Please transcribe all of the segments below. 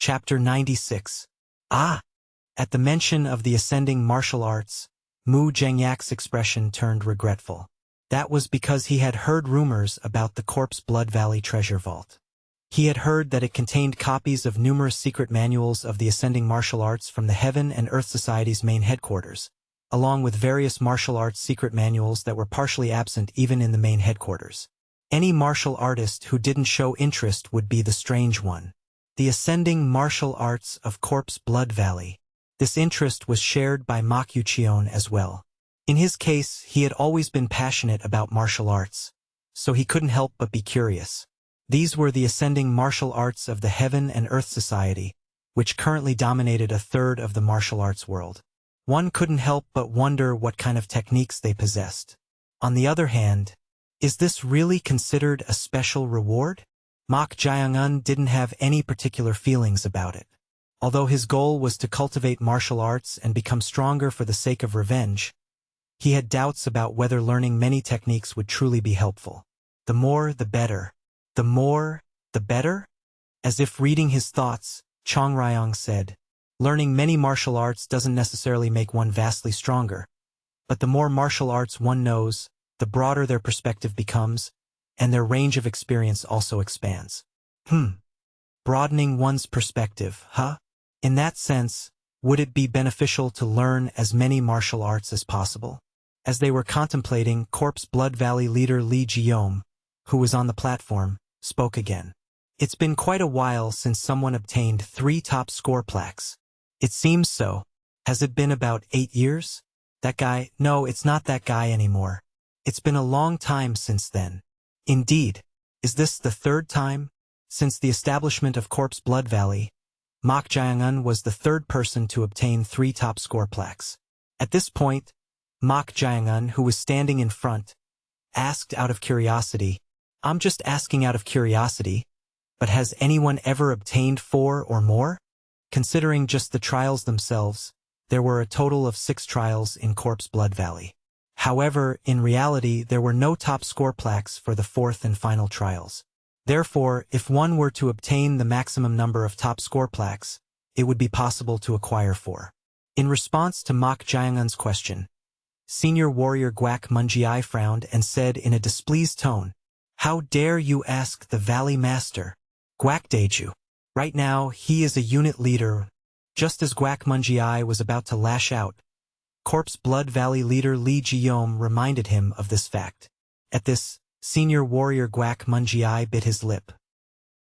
Chapter 96. Ah! At the mention of the ascending martial arts, Mu Zhengyak's expression turned regretful. That was because he had heard rumors about the Corpse Blood Valley treasure vault. He had heard that it contained copies of numerous secret manuals of the ascending martial arts from the Heaven and Earth Society's main headquarters, along with various martial arts secret manuals that were partially absent even in the main headquarters. Any martial artist who didn't show interest would be the strange one. The ascending martial arts of Corpse Blood Valley. This interest was shared by Mak Yuchion as well. In his case, he had always been passionate about martial arts, so he couldn't help but be curious. These were the ascending martial arts of the Heaven and Earth Society, which currently dominated a third of the martial arts world. One couldn't help but wonder what kind of techniques they possessed. On the other hand, is this really considered a special reward? Mak Jeong didn't have any particular feelings about it. Although his goal was to cultivate martial arts and become stronger for the sake of revenge, he had doubts about whether learning many techniques would truly be helpful. The more, the better. The more, the better? As if reading his thoughts, Chong Ryong said, learning many martial arts doesn't necessarily make one vastly stronger, but the more martial arts one knows, the broader their perspective becomes, and their range of experience also expands. Broadening one's perspective, huh? In that sense, would it be beneficial to learn as many martial arts as possible? As they were contemplating, Corpse Blood Valley leader Li Jeong, who was on the platform, spoke again. It's been quite a while since someone obtained 3 top score plaques. It seems so. Has it been about 8 years? That guy? No, it's not that guy anymore. It's been a long time since then. Indeed. Is this the 3rd time? Since the establishment of Corpse Blood Valley, Mak Jeong was the 3rd person to obtain 3 top score plaques. At this point, Mak Jeong, who was standing in front, asked out of curiosity, I'm just asking out of curiosity, but has anyone ever obtained 4 or more? Considering just the trials themselves, there were a total of 6 trials in Corpse Blood Valley. However, in reality, there were no top score plaques for the 4th and final trials. Therefore, if one were to obtain the maximum number of top score plaques, it would be possible to acquire 4. In response to Mak Jeong's question, Senior Warrior Guak Munjiai frowned and said in a displeased tone, How dare you ask the Valley Master? Guak Daeju. Right now, he is a unit leader. Just as Guak Munjiai was about to lash out, Corpse Blood Valley leader Li Jeong reminded him of this fact. At this, Senior Warrior Guak Munjiai bit his lip.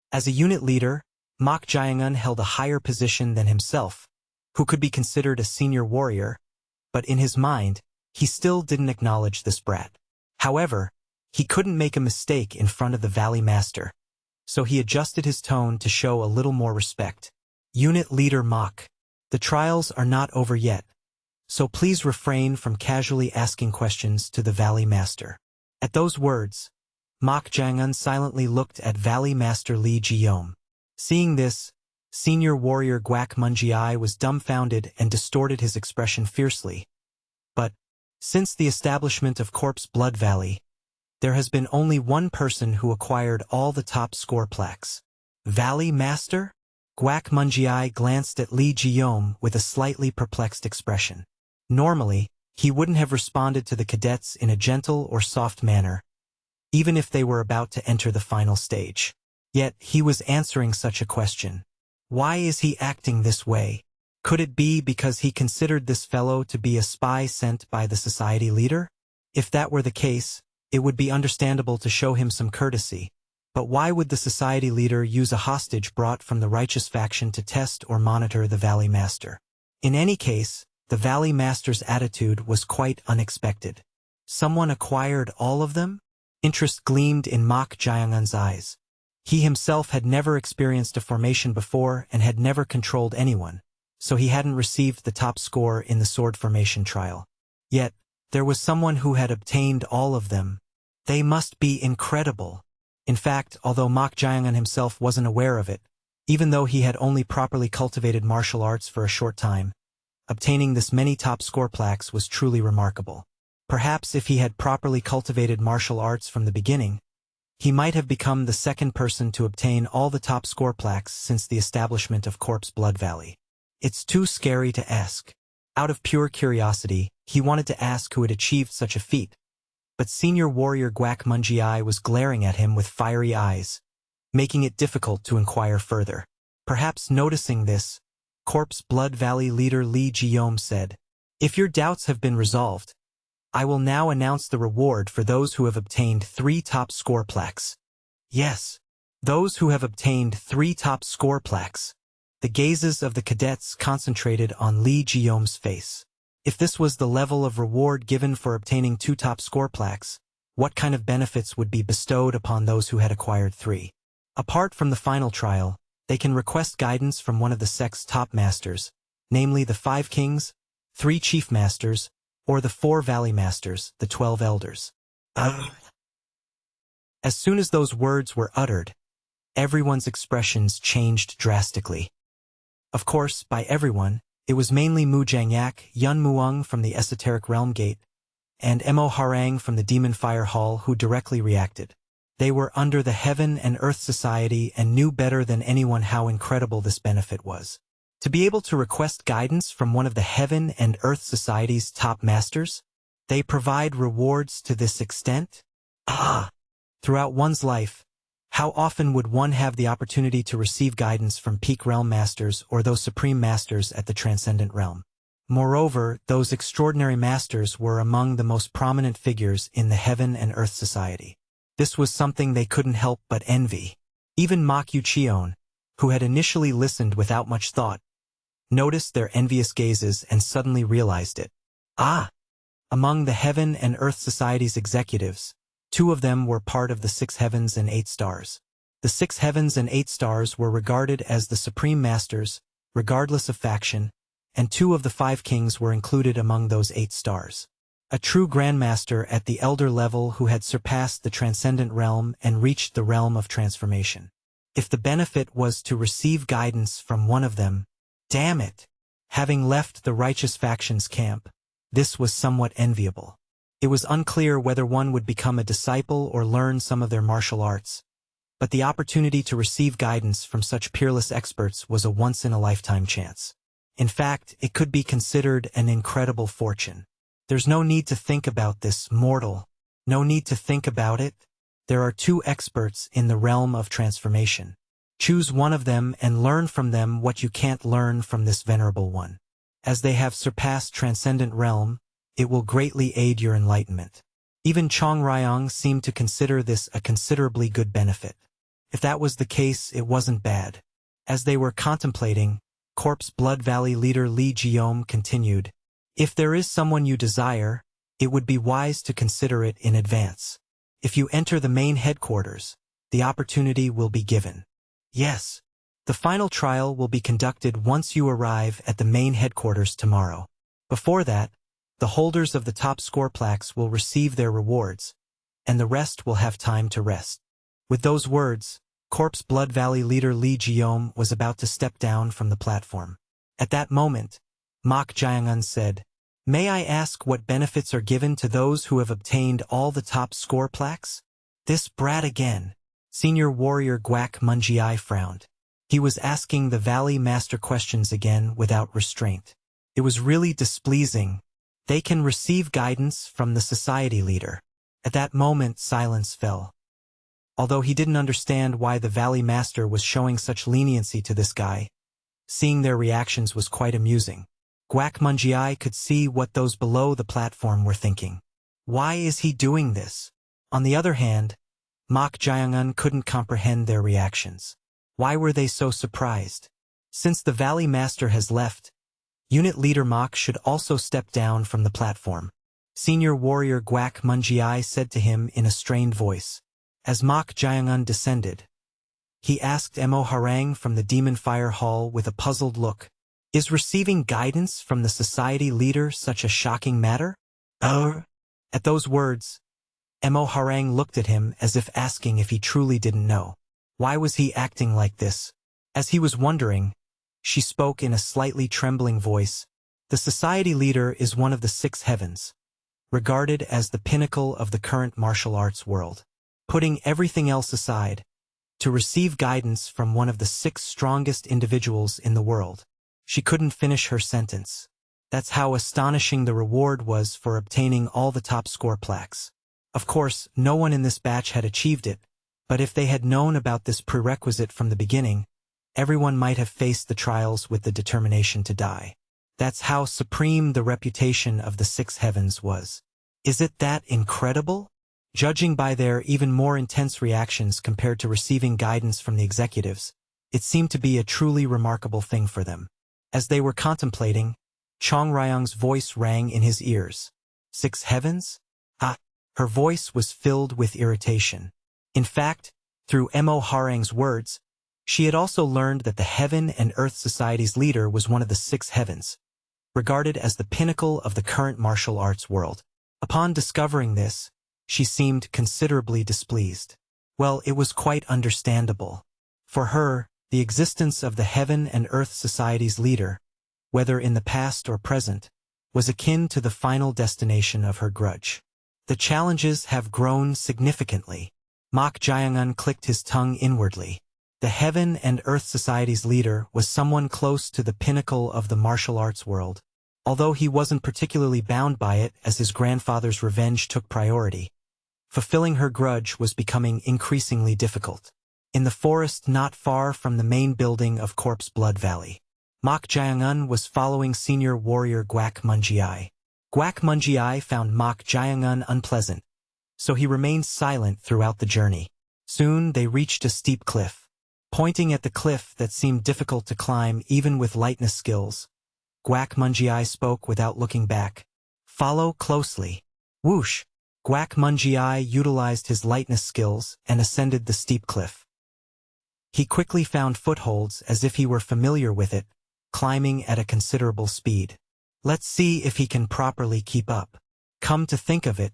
As a unit leader, Mak Jeong held a higher position than himself, who could be considered a senior warrior, but in his mind, he still didn't acknowledge this brat. However, he couldn't make a mistake in front of the Valley Master, so he adjusted his tone to show a little more respect. Unit Leader Mak, the trials are not over yet, so please refrain from casually asking questions to the Valley Master. At those words, Mak Jeong silently looked at Valley Master Li Jeong. Seeing this, Senior Warrior Guak Munjiai was dumbfounded and distorted his expression fiercely. But, since the establishment of Corpse Blood Valley, there has been only one person who acquired all the top score plaques. Valley Master? Guak Munjiai glanced at Li Jeong with a slightly perplexed expression. Normally, he wouldn't have responded to the cadets in a gentle or soft manner, even if they were about to enter the final stage. Yet, he was answering such a question. Why is he acting this way? Could it be because he considered this fellow to be a spy sent by the society leader? If that were the case, it would be understandable to show him some courtesy. But why would the society leader use a hostage brought from the righteous faction to test or monitor the Valley Master? In any case, the Valley Master's attitude was quite unexpected. Someone acquired all of them? Interest gleamed in Mak Jeong's eyes. He himself had never experienced a formation before and had never controlled anyone, so he hadn't received the top score in the sword formation trial. Yet, there was someone who had obtained all of them. They must be incredible. In fact, although Mak Jeong himself wasn't aware of it, even though he had only properly cultivated martial arts for a short time, obtaining this many top score plaques was truly remarkable. Perhaps if he had properly cultivated martial arts from the beginning, He might have become the second person to obtain all the top score plaques since the establishment of Corpse Blood Valley. It's too scary to ask. Out of pure curiosity, he wanted to ask who had achieved such a feat. But senior warrior Guak Mungiai was glaring at him with fiery eyes, making it difficult to inquire further. Perhaps noticing this, Corpse Blood Valley leader Lee Jeong said, "If your doubts have been resolved, I will now announce the reward for those who have obtained 3 top score plaques." Yes, those who have obtained 3 top score plaques. The gazes of the cadets concentrated on Lee Jeong's face. If this was the level of reward given for obtaining 2 top score plaques, what kind of benefits would be bestowed upon those who had acquired 3? Apart from the final trial, they can request guidance from one of the sect's top masters, namely the 5 kings, 3 chief masters, or the 4 valley masters, the 12 elders. As soon as those words were uttered, everyone's expressions changed drastically. Of course, by everyone, it was mainly Mu Jangyak, Yun Muong from the Esoteric Realm Gate, and Mo Harang from the Demon Fire Hall who directly reacted. They were under the Heaven and Earth Society and knew better than anyone how incredible this benefit was. To be able to request guidance from one of the Heaven and Earth Society's top masters? They provide rewards to this extent? Throughout one's life, how often would one have the opportunity to receive guidance from peak realm masters or those supreme masters at the transcendent realm? Moreover, those extraordinary masters were among the most prominent figures in the Heaven and Earth Society. This was something they couldn't help but envy. Even Mak Yucheon, who had initially listened without much thought, noticed their envious gazes and suddenly realized it. Among the Heaven and Earth Society's executives, 2 of them were part of the 6 heavens and 8 stars. The 6 heavens and 8 stars were regarded as the supreme masters, regardless of faction, and 2 of the 5 kings were included among those 8 stars. A true grandmaster at the elder level who had surpassed the transcendent realm and reached the realm of transformation. If the benefit was to receive guidance from one of them, damn it! Having left the righteous faction's camp, this was somewhat enviable. It was unclear whether one would become a disciple or learn some of their martial arts, but the opportunity to receive guidance from such peerless experts was a once-in-a-lifetime chance. In fact, it could be considered an incredible fortune. There's no need to think about this, mortal. No need to think about it. There are 2 experts in the realm of transformation. Choose one of them and learn from them what you can't learn from this venerable one. As they have surpassed transcendent realm, it will greatly aid your enlightenment. Even Chong Ryong seemed to consider this a considerably good benefit. If that was the case, it wasn't bad. As they were contemplating, Corpse Blood Valley leader Lee Jeong continued, "If there is someone you desire, it would be wise to consider it in advance. If you enter the main headquarters, the opportunity will be given." Yes. The final trial will be conducted once you arrive at the main headquarters tomorrow. Before that, the holders of the top score plaques will receive their rewards, and the rest will have time to rest. With those words, Corpse Blood Valley leader Lee Jeong was about to step down from the platform. At that moment, Mak Jiangun said, "May I ask what benefits are given to those who have obtained all the top score plaques?" This brat again. Senior warrior Guak Mungiai frowned. He was asking the Valley Master questions again without restraint. It was really displeasing. They can receive guidance from the society leader. At that moment, silence fell. Although he didn't understand why the Valley Master was showing such leniency to this guy, seeing their reactions was quite amusing. Guak Mungiai could see what those below the platform were thinking. Why is he doing this? On the other hand, Mak Jiangun couldn't comprehend their reactions. Why were they so surprised? Since the Valley Master has left, Unit Leader Mak should also step down from the platform. Senior warrior Guak Mungiai said to him in a strained voice. As Mak Jiangun descended, he asked Mo Harang from the Demon Fire Hall with a puzzled look, "Is receiving guidance from the society leader such a shocking matter?" At those words, Mo Harang looked at him as if asking if he truly didn't know. Why was he acting like this? As he was wondering, she spoke in a slightly trembling voice. The society leader is one of the 6 heavens, regarded as the pinnacle of the current martial arts world. putting everything else aside, to receive guidance from one of the 6 strongest individuals in the world. She couldn't finish her sentence. That's how astonishing the reward was for obtaining all the top score plaques. Of course, no one in this batch had achieved it, but if they had known about this prerequisite from the beginning, everyone might have faced the trials with the determination to die. That's how supreme the reputation of the 6 heavens was. Is it that incredible? Judging by their even more intense reactions compared to receiving guidance from the executives, it seemed to be a truly remarkable thing for them. As they were contemplating, Chong Ryong's voice rang in his ears. 6 heavens? Ah! Her voice was filled with irritation. In fact, through Mo Harang's words, she had also learned that the Heaven and Earth Society's leader was one of the 6 heavens, regarded as the pinnacle of the current martial arts world. Upon discovering this, she seemed considerably displeased. Well, it was quite understandable. For her, the existence of the Heaven and Earth Society's leader, whether in the past or present, was akin to the final destination of her grudge. The challenges have grown significantly. Mok Jae-un clicked his tongue inwardly. The Heaven and Earth Society's leader was someone close to the pinnacle of the martial arts world, although he wasn't particularly bound by it as his grandfather's revenge took priority. Fulfilling her grudge was becoming increasingly difficult. In the forest not far from the main building of Corpse Blood Valley, Mok Jae-un was following senior warrior Gwak Munjiai. Gwak Munjiai found Mok Jae-un unpleasant, so he remained silent throughout the journey. Soon they reached a steep cliff. Pointing at the cliff that seemed difficult to climb even with lightness skills, Gwak Munjiai spoke without looking back. Follow closely. Whoosh! Gwak Munjiai utilized his lightness skills and ascended the steep cliff. He quickly found footholds as if he were familiar with it, climbing at a considerable speed. Let's see if he can properly keep up. Come to think of it,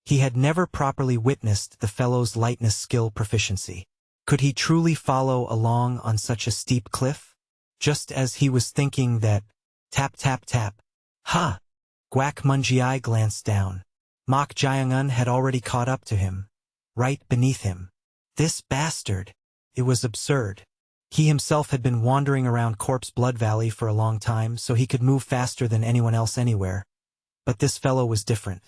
he had never properly witnessed the fellow's lightness skill proficiency. Could he truly follow along on such a steep cliff? Just as he was thinking that, tap tap tap. Ha! Gwak Munjiai glanced down. Mok Jae-un had already caught up to him, right beneath him. This bastard! It was absurd. He himself had been wandering around Corpse Blood Valley for a long time, so he could move faster than anyone else anywhere. But this fellow was different.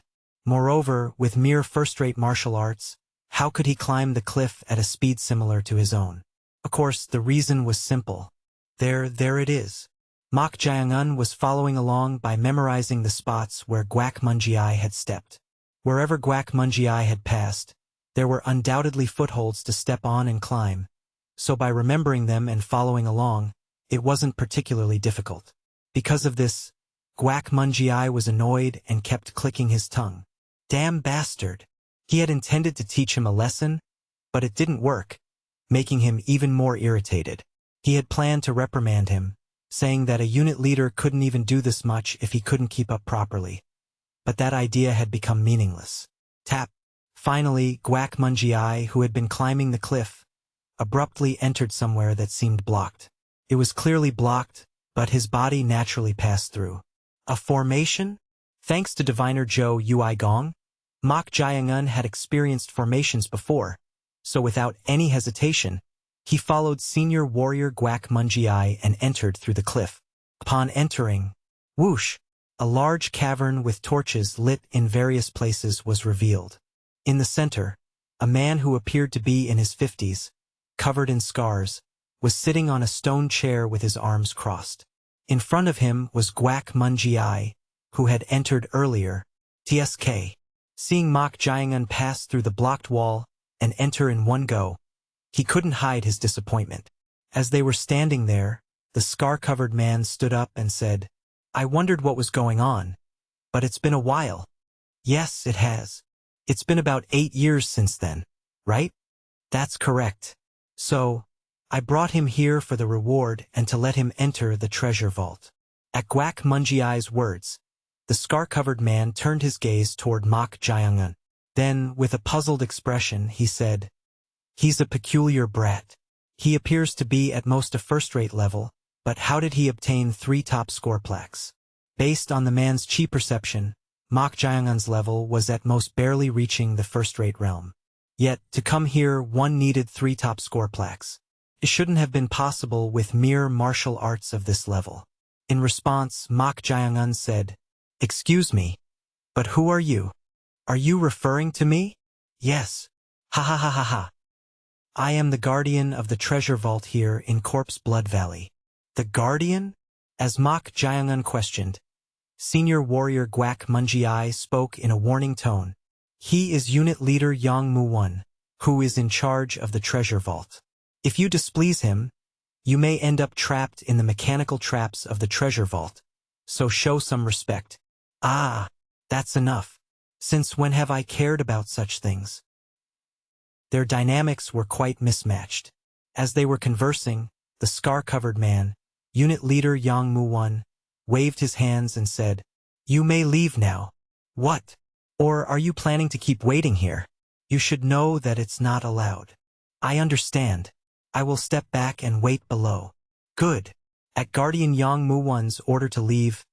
Moreover, with mere first-rate martial arts, how could he climb the cliff at a speed similar to his own? Of course, the reason was simple. There it is. Mok Jae-un was following along by memorizing the spots where Gwak Munjiai had stepped. Wherever Gwak Munjiai had passed, there were undoubtedly footholds to step on and climb, so by remembering them and following along, it wasn't particularly difficult. Because of this, Gwak Munjiai was annoyed and kept clicking his tongue. Damn bastard! He had intended to teach him a lesson, but it didn't work, making him even more irritated. He had planned to reprimand him, saying that a unit leader couldn't even do this much if he couldn't keep up properly. But that idea had become meaningless. Tap! Finally, Gwak Munjiai, who had been climbing the cliff, abruptly entered somewhere that seemed blocked. It was clearly blocked, but his body naturally passed through. A formation? Thanks to diviner Zhou Yuigong, Mok Jae-un had experienced formations before, so without any hesitation, he followed senior warrior Gwak Munjiai and entered through the cliff. Upon entering, whoosh! A large cavern with torches lit in various places was revealed. In the center, a man who appeared to be in his 50s, covered in scars, was sitting on a stone chair with his arms crossed. In front of him was Gwak Munjiai, who had entered earlier. TSK. Seeing Mok Jae-un pass through the blocked wall and enter in one go, he couldn't hide his disappointment. As they were standing there, the scar-covered man stood up and said, I wondered what was going on, but it's been a while. Yes, it has. It's been about 8 years since then, right? That's correct. So, I brought him here for the reward and to let him enter the treasure vault. At Gwak Munjiai's words, the scar-covered man turned his gaze toward Mok Jae-un. Then, with a puzzled expression, he said, He's a peculiar brat. He appears to be at most a first-rate level, but how did he obtain 3 top score plaques? Based on the man's chi perception, Mok Jae-un's level was at most barely reaching the first-rate realm. Yet, to come here one needed 3 top score plaques. It shouldn't have been possible with mere martial arts of this level. In response, Mok Jeong said, "Excuse me, but who are you? Are you referring to me?" "Yes. Ha ha ha ha ha. I am the guardian of the treasure vault here in Corpse Blood Valley." "The guardian?" As Mok Jeong questioned, senior warrior Gwak Munji spoke in a warning tone. "He is unit leader Jeong Moo-won, who is in charge of the treasure vault. If you displease him, you may end up trapped in the mechanical traps of the treasure vault, so show some respect." "Ah, that's enough. Since when have I cared about such things?" Their dynamics were quite mismatched. As they were conversing, the scar-covered man, unit leader Jeong Moo-won, waved his hands and said, "You may leave now." "What? Or are you planning to keep waiting here? You should know that it's not allowed." "I understand. I will step back and wait below." "Good." At Guardian Jeong Moo-won's order to leave,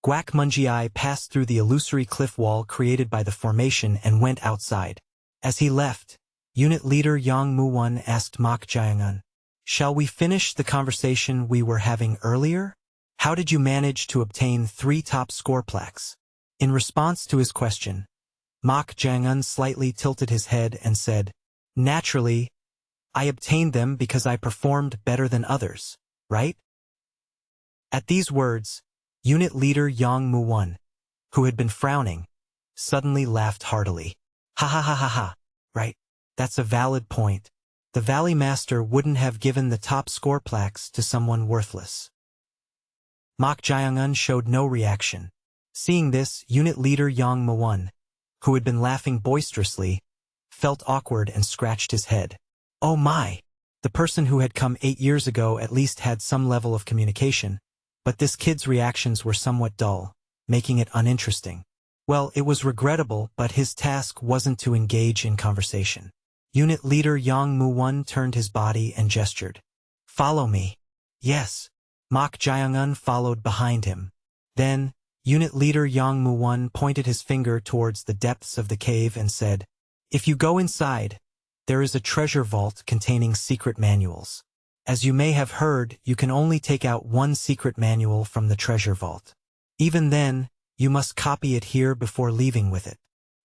Gwak Munji passed through the illusory cliff wall created by the formation and went outside. As he left, unit leader Jeong Moo-won asked Mok Jeong, "Shall we finish the conversation we were having earlier? How did you manage to obtain 3 top score plaques?" In response to his question, Mok Jeong slightly tilted his head and said, "Naturally, I obtained them because I performed better than others, right?" At these words, unit leader Jeong Moo-won, who had been frowning, suddenly laughed heartily. "Ha ha ha ha ha, right, that's a valid point. The Valley Master wouldn't have given the top score plaques to someone worthless." Mok Jeong showed no reaction. Seeing this, unit leader Jeong Moo-won, who had been laughing boisterously, felt awkward and scratched his head. Oh my! The person who had come 8 years ago at least had some level of communication, but this kid's reactions were somewhat dull, making it uninteresting. Well, it was regrettable, but his task wasn't to engage in conversation. Unit leader Jeong Moo-won turned his body and gestured. "Follow me." "Yes." Mok Jeong followed behind him. Then, unit leader Jeong Moo-won pointed his finger towards the depths of the cave and said, "If you go inside, there is a treasure vault containing secret manuals. As you may have heard, you can only take out 1 secret manual from the treasure vault. Even then, you must copy it here before leaving with it.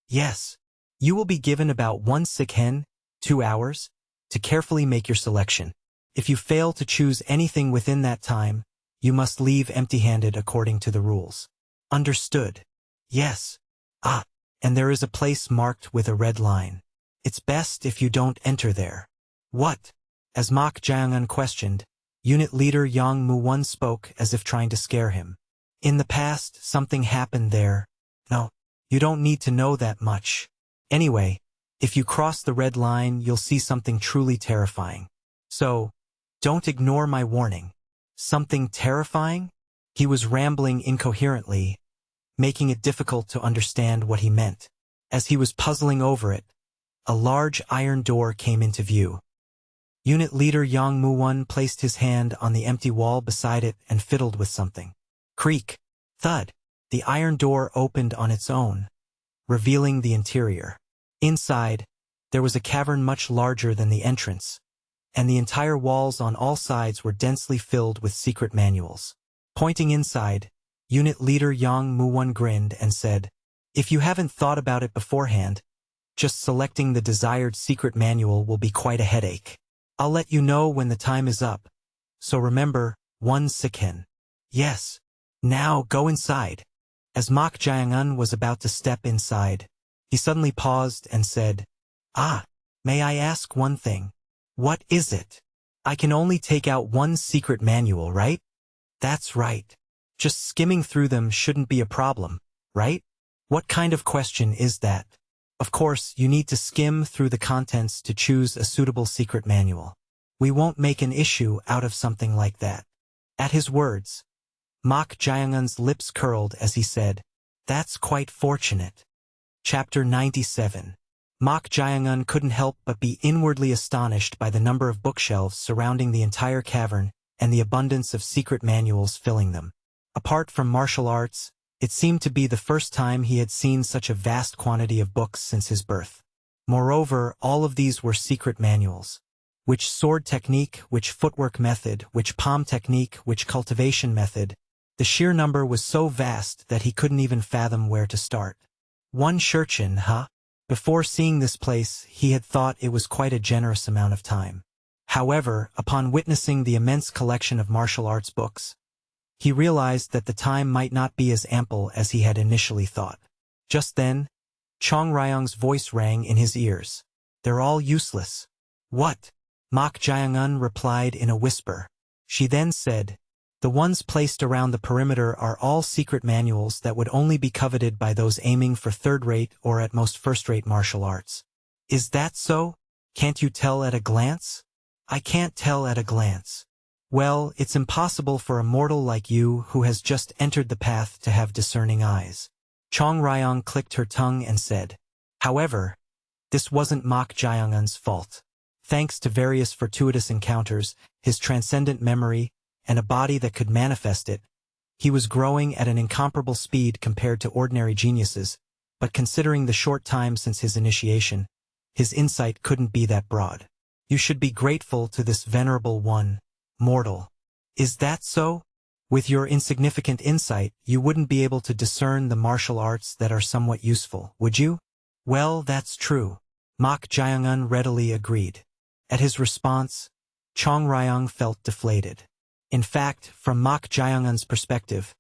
Yes, you will be given about 1 sick-hen, 2 hours, to carefully make your selection. If you fail to choose anything within that time, you must leave empty-handed according to the rules." "Understood." "Yes." "Ah, and there is a place marked with a red line. It's best if you don't enter there." "What?" As Mok Jeong questioned, unit leader Jeong Moo-won spoke as if trying to scare him. "In the past, something happened there. No, you don't need to know that much. Anyway, if you cross the red line, you'll see something truly terrifying. So, don't ignore my warning." "Something terrifying?" He was rambling incoherently, making it difficult to understand what he meant. As he was puzzling over it, a large iron door came into view. Unit leader Jeong Moo-won placed his hand on the empty wall beside it and fiddled with something. Creak! Thud! The iron door opened on its own, revealing the interior. Inside, there was a cavern much larger than the entrance, and the entire walls on all sides were densely filled with secret manuals. Pointing inside, unit leader Jeong Moo-won grinned and said, "If you haven't thought about it beforehand, just selecting the desired secret manual will be quite a headache. I'll let you know when the time is up, so remember, 1 sick-hen." "Yes. Now go inside." As Mok Jeong was about to step inside, he suddenly paused and said, "Ah, may I ask one thing?" "What is it?" "I can only take out 1 secret manual, right?" "That's right. Just skimming through them shouldn't be a problem, right?" "What kind of question is that?" "Of course, you need to skim through the contents to choose a suitable secret manual. We won't make an issue out of something like that." At his words, Mok Jeong's lips curled as he said, "That's quite fortunate." Chapter 97. Mok Jeong couldn't help but be inwardly astonished by the number of bookshelves surrounding the entire cavern and the abundance of secret manuals filling them. Apart from martial arts, it seemed to be the first time he had seen such a vast quantity of books since his birth. Moreover, all of these were secret manuals. Which sword technique, which footwork method, which palm technique, which cultivation method. The sheer number was so vast that he couldn't even fathom where to start. One shurchen, huh? Before seeing this place, he had thought it was quite a generous amount of time. However, upon witnessing the immense collection of martial arts books, he realized that the time might not be as ample as he had initially thought. Just then, Jeong Ryong's voice rang in his ears. They're all useless. What? Mak Jaeung-un replied in a whisper. She then said, the ones placed around the perimeter are all secret manuals that would only be coveted by those aiming for third-rate or at most first-rate martial arts. Is that so? Can't you tell at a glance? I can't tell at a glance. Well, it's impossible for a mortal like you who has just entered the path to have discerning eyes. Jeong Ryong clicked her tongue and said, however, this wasn't Mak Jaeung-un's fault. Thanks to various fortuitous encounters, his transcendent memory, and a body that could manifest it, he was growing at an incomparable speed compared to ordinary geniuses, but considering the short time since his initiation, his insight couldn't be that broad. You should be grateful to this venerable one, mortal. Is that so? With your insignificant insight, you wouldn't be able to discern the martial arts that are somewhat useful, would you? Well, that's true. Mak Jaeung-un readily agreed. At his response, Jeong Ryong felt deflated. In fact, from Mak Jaeung-un's perspective,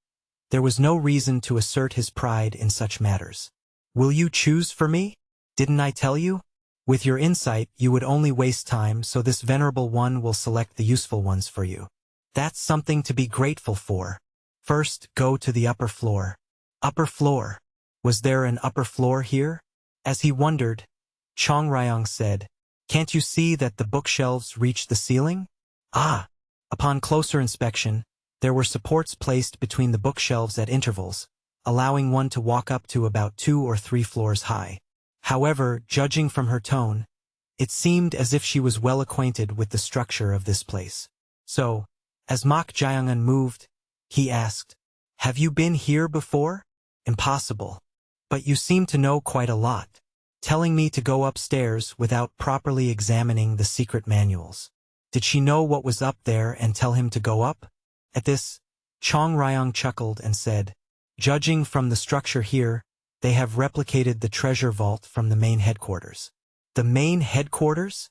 there was no reason to assert his pride in such matters. Will you choose for me? Didn't I tell you? With your insight, you would only waste time, so this venerable one will select the useful ones for you. That's something to be grateful for. First, go to the upper floor. Upper floor? Was there an upper floor here? As he wondered, Jeong Ryong said, can't you see that the bookshelves reach the ceiling? Ah! Upon closer inspection, there were supports placed between the bookshelves at intervals, allowing one to walk up to about 2 or 3 floors high. However, judging from her tone, it seemed as if she was well acquainted with the structure of this place. So, as Mak Jaeung-un moved, he asked, have you been here before? Impossible. But you seem to know quite a lot, telling me to go upstairs without properly examining the secret manuals. Did she know what was up there and tell him to go up? At this, Jeong Ryong chuckled and said, judging from the structure here, they have replicated the treasure vault from the main headquarters. The main headquarters?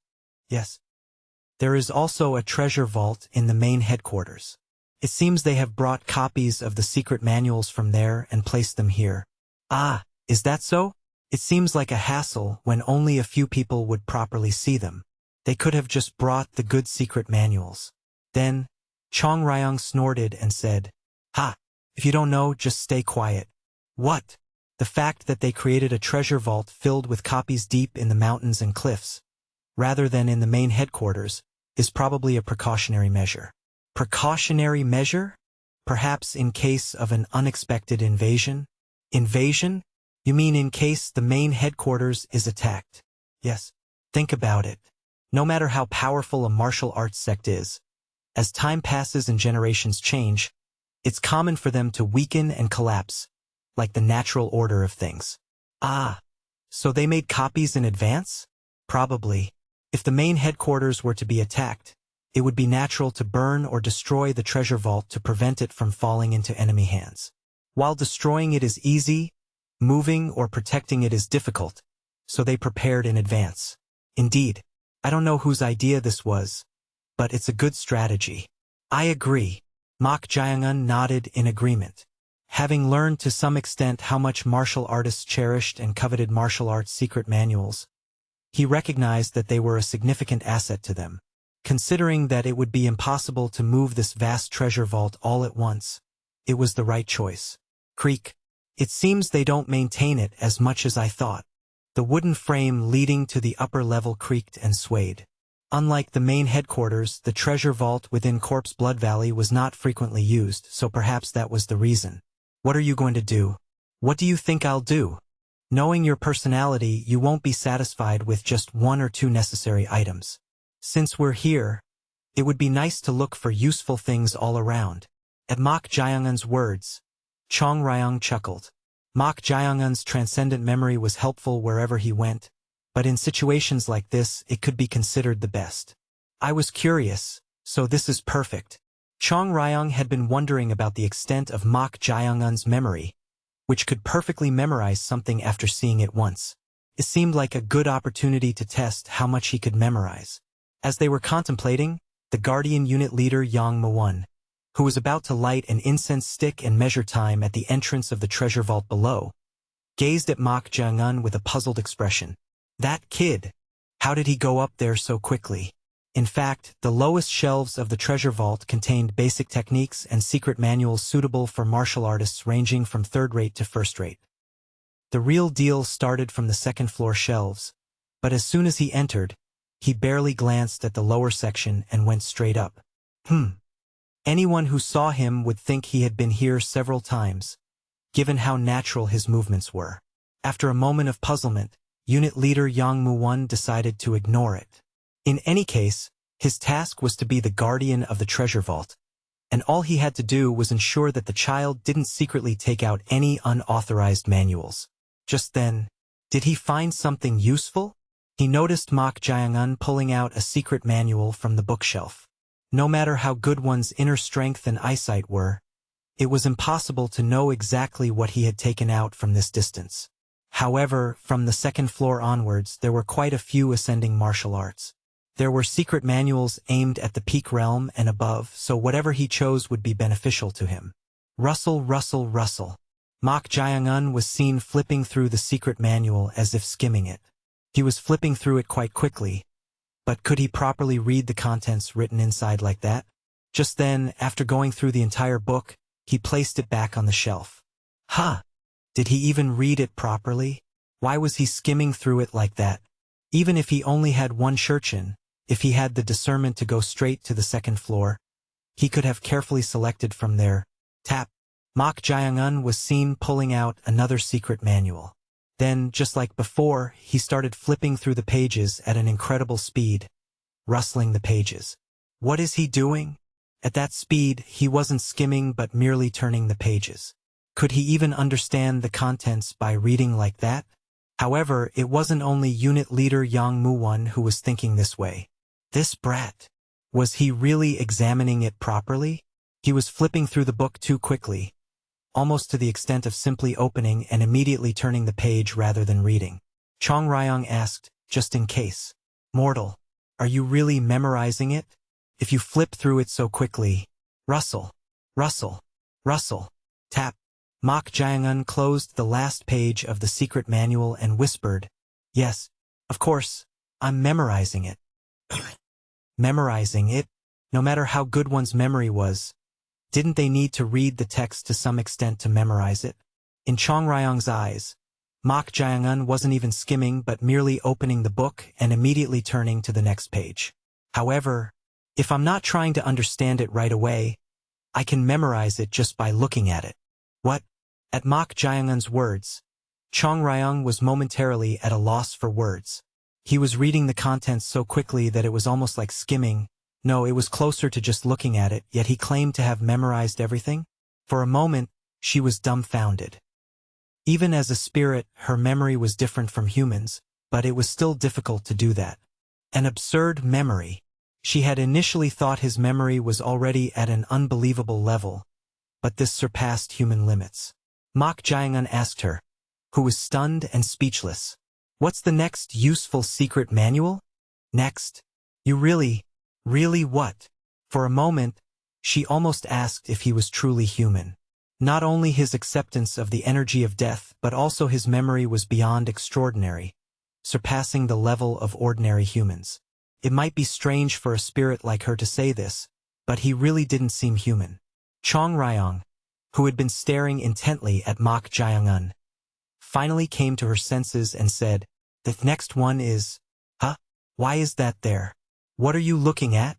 Yes. There is also a treasure vault in the main headquarters. It seems they have brought copies of the secret manuals from there and placed them here. Ah, is that so? It seems like a hassle when only a few people would properly see them. They could have just brought the good secret manuals. Then, Jeong Ryong snorted and said, ha! If you don't know, just stay quiet. What? The fact that they created a treasure vault filled with copies deep in the mountains and cliffs, rather than in the main headquarters, is probably a precautionary measure. Precautionary measure? Perhaps in case of an unexpected invasion? Invasion? You mean in case the main headquarters is attacked? Yes. Think about it. No matter how powerful a martial arts sect is, as time passes and generations change, it's common for them to weaken and collapse, like the natural order of things. Ah, so they made copies in advance? Probably. If the main headquarters were to be attacked, it would be natural to burn or destroy the treasure vault to prevent it from falling into enemy hands. While destroying it is easy, moving or protecting it is difficult, so they prepared in advance. Indeed, I don't know whose idea this was, but it's a good strategy. I agree. Mak Jaeung-un nodded in agreement. Having learned to some extent how much martial artists cherished and coveted martial arts secret manuals, he recognized that they were a significant asset to them. Considering that it would be impossible to move this vast treasure vault all at once, it was the right choice. Creak. It seems they don't maintain it as much as I thought. The wooden frame leading to the upper level creaked and swayed. Unlike the main headquarters, the treasure vault within Corpse Blood Valley was not frequently used, so perhaps that was the reason. What are you going to do? What do you think I'll do? Knowing your personality, you won't be satisfied with just 1 or 2 necessary items. Since we're here, it would be nice to look for useful things all around. At Mak Jaeung-un's words, Jeong Ryong chuckled. Mak Jaeung-un's transcendent memory was helpful wherever he went, but in situations like this it could be considered the best. I was curious, so this is perfect. Jeong Ryong had been wondering about the extent of Mok Jae-un's memory, which could perfectly memorize something after seeing it once. It seemed like a good opportunity to test how much he could memorize. As they were contemplating, the Guardian Unit leader Yang Mo-won, who was about to light an incense stick and measure time at the entrance of the treasure vault below, gazed at Mok Jae-un with a puzzled expression. That kid! How did he go up there so quickly? In fact, the lowest shelves of the treasure vault contained basic techniques and secret manuals suitable for martial artists ranging from third-rate to first-rate. The real deal started from the second-floor shelves, but as soon as he entered, he barely glanced at the lower section and went straight up. Anyone who saw him would think he had been here several times, given how natural his movements were. After a moment of puzzlement, Unit Leader Yang Mo-won decided to ignore it. In any case, his task was to be the guardian of the treasure vault, and all he had to do was ensure that the child didn't secretly take out any unauthorized manuals. Just then, did he find something useful? He noticed Mok Jae-un pulling out a secret manual from the bookshelf. No matter how good one's inner strength and eyesight were, it was impossible to know exactly what he had taken out from this distance. However, from the second floor onwards there were quite a few ascending martial arts. There were secret manuals aimed at the peak realm and above, so whatever he chose would be beneficial to him. Rustle, rustle, rustle. Mok Jae-un was seen flipping through the secret manual as if skimming it. He was flipping through it quite quickly, but could he properly read the contents written inside like that? Just then, after going through the entire book, he placed it back on the shelf. Did he even read it properly? Why was he skimming through it like that? Even if he only had one shurchin, if he had the discernment to go straight to the second floor, he could have carefully selected from there. Tap. Mok Jae-un was seen pulling out another secret manual. Then, just like before, he started flipping through the pages at an incredible speed, rustling the pages. What is he doing? At that speed, he wasn't skimming but merely turning the pages. Could he even understand the contents by reading like that? However, it wasn't only Unit Leader Yang Mo-won who was thinking this way. This brat. Was he really examining it properly? He was flipping through the book too quickly, almost to the extent of simply opening and immediately turning the page rather than reading. Jeong Ryong asked, just in case. Mortal, are you really memorizing it? If you flip through it so quickly. Rustle, rustle, rustle, tap. Mok Jae-un closed the last page of the secret manual and whispered, Yes, of course, I'm memorizing it. Memorizing it? No matter how good one's memory was, didn't they need to read the text to some extent to memorize it? In Jeong Ryong's eyes, Mok Jae-un wasn't even skimming but merely opening the book and immediately turning to the next page. However, if I'm not trying to understand it right away, I can memorize it just by looking at it. What? At Mok Jae-un's words, Jeong Ryong was momentarily at a loss for words. He was reading the contents so quickly that it was almost like skimming. No, it was closer to just looking at it, yet he claimed to have memorized everything. For a moment, she was dumbfounded. Even as a spirit, her memory was different from humans, but it was still difficult to do that. An absurd memory. She had initially thought his memory was already at an unbelievable level, but this surpassed human limits. Mok Jae-un asked her, who was stunned and speechless. What's the next useful secret manual? Next? You really what? For a moment, she almost asked if he was truly human. Not only his acceptance of the energy of death, but also his memory was beyond extraordinary, surpassing the level of ordinary humans. It might be strange for a spirit like her to say this, but he really didn't seem human. Jeong Ryong, who had been staring intently at Mok Jae-un, finally came to her senses and said, The next one is, Why is that there? What are you looking at?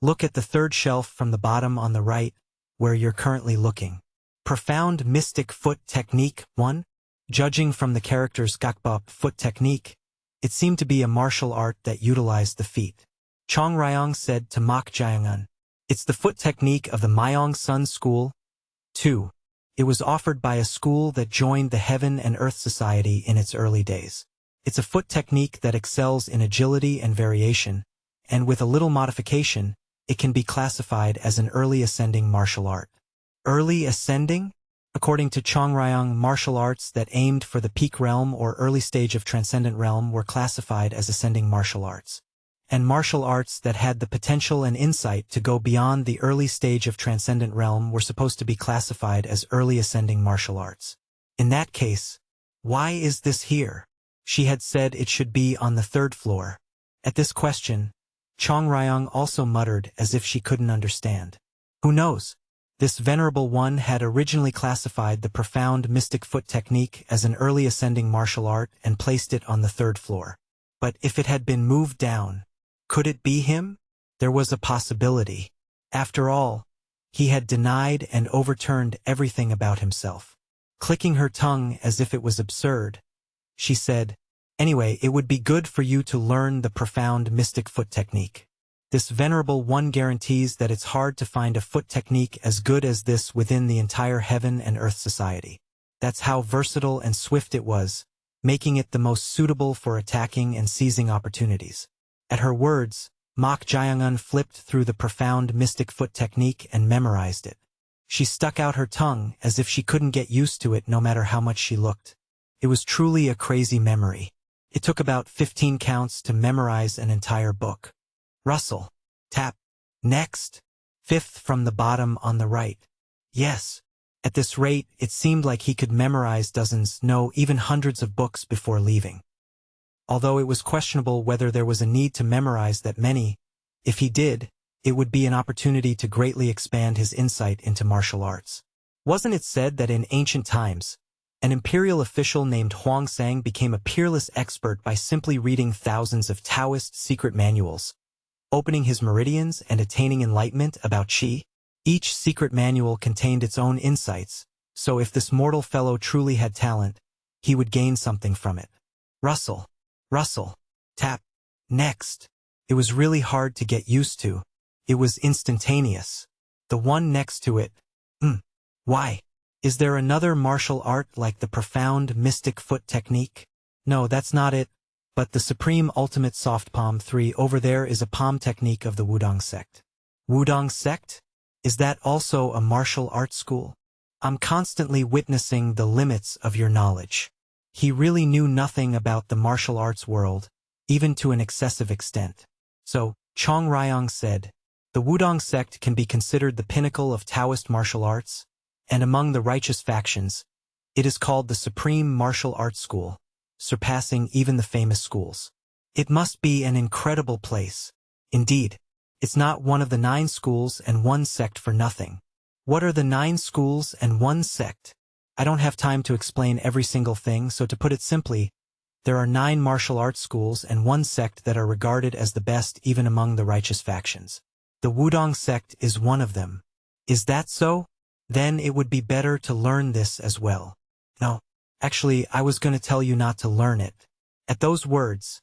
Look at the third shelf from the bottom on the right, where you're currently looking. Profound Mystic Foot Technique 1? Judging from the character's gakbop foot technique, it seemed to be a martial art that utilized the feet. Jeong Ryong said to Mok Jae-un, It's the foot technique of the Myong Sun School. 2. It was offered by a school that joined the Heaven and Earth Society in its early days. It's a foot technique that excels in agility and variation, and with a little modification, it can be classified as an early ascending martial art. Early ascending? According to Jeong, martial arts that aimed for the peak realm or early stage of transcendent realm were classified as ascending martial arts. And martial arts that had the potential and insight to go beyond the early stage of transcendent realm were supposed to be classified as early ascending martial arts. In that case, why is this here? She had said it should be on the 3rd floor. At this question, Jeong also muttered as if she couldn't understand. Who knows? This venerable one had originally classified the profound mystic foot technique as an early ascending martial art and placed it on the 3rd floor. But if it had been moved down, could it be him? There was a possibility. After all, he had denied and overturned everything about himself. Clicking her tongue as if it was absurd, she said, "Anyway, it would be good for you to learn the profound mystic foot technique. This venerable one guarantees that it's hard to find a foot technique as good as this within the entire heaven and earth society. That's how versatile and swift it was, making it the most suitable for attacking and seizing opportunities." At her words, Jeong flipped through the profound mystic foot technique and memorized it. She stuck out her tongue as if she couldn't get used to it no matter how much she looked. It was truly a crazy memory. It took about 15 counts to memorize an entire book. Rustle. Tap. Next. 5th from the bottom on the right. Yes. At this rate, it seemed like he could memorize dozens, no, even hundreds of books before leaving. Although it was questionable whether there was a need to memorize that many, if he did, it would be an opportunity to greatly expand his insight into martial arts. Wasn't it said that in ancient times, an imperial official named Huang Sang became a peerless expert by simply reading thousands of Taoist secret manuals, opening his meridians and attaining enlightenment about Qi? Each secret manual contained its own insights, so if this mortal fellow truly had talent, he would gain something from it. Rustle. Rustle. Tap. Next. It was really hard to get used to. It was instantaneous. The one next to it. Why? Is there another martial art like the profound mystic foot technique? No, that's not it. But the supreme ultimate soft palm 3 over there is a palm technique of the Wudong sect. Wudong sect? Is that also a martial arts school? I'm constantly witnessing the limits of your knowledge. He really knew nothing about the martial arts world, even to an excessive extent. So, Jeong said, the Wudong sect can be considered the pinnacle of Taoist martial arts, and among the righteous factions, it is called the Supreme Martial Arts School, surpassing even the famous schools. It must be an incredible place. Indeed, it's not one of the 9 schools and 1 sect for nothing. What are the 9 schools and 1 sect? I don't have time to explain every single thing, so to put it simply, there are 9 martial arts schools and 1 sect that are regarded as the best even among the righteous factions. The Wudong sect is one of them. Is that so? Then it would be better to learn this as well. No, actually, I was going to tell you not to learn it. At those words,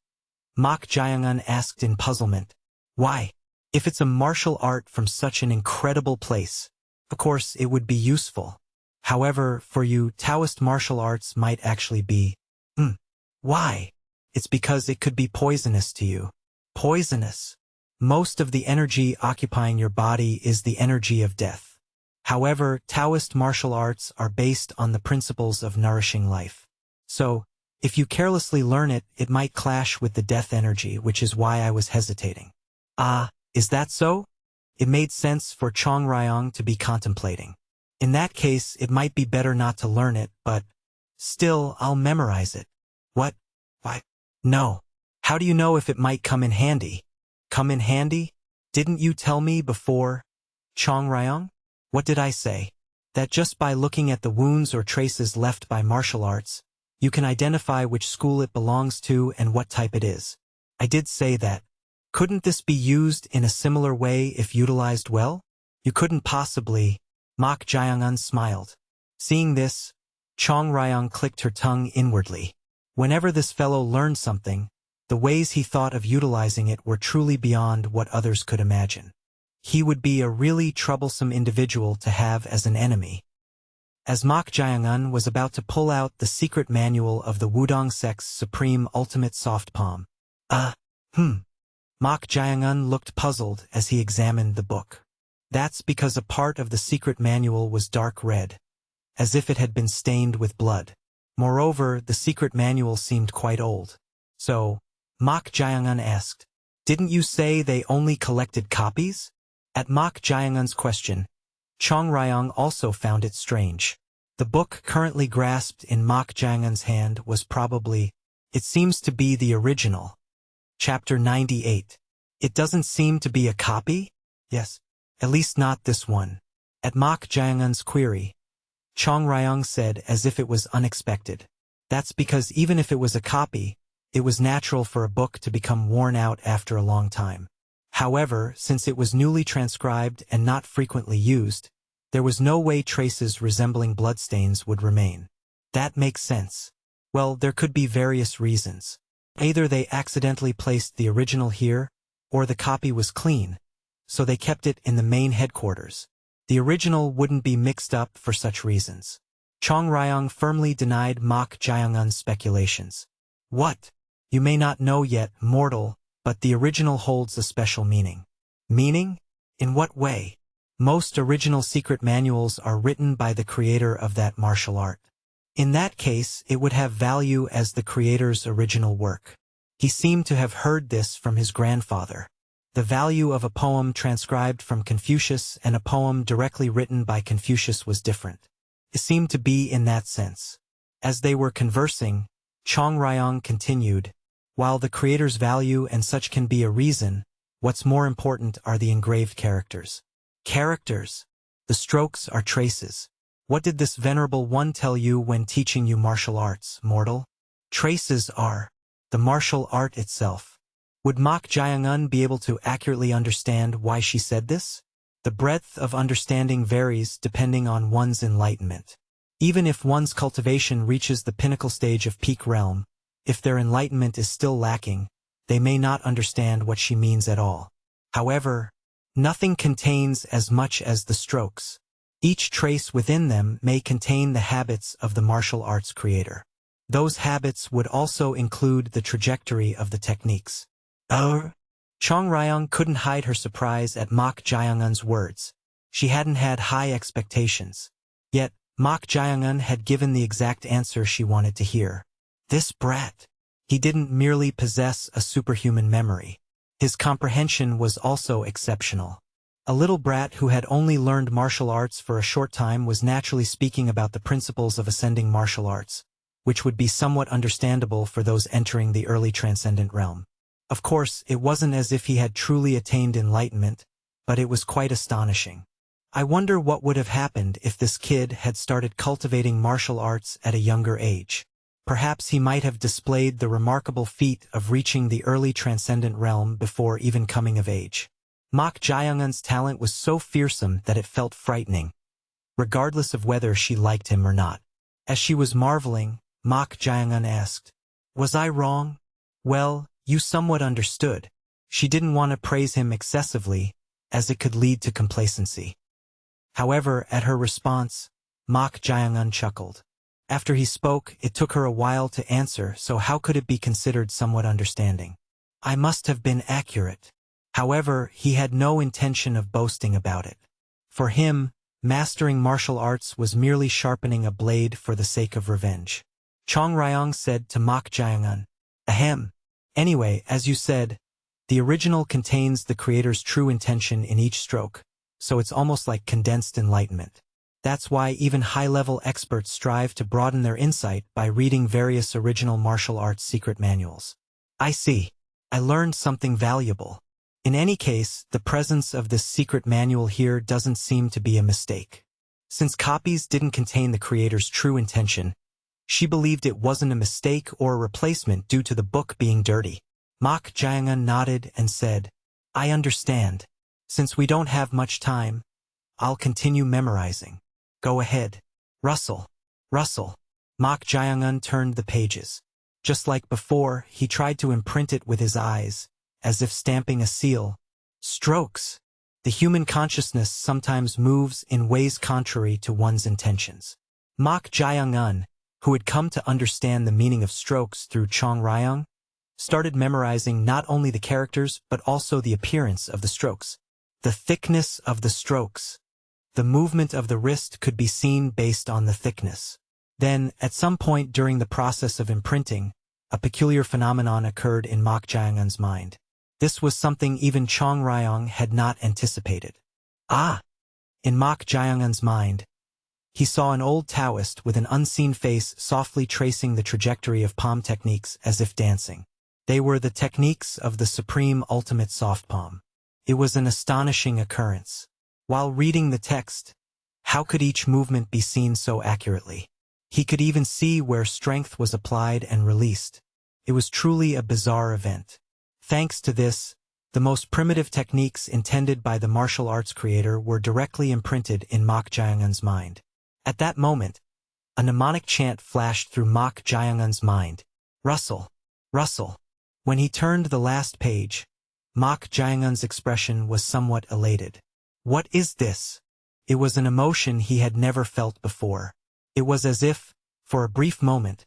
Jeong asked in puzzlement, why? If it's a martial art from such an incredible place, of course it would be useful. However, for you, Taoist martial arts might actually be, why? It's because it could be poisonous to you. Poisonous. Most of the energy occupying your body is the energy of death. However, Taoist martial arts are based on the principles of nourishing life. So, if you carelessly learn it, it might clash with the death energy, which is why I was hesitating. Ah, is that so? It made sense for Jeong to be contemplating. In that case, it might be better not to learn it, but still, I'll memorize it. What? Why? No. How do you know if it might come in handy? Come in handy? Didn't you tell me before? Jeong? What did I say? That just by looking at the wounds or traces left by martial arts, you can identify which school it belongs to and what type it is. I did say that. Couldn't this be used in a similar way if utilized well? You couldn't possibly. Jeong smiled. Seeing this, Jeong clicked her tongue inwardly. Whenever this fellow learned something, the ways he thought of utilizing it were truly beyond what others could imagine. He would be a really troublesome individual to have as an enemy. as Mok Jaeong was about to pull out the secret manual of the Wudong sect's supreme ultimate soft palm. Mok Jaeong looked puzzled as he examined the book. That's because a part of the secret manual was dark red, as if it had been stained with blood. Moreover, the secret manual seemed quite old. So, Mok Jaeong asked, "Didn't you say they only collected copies?" At Mok Jaeong's question, Jeong also found it strange. The book currently grasped in Mok Jaeong's hand was probably, it seems to be the original. Chapter 98. It doesn't seem to be a copy? Yes. At least not this one. At Mok Jaeong's query, Jeong said as if it was unexpected. That's because even if it was a copy, it was natural for a book to become worn out after a long time. However, since it was newly transcribed and not frequently used, there was no way traces resembling bloodstains would remain. That makes sense. Well, there could be various reasons. Either they accidentally placed the original here, or the copy was clean, so they kept it in the main headquarters. The original wouldn't be mixed up for such reasons. Jeong firmly denied Mok Jaeong's speculations. What? You may not know yet, mortal, but the original holds a special meaning. Meaning? In what way? Most original secret manuals are written by the creator of that martial art. In that case, it would have value as the creator's original work. He seemed to have heard this from his grandfather. The value of a poem transcribed from Confucius and a poem directly written by Confucius was different. It seemed to be in that sense. As they were conversing, Jeong continued, "While the creator's value and such can be a reason, what's more important are the engraved characters." Characters? The strokes are traces. What did this venerable one tell you when teaching you martial arts, mortal? Traces are the martial art itself. Would Mok Jaeong be able to accurately understand why she said this? The breadth of understanding varies depending on one's enlightenment. Even if one's cultivation reaches the pinnacle stage of peak realm, if their enlightenment is still lacking, they may not understand what she means at all. However, nothing contains as much as the strokes. Each trace within them may contain the habits of the martial arts creator. Those habits would also include the trajectory of the techniques. Jeong couldn't hide her surprise at Mok Jaeong's words. She hadn't had high expectations. Yet, Mok Jaeong had given the exact answer she wanted to hear. This brat. He didn't merely possess a superhuman memory. His comprehension was also exceptional. A little brat who had only learned martial arts for a short time was naturally speaking about the principles of ascending martial arts, which would be somewhat understandable for those entering the early transcendent realm. Of course, it wasn't as if he had truly attained enlightenment, but it was quite astonishing. I wonder what would have happened if this kid had started cultivating martial arts at a younger age. Perhaps he might have displayed the remarkable feat of reaching the early transcendent realm before even coming of age. Mok Jaeong's talent was so fearsome that it felt frightening, regardless of whether she liked him or not. As she was marveling, Mok Jaeong asked, "Was I wrong?" "Well, you somewhat understood." She didn't want to praise him excessively, as it could lead to complacency. However, at her response, Mok Jaeong chuckled. After he spoke, it took her a while to answer, so how could it be considered somewhat understanding? "I must have been accurate." However, he had no intention of boasting about it. For him, mastering martial arts was merely sharpening a blade for the sake of revenge. Jeong said to Mok Jaeong, "Ahem. Anyway, as you said, the original contains the creator's true intention in each stroke, so it's almost like condensed enlightenment. That's why even high-level experts strive to broaden their insight by reading various original martial arts secret manuals." "I see. I learned something valuable. In any case, the presence of this secret manual here doesn't seem to be a mistake. Since copies didn't contain the creator's true intention, she believed it wasn't a mistake or a replacement due to the book being dirty." Mok Jaeong nodded and said, "I understand. Since we don't have much time, I'll continue memorizing. Go ahead. Rustle. Rustle." Mok Jaeong turned the pages. Just like before, he tried to imprint it with his eyes, as if stamping a seal. Strokes. The human consciousness sometimes moves in ways contrary to one's intentions. Mak Jaeyoung-un, who had come to understand the meaning of strokes through Jeong Ryong, started memorizing not only the characters but also the appearance of the strokes. The thickness of the strokes. The movement of the wrist could be seen based on the thickness. Then, at some point during the process of imprinting, a peculiar phenomenon occurred in Mak Jaeyoung-un's mind. This was something even Jeong Ryong had not anticipated. In Mak Jaeyoung-un's mind, he saw an old Taoist with an unseen face softly tracing the trajectory of palm techniques as if dancing. They were the techniques of the supreme ultimate soft palm. It was an astonishing occurrence. While reading the text, how could each movement be seen so accurately? He could even see where strength was applied and released. It was truly a bizarre event. Thanks to this, the most primitive techniques intended by the martial arts creator were directly imprinted in Mak Jaeyoung-un's mind. At that moment, a mnemonic chant flashed through Mak Jaeyoung-un's mind. Rustle, rustle. When he turned the last page, Mak Jaeyoung-un's expression was somewhat elated. What is this? It was an emotion he had never felt before. It was as if, for a brief moment,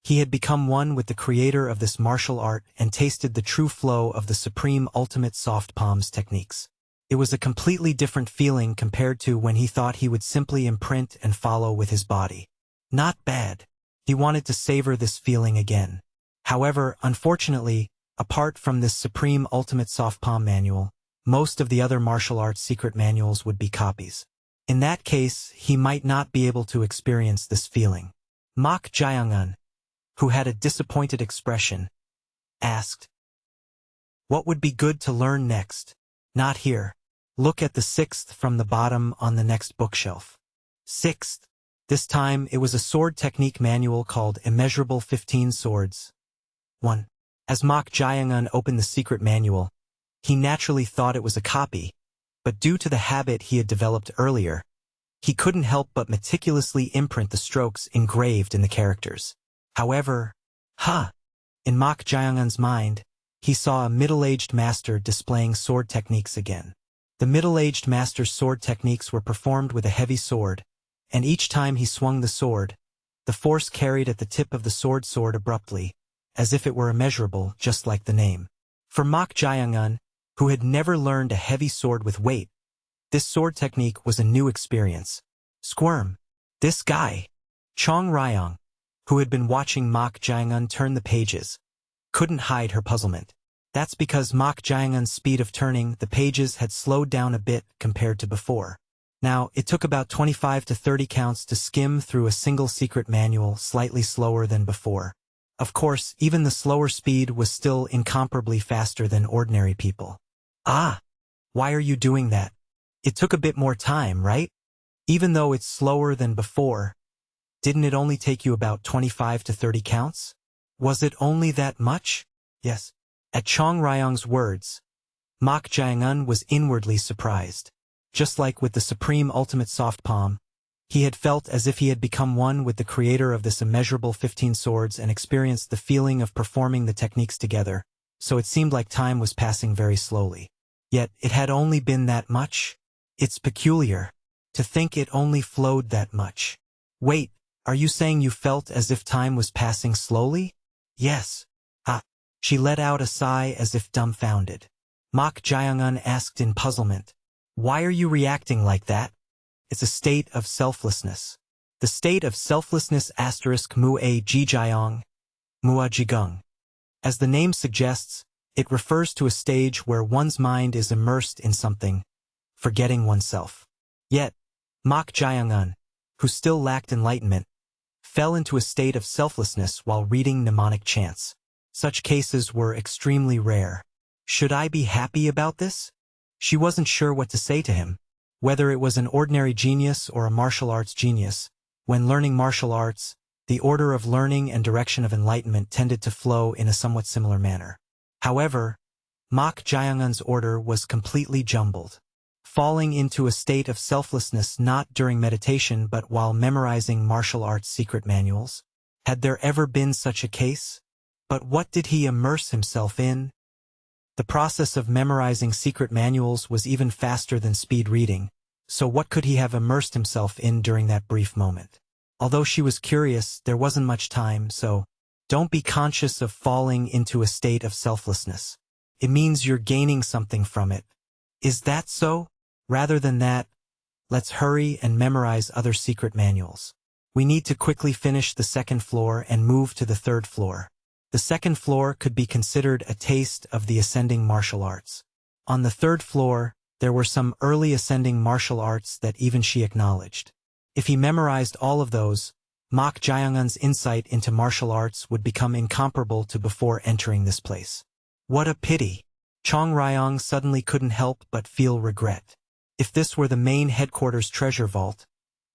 he had become one with the creator of this martial art and tasted the true flow of the supreme ultimate soft palms techniques. It was a completely different feeling compared to when he thought he would simply imprint and follow with his body. Not bad. He wanted to savor this feeling again. However, unfortunately, apart from this supreme ultimate soft palm manual, most of the other martial arts secret manuals would be copies. In that case, he might not be able to experience this feeling. Mak Jaeyoung-un, who had a disappointed expression, asked, "What would be good to learn next?" "Not here. Look at the sixth from the bottom on the next bookshelf." Sixth. This time it was a sword technique manual called Immeasurable 15 Swords. 1. As Mak Jaeyoung-un opened the secret manual, he naturally thought it was a copy, but due to the habit he had developed earlier, he couldn't help but meticulously imprint the strokes engraved in the characters. However, in Mak Jaeyoung-un's mind, he saw a middle-aged master displaying sword techniques again. The middle-aged master's sword techniques were performed with a heavy sword, and each time he swung the sword, the force carried at the tip of the sword abruptly, as if it were immeasurable, just like the name. For Mak Jaeyoung-un, who had never learned a heavy sword with weight, this sword technique was a new experience. Squirm. This guy, Jeong Ryong, who had been watching Mak Jaeyoung-un turn the pages, couldn't hide her puzzlement. That's because Mak Jaeyoung-un's speed of turning the pages had slowed down a bit compared to before. Now, it took about 25 to 30 counts to skim through a single secret manual, slightly slower than before. Of course, even the slower speed was still incomparably faster than ordinary people. Why are you doing that? It took a bit more time, right? Even though it's slower than before, didn't it only take you about 25 to 30 counts? Was it only that much? Yes. At Jeong Ryong's words, Mak Jaeyoung-un was inwardly surprised. Just like with the supreme ultimate soft palm, he had felt as if he had become one with the creator of this immeasurable 15 swords and experienced the feeling of performing the techniques together, so it seemed like time was passing very slowly. Yet, it had only been that much? It's peculiar. To think it only flowed that much. Wait, are you saying you felt as if time was passing slowly? Yes. She let out a sigh as if dumbfounded. Mak Jaeyoung-un asked in puzzlement, "Why are you reacting like that?" It's a state of selflessness. The state of selflessness *mu-a ji-jiong, mua-jigung. As the name suggests, it refers to a stage where one's mind is immersed in something, forgetting oneself. Yet, Mak Jaeyoung-un, who still lacked enlightenment, fell into a state of selflessness while reading mnemonic chants. Such cases were extremely rare. Should I be happy about this? She wasn't sure what to say to him. Whether it was an ordinary genius or a martial arts genius, when learning martial arts, the order of learning and direction of enlightenment tended to flow in a somewhat similar manner. However, Mak Jaeyoung-un's order was completely jumbled. Falling into a state of selflessness not during meditation but while memorizing martial arts secret manuals? Had there ever been such a case? But what did he immerse himself in? The process of memorizing secret manuals was even faster than speed reading, so what could he have immersed himself in during that brief moment? Although she was curious, there wasn't much time, so don't be conscious of falling into a state of selflessness. It means you're gaining something from it. Is that so? Rather than that, let's hurry and memorize other secret manuals. We need to quickly finish the second floor and move to the third floor. The second floor could be considered a taste of the ascending martial arts. On the third floor, there were some early ascending martial arts that even she acknowledged. If he memorized all of those, Mok Jaeongun's insight into martial arts would become incomparable to before entering this place. What a pity! Jeong Ryong suddenly couldn't help but feel regret. If this were the main headquarters treasure vault,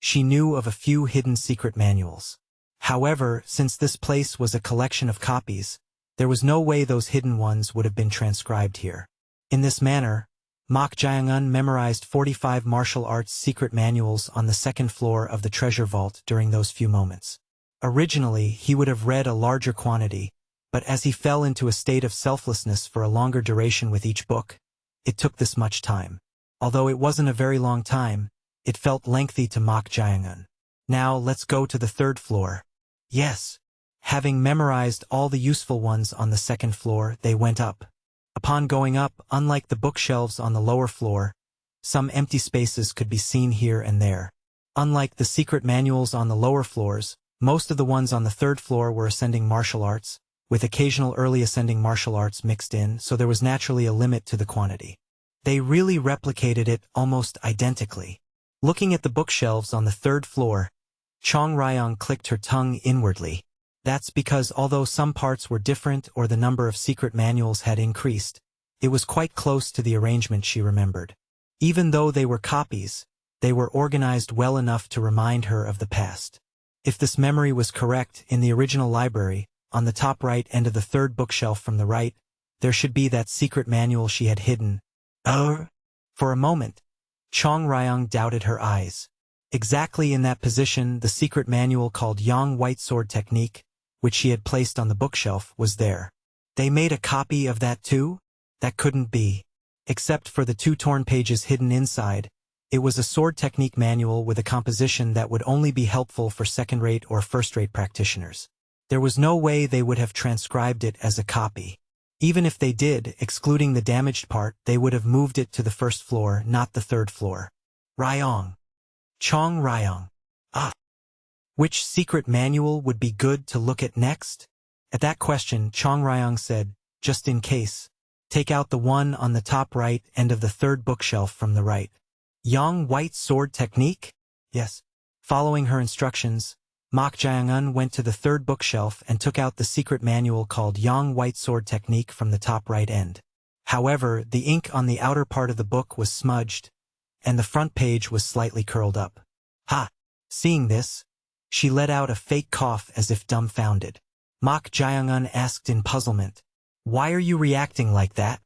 she knew of a few hidden secret manuals. However, since this place was a collection of copies, there was no way those hidden ones would have been transcribed here. In this manner, Mok Jaeongun memorized 45 martial arts secret manuals on the second floor of the treasure vault during those few moments. Originally, he would have read a larger quantity, but as he fell into a state of selflessness for a longer duration with each book, it took this much time. Although it wasn't a very long time, it felt lengthy to Mok Jaeongun. Now let's go to the third floor. Yes. Having memorized all the useful ones on the second floor, they went up. Upon going up, unlike the bookshelves on the lower floor, some empty spaces could be seen here and there. Unlike the secret manuals on the lower floors, most of the ones on the third floor were ascending martial arts, with occasional early ascending martial arts mixed in, so there was naturally a limit to the quantity. They really replicated it almost identically. Looking at the bookshelves on the third floor, Jeong Ryong clicked her tongue inwardly. That's because although some parts were different or the number of secret manuals had increased, it was quite close to the arrangement she remembered. Even though they were copies, they were organized well enough to remind her of the past. If this memory was correct, in the original library, on the top right end of the third bookshelf from the right, there should be that secret manual she had hidden. For a moment, Jeong Ryong doubted her eyes. Exactly in that position, the secret manual called Yang White Sword Technique, which she had placed on the bookshelf, was there. They made a copy of that too? That couldn't be. Except for the 2 torn pages hidden inside, it was a sword technique manual with a composition that would only be helpful for second-rate or first-rate practitioners. There was no way they would have transcribed it as a copy. Even if they did, excluding the damaged part, they would have moved it to the first floor, not the third floor. Ryong. Jeong Ryong. Which secret manual would be good to look at next? At that question, Jeong Ryong said, just in case, take out the one on the top right end of the third bookshelf from the right. Yang White Sword Technique? Yes. Following her instructions, Mok Jaeongun went to the third bookshelf and took out the secret manual called Yang White Sword Technique from the top right end. However, the ink on the outer part of the book was smudged, and the front page was slightly curled up. Seeing this, she let out a fake cough as if dumbfounded. Mok Jaeongun asked in puzzlement, "Why are you reacting like that?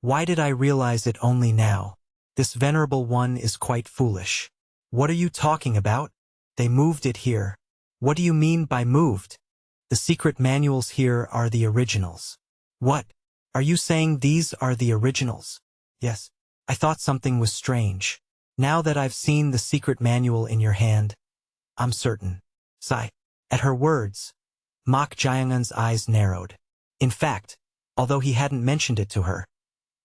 Why did I realize it only now? This venerable one is quite foolish. What are you talking about? They moved it here. What do you mean by moved? The secret manuals here are the originals." What? Are you saying these are the originals? Yes. I thought something was strange. Now that I've seen the secret manual in your hand, I'm certain. Sigh. At her words, Mok Jaeongun's eyes narrowed. In fact, although he hadn't mentioned it to her,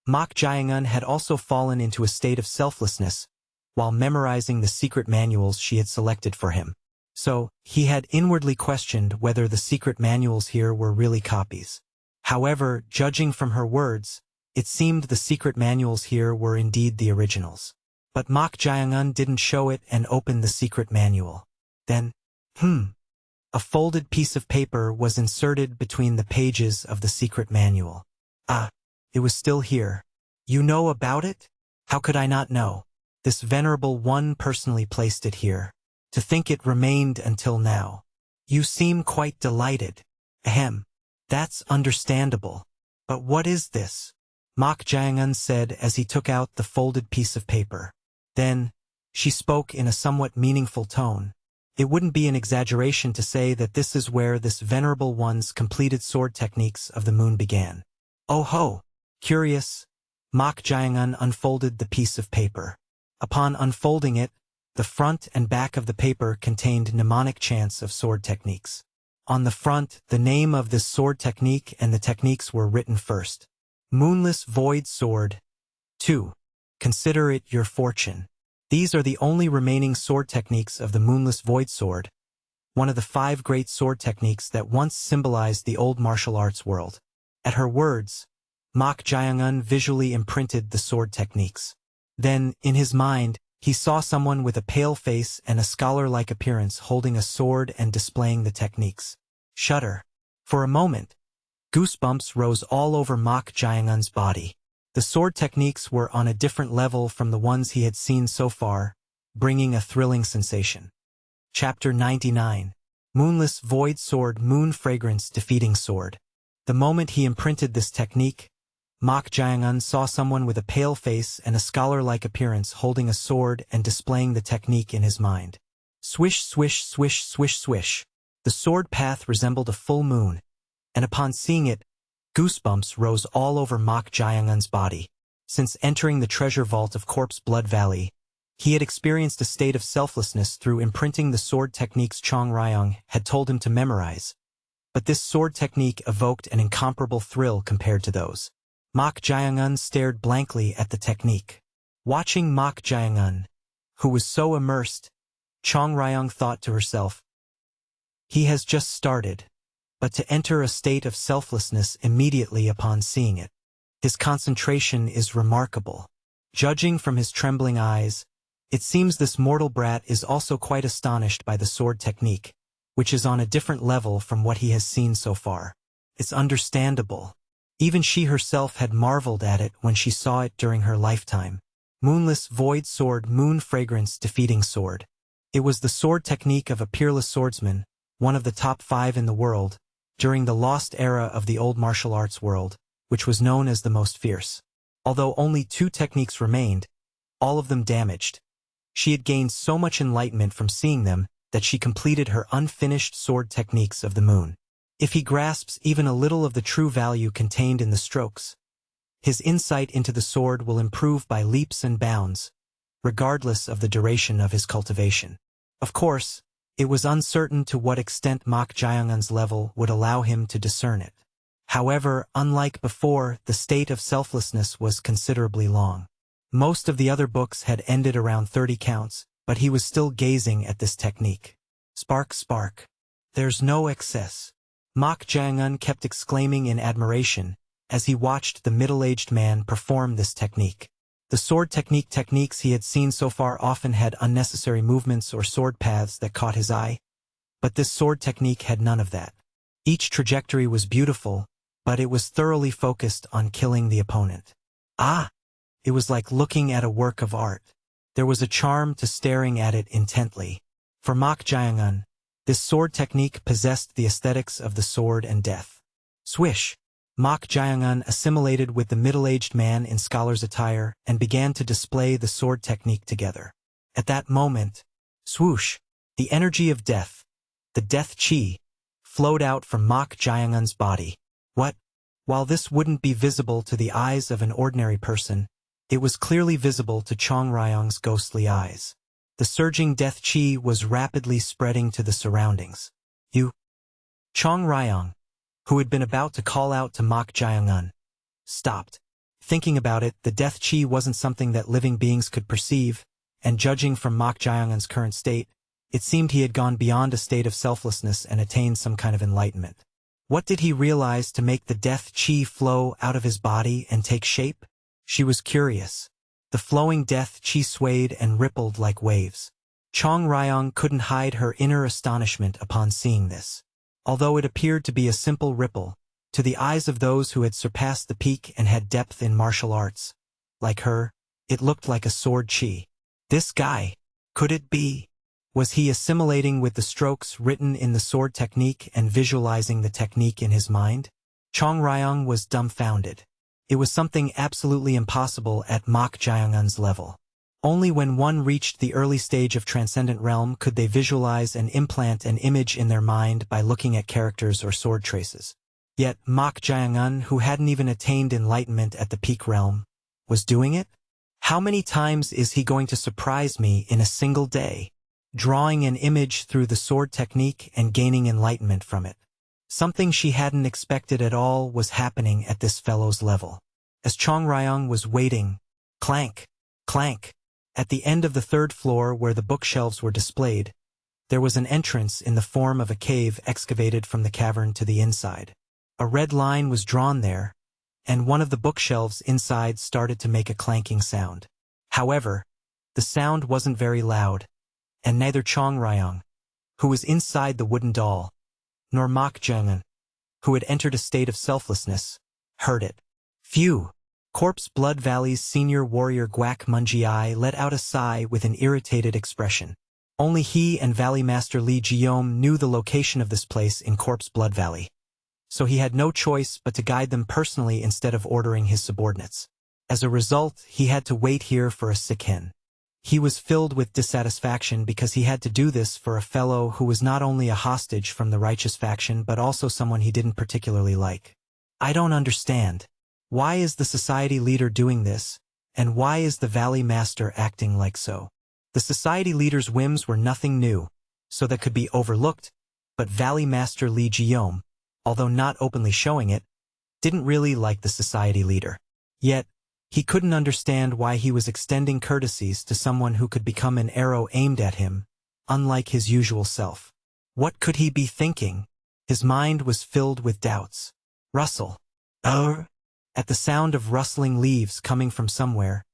Mok Jaeongun had also fallen into a state of selflessness while memorizing the secret manuals she had selected for him. So, he had inwardly questioned whether the secret manuals here were really copies. However, judging from her words, it seemed the secret manuals here were indeed the originals. But Mok Jaeongun didn't show it and opened the secret manual. Then, a folded piece of paper was inserted between the pages of the secret manual. It was still here. You know about it? How could I not know? This venerable one personally placed it here. To think it remained until now. You seem quite delighted. Ahem. That's understandable. But what is this? Mok Jaeongun said as he took out the folded piece of paper. Then, she spoke in a somewhat meaningful tone. It wouldn't be an exaggeration to say that this is where this venerable one's completed sword techniques of the moon began. Oh ho! Curious, Mok Jaeongun unfolded the piece of paper. Upon unfolding it, The front and back of the paper contained mnemonic chants of sword techniques. On the front, the name of this sword technique and the techniques were written first. Moonless Void Sword. 2. Consider it your fortune. These are the only remaining sword techniques of the Moonless Void Sword, one of the 5 great sword techniques that once symbolized the old martial arts world. At her words, Mok Jeong visually imprinted the sword techniques. Then, in his mind, he saw someone with a pale face and a scholar-like appearance holding a sword and displaying the techniques. Shudder. For a moment, goosebumps rose all over Mok Jeong's body. The sword techniques were on a different level from the ones he had seen so far, bringing a thrilling sensation. Chapter 99. Moonless Void Sword Moon Fragrance Defeating Sword. The moment he imprinted this technique, Mok Jeong saw someone with a pale face and a scholar-like appearance holding a sword and displaying the technique in his mind. Swish, swish, swish, swish, swish. The sword path resembled a full moon, and upon seeing it, goosebumps rose all over Mok Jeong's body. Since entering the treasure vault of Corpse Blood Valley, he had experienced a state of selflessness through imprinting the sword techniques Jeong had told him to memorize. But this sword technique evoked an incomparable thrill compared to those. Mok Jeong stared blankly at the technique. Watching Mok Jeong, who was so immersed, Jeong thought to herself, "He has just started," but to enter a state of selflessness immediately upon seeing it. His concentration is remarkable. Judging from his trembling eyes, it seems this mortal brat is also quite astonished by the sword technique, which is on a different level from what he has seen so far. It's understandable. Even she herself had marveled at it when she saw it during her lifetime. Moonless Void Sword Moon Fragrance Defeating Sword. It was the sword technique of a peerless swordsman, one of the top 5 in the world, during the lost era of the old martial arts world, which was known as the most fierce. Although only 2 techniques remained, all of them damaged. She had gained so much enlightenment from seeing them that she completed her unfinished sword techniques of the moon. If he grasps even a little of the true value contained in the strokes, his insight into the sword will improve by leaps and bounds, regardless of the duration of his cultivation. Of course, it was uncertain to what extent Mok Jeong's level would allow him to discern it. However, unlike before, the state of selflessness was considerably long. Most of the other books had ended around 30 counts, but he was still gazing at this technique. Spark, spark. There's no excess. Mok Jeong kept exclaiming in admiration as he watched the middle-aged man perform this technique. The sword techniques he had seen so far often had unnecessary movements or sword paths that caught his eye, but this sword technique had none of that. Each trajectory was beautiful, but it was thoroughly focused on killing the opponent. It was like looking at a work of art. There was a charm to staring at it intently. For Mok Jeong, this sword technique possessed the aesthetics of the sword and death. Swish! Mok Jeong assimilated with the middle-aged man in scholar's attire and began to display the sword technique together. At that moment, swoosh! The energy of death, the death chi, flowed out from Mok Jeong's body. What? While this wouldn't be visible to the eyes of an ordinary person, it was clearly visible to Jeong's ghostly eyes. The surging death chi was rapidly spreading to the surroundings. Jeong, who had been about to call out to Mok Jeong, stopped. Thinking about it, the death chi wasn't something that living beings could perceive, and judging from Mok Jeong's current state, it seemed he had gone beyond a state of selflessness and attained some kind of enlightenment. What did he realize to make the death chi flow out of his body and take shape? She was curious. The flowing death chi swayed and rippled like waves. Jeong couldn't hide her inner astonishment upon seeing this. Although it appeared to be a simple ripple, to the eyes of those who had surpassed the peak and had depth in martial arts, like her, it looked like a sword chi. This guy, could it be? Was he assimilating with the strokes written in the sword technique and visualizing the technique in his mind? Jeong was dumbfounded. It was something absolutely impossible at Mok Jeong's level. Only when one reached the early stage of Transcendent Realm could they visualize and implant an image in their mind by looking at characters or sword traces. Yet Mok Jeong, who hadn't even attained enlightenment at the peak realm, was doing it? How many times is he going to surprise me in a single day? Drawing an image through the sword technique and gaining enlightenment from it. Something she hadn't expected at all was happening at this fellow's level. As Jeong Ryong was waiting, clank, clank, at the end of the third floor where the bookshelves were displayed, there was an entrance in the form of a cave excavated from the cavern to the inside. A red line was drawn there, and one of the bookshelves inside started to make a clanking sound. However, the sound wasn't very loud, and neither Jeong Ryong, who was inside the wooden doll, nor Mok Jeong, who had entered a state of selflessness, heard it. Phew! Corpse Blood Valley's senior warrior Gwak Mungi let out a sigh with an irritated expression. Only he and Valley Master Lee Jeong knew the location of this place in Corpse Blood Valley, so he had no choice but to guide them personally instead of ordering his subordinates. As a result, he had to wait here for a sick-hen. He was filled with dissatisfaction because he had to do this for a fellow who was not only a hostage from the righteous faction but also someone he didn't particularly like. I don't understand. Why is the society leader doing this, and why is the Valley Master acting like so? The society leader's whims were nothing new, so that could be overlooked, but Valley Master Lee Jeong, although not openly showing it, didn't really like the society leader. Yet, he couldn't understand why he was extending courtesies to someone who could become an arrow aimed at him, unlike his usual self. What could he be thinking? His mind was filled with doubts. Rustle. At the sound of rustling leaves coming from somewhere,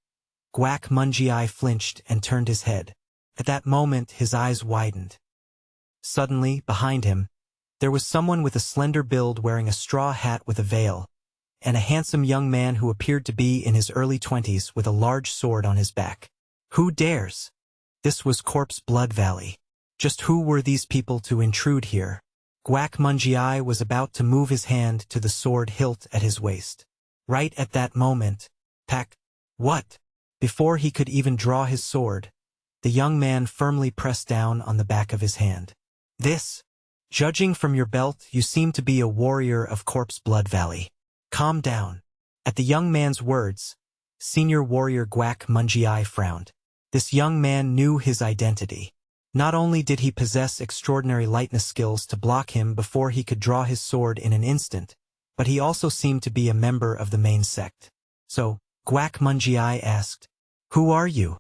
Gwak Mungi flinched and turned his head. At that moment his eyes widened. Suddenly, behind him, there was someone with a slender build wearing a straw hat with a veil, and a handsome young man who appeared to be in his early 20s with a large sword on his back. Who dares? This was Corpse Blood Valley. Just who were these people to intrude here? Gwak Mungi was about to move his hand to the sword hilt at his waist. Right at that moment, what? Before he could even draw his sword, the young man firmly pressed down on the back of his hand. This? Judging from your belt, you seem to be a warrior of Corpse Blood Valley. Calm down. At the young man's words, senior warrior Gwak Mungi frowned. This young man knew his identity. Not only did he possess extraordinary lightness skills to block him before he could draw his sword in an instant, but he also seemed to be a member of the main sect. So, Gwak Mungi asked, "Who are you?"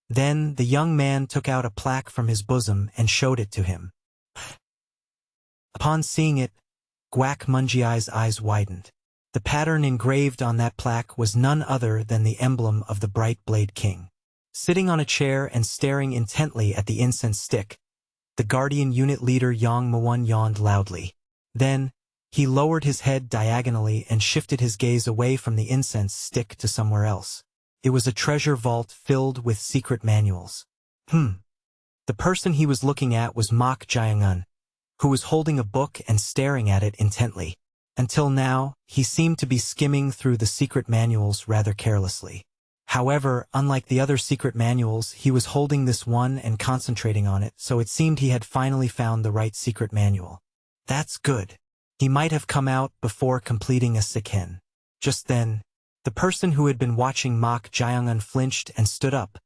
Then the young man took out a plaque from his bosom and showed it to him. Upon seeing it, Gwak Mungi's eyes widened. The pattern engraved on that plaque was none other than the emblem of the Bright Blade King. Sitting on a chair and staring intently at the incense stick, the Guardian Unit leader Yang Mwon yawned loudly. Then, he lowered his head diagonally and shifted his gaze away from the incense stick to somewhere else. It was a treasure vault filled with secret manuals. The person he was looking at was Mok Jeong, who was holding a book and staring at it intently. Until now, he seemed to be skimming through the secret manuals rather carelessly. However, unlike the other secret manuals, he was holding this one and concentrating on it, so it seemed he had finally found the right secret manual. That's good. He might have come out before completing a sick-hen. Just then, the person who had been watching Mok Jeong flinched and stood up,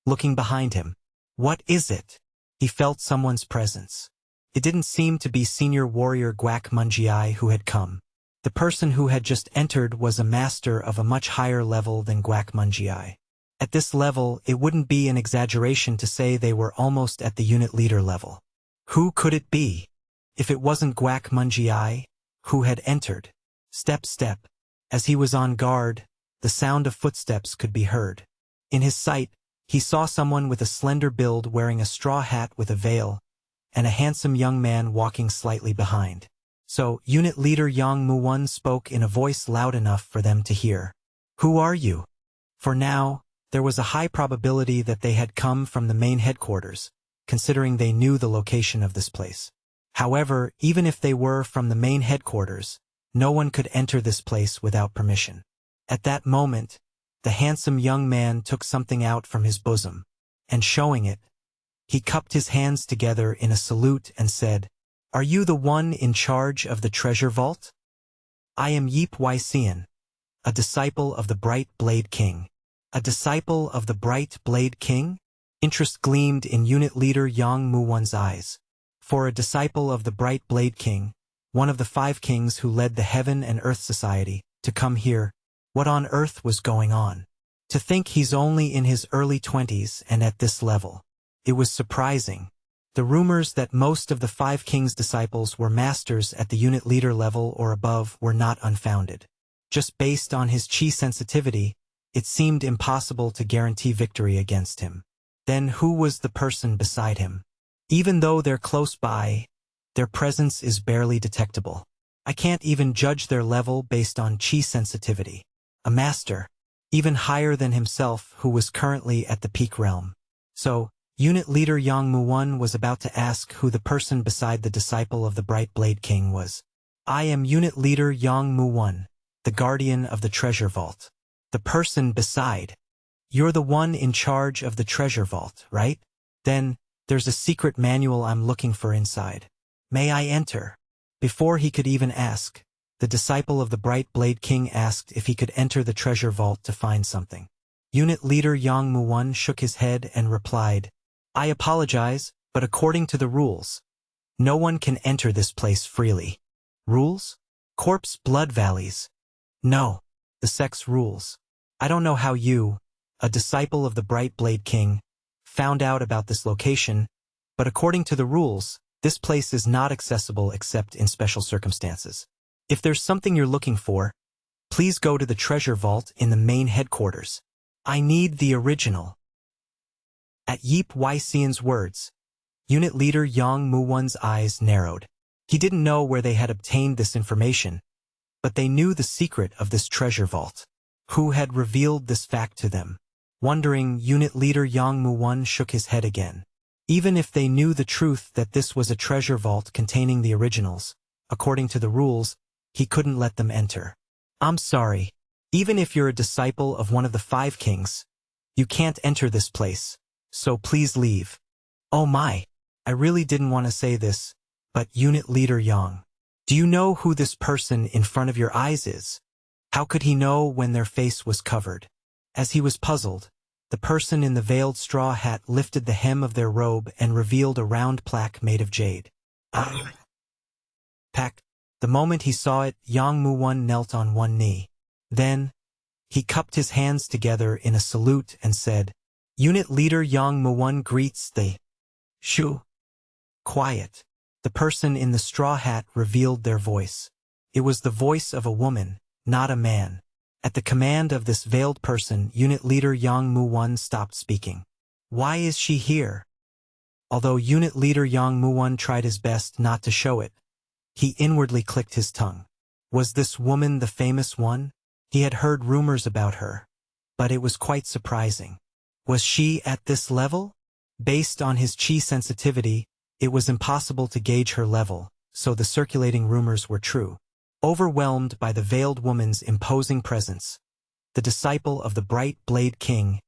looking behind him. What is it? He felt someone's presence. It didn't seem to be senior warrior Gwak Mungi who had come. The person who had just entered was a master of a much higher level than Gwak Mungi. At this level, it wouldn't be an exaggeration to say they were almost at the unit leader level. Who could it be? If it wasn't Gwak Mungi, who had entered? Step, step. As he was on guard, the sound of footsteps could be heard. In his sight, he saw someone with a slender build wearing a straw hat with a veil, and a handsome young man walking slightly behind. So, unit leader Yang Mwon spoke in a voice loud enough for them to hear. Who are you? For now, there was a high probability that they had come from the main headquarters, considering they knew the location of this place. However, even if they were from the main headquarters, no one could enter this place without permission. At that moment, the handsome young man took something out from his bosom, and showing it, he cupped his hands together in a salute and said, "Are you the one in charge of the treasure vault? I am Yeep Wisian, a disciple of the Bright Blade King. A disciple of the bright Blade King? Interest gleamed in unit leader Jeong Moo-won's eyes. For a disciple of the bright Blade King, one of the 5 kings who led the Heaven and Earth Society, to come here, what on earth was going on? To think he's only in his early 20s and at this level. It was surprising. The rumors that most of the 5 kings' disciples were masters at the unit leader level or above were not unfounded. Just based on his chi sensitivity, it seemed impossible to guarantee victory against him. Then who was the person beside him? Even though they're close by, their presence is barely detectable. I can't even judge their level based on chi sensitivity. A master, even higher than himself, who was currently at the peak realm. So, unit leader Jeong Moo-won was about to ask who the person beside the disciple of the bright Blade King was. I am unit leader Jeong Moo-won, the guardian of the treasure vault. The person beside. You're the one in charge of the treasure vault, right? Then, there's a secret manual I'm looking for inside. May I enter? Before he could even ask, the disciple of the bright Blade King asked if he could enter the treasure vault to find something. Unit leader Jeong Moo-won shook his head and replied, I apologize, but according to the rules, no one can enter this place freely. Rules? Corpse blood valleys. No, the sect's rules. I don't know how you, a disciple of the bright Blade King, found out about this location, but according to the rules, this place is not accessible except in special circumstances. If there's something you're looking for, please go to the treasure vault in the main headquarters. I need the original. At Yeep Xian's words, unit leader Jeong Moo-won's eyes narrowed. He didn't know where they had obtained this information, but they knew the secret of this treasure vault. Who had revealed this fact to them? Wondering, unit leader Jeong Moo-won shook his head again. Even if they knew the truth that this was a treasure vault containing the originals, according to the rules, he couldn't let them enter. I'm sorry. Even if you're a disciple of one of the 5 kings, you can't enter this place, so please leave. Oh my, I really didn't want to say this, but unit leader Jeong, do you know who this person in front of your eyes is? How could he know when their face was covered? As he was puzzled, the person in the veiled straw hat lifted the hem of their robe and revealed a round plaque made of jade. Pack. The moment he saw it, Jeong Moo-won knelt on one knee. Then, he cupped his hands together in a salute and said, Unit leader Jeong Moo-won greets the Shu. Quiet. The person in the straw hat revealed their voice. It was the voice of a woman, not a man. At the command of this veiled person, unit leader Jeong Moo-won stopped speaking. Why is she here? Although unit leader Jeong Moo-won tried his best not to show it, he inwardly clicked his tongue. Was this woman the famous one? He had heard rumors about her, but it was quite surprising. Was she at this level? Based on his chi sensitivity, it was impossible to gauge her level, so the circulating rumors were true. Overwhelmed by the veiled woman's imposing presence, the disciple of the bright Blade King,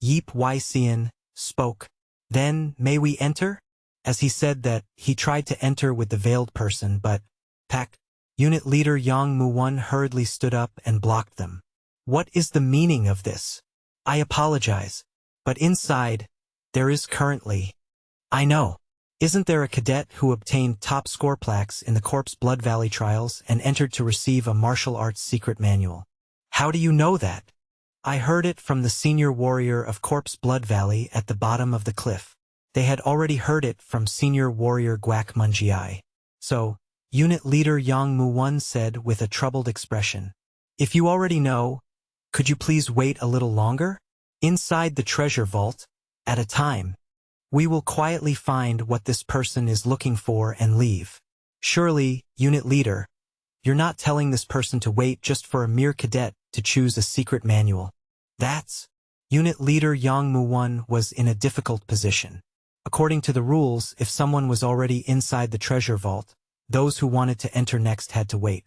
Yeep Xian, spoke. Then, may we enter? As he said that, he tried to enter with the veiled person, but, Pack, unit leader Jeong Moo-won hurriedly stood up and blocked them. What is the meaning of this? I apologize, but inside, there is currently. I know. Isn't there a cadet who obtained top score plaques in the Corpse Blood Valley trials and entered to receive a martial arts secret manual? How do you know that? I heard it from the senior warrior of Corpse Blood Valley at the bottom of the cliff. They had already heard it from senior warrior Guak Munjiai. So, unit leader Jeong Moo-won said with a troubled expression, if you already know, could you please wait a little longer? Inside the treasure vault, at a time, we will quietly find what this person is looking for and leave. Surely, unit leader, you're not telling this person to wait just for a mere cadet to choose a secret manual. That's. Unit leader Jeong Moo-won was in a difficult position. According to the rules, if someone was already inside the treasure vault, those who wanted to enter next had to wait.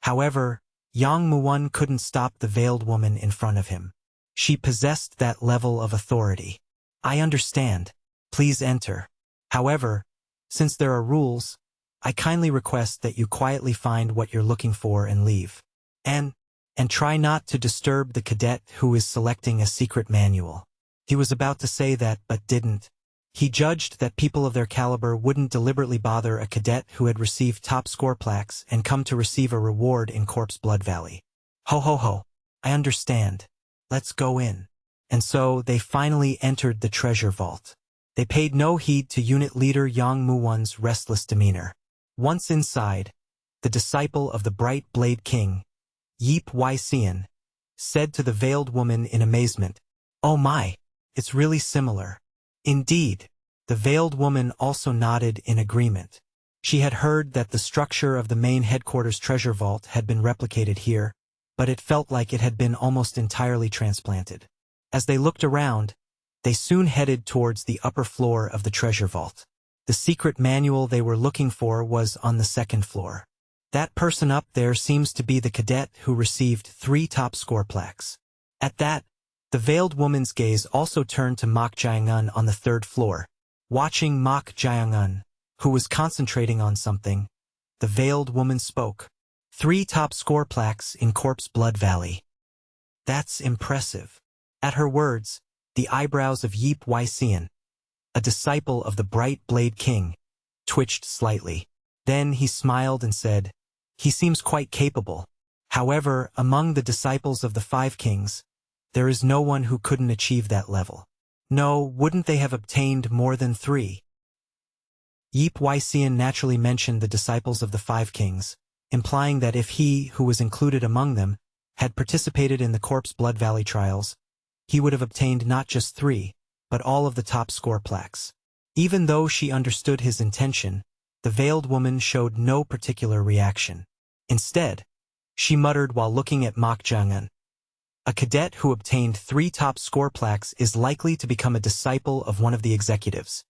However, Jeong Moo-won couldn't stop the veiled woman in front of him. She possessed that level of authority. I understand. Please enter. However, since there are rules, I kindly request that you quietly find what you're looking for and leave. And and try not to disturb the cadet who is selecting a secret manual. He was about to say that but didn't. He judged that people of their caliber wouldn't deliberately bother a cadet who had received top score plaques and come to receive a reward in Corpse Blood Valley. Ho ho ho, I understand. Let's go in. And so they finally entered the treasure vault. They paid no heed to unit leader Yang Muwon's restless demeanor. Once inside, the disciple of the Bright Blade King, Yip Xian, said to the veiled woman in amazement, "Oh my, it's really similar." Indeed, the veiled woman also nodded in agreement. She had heard that the structure of the main headquarters treasure vault had been replicated here, but it felt like it had been almost entirely transplanted. As they looked around, they soon headed towards the upper floor of the treasure vault. The secret manual they were looking for was on the second floor. That person up there seems to be the cadet who received 3 top score plaques. At that, the veiled woman's gaze also turned to Mok Jae-un on the 3rd floor. Watching Mok Jae-un, who was concentrating on something, the veiled woman spoke. 3 top score plaques in Corpse Blood Valley. That's impressive. At her words, the eyebrows of Yip Xian, a disciple of the Bright Blade King, twitched slightly. Then he smiled and said, "He seems quite capable. However, among the disciples of the 5 kings, there is no one who couldn't achieve that level. No, wouldn't they have obtained more than 3? Yip Xian naturally mentioned the disciples of the 5 kings, implying that if he, who was included among them, had participated in the Corpse Blood Valley trials, he would have obtained not just 3, but all of the top score plaques. Even though she understood his intention, the veiled woman showed no particular reaction. Instead, she muttered while looking at Mok Jae-un. A cadet who obtained 3 top score plaques is likely to become a disciple of one of the executives.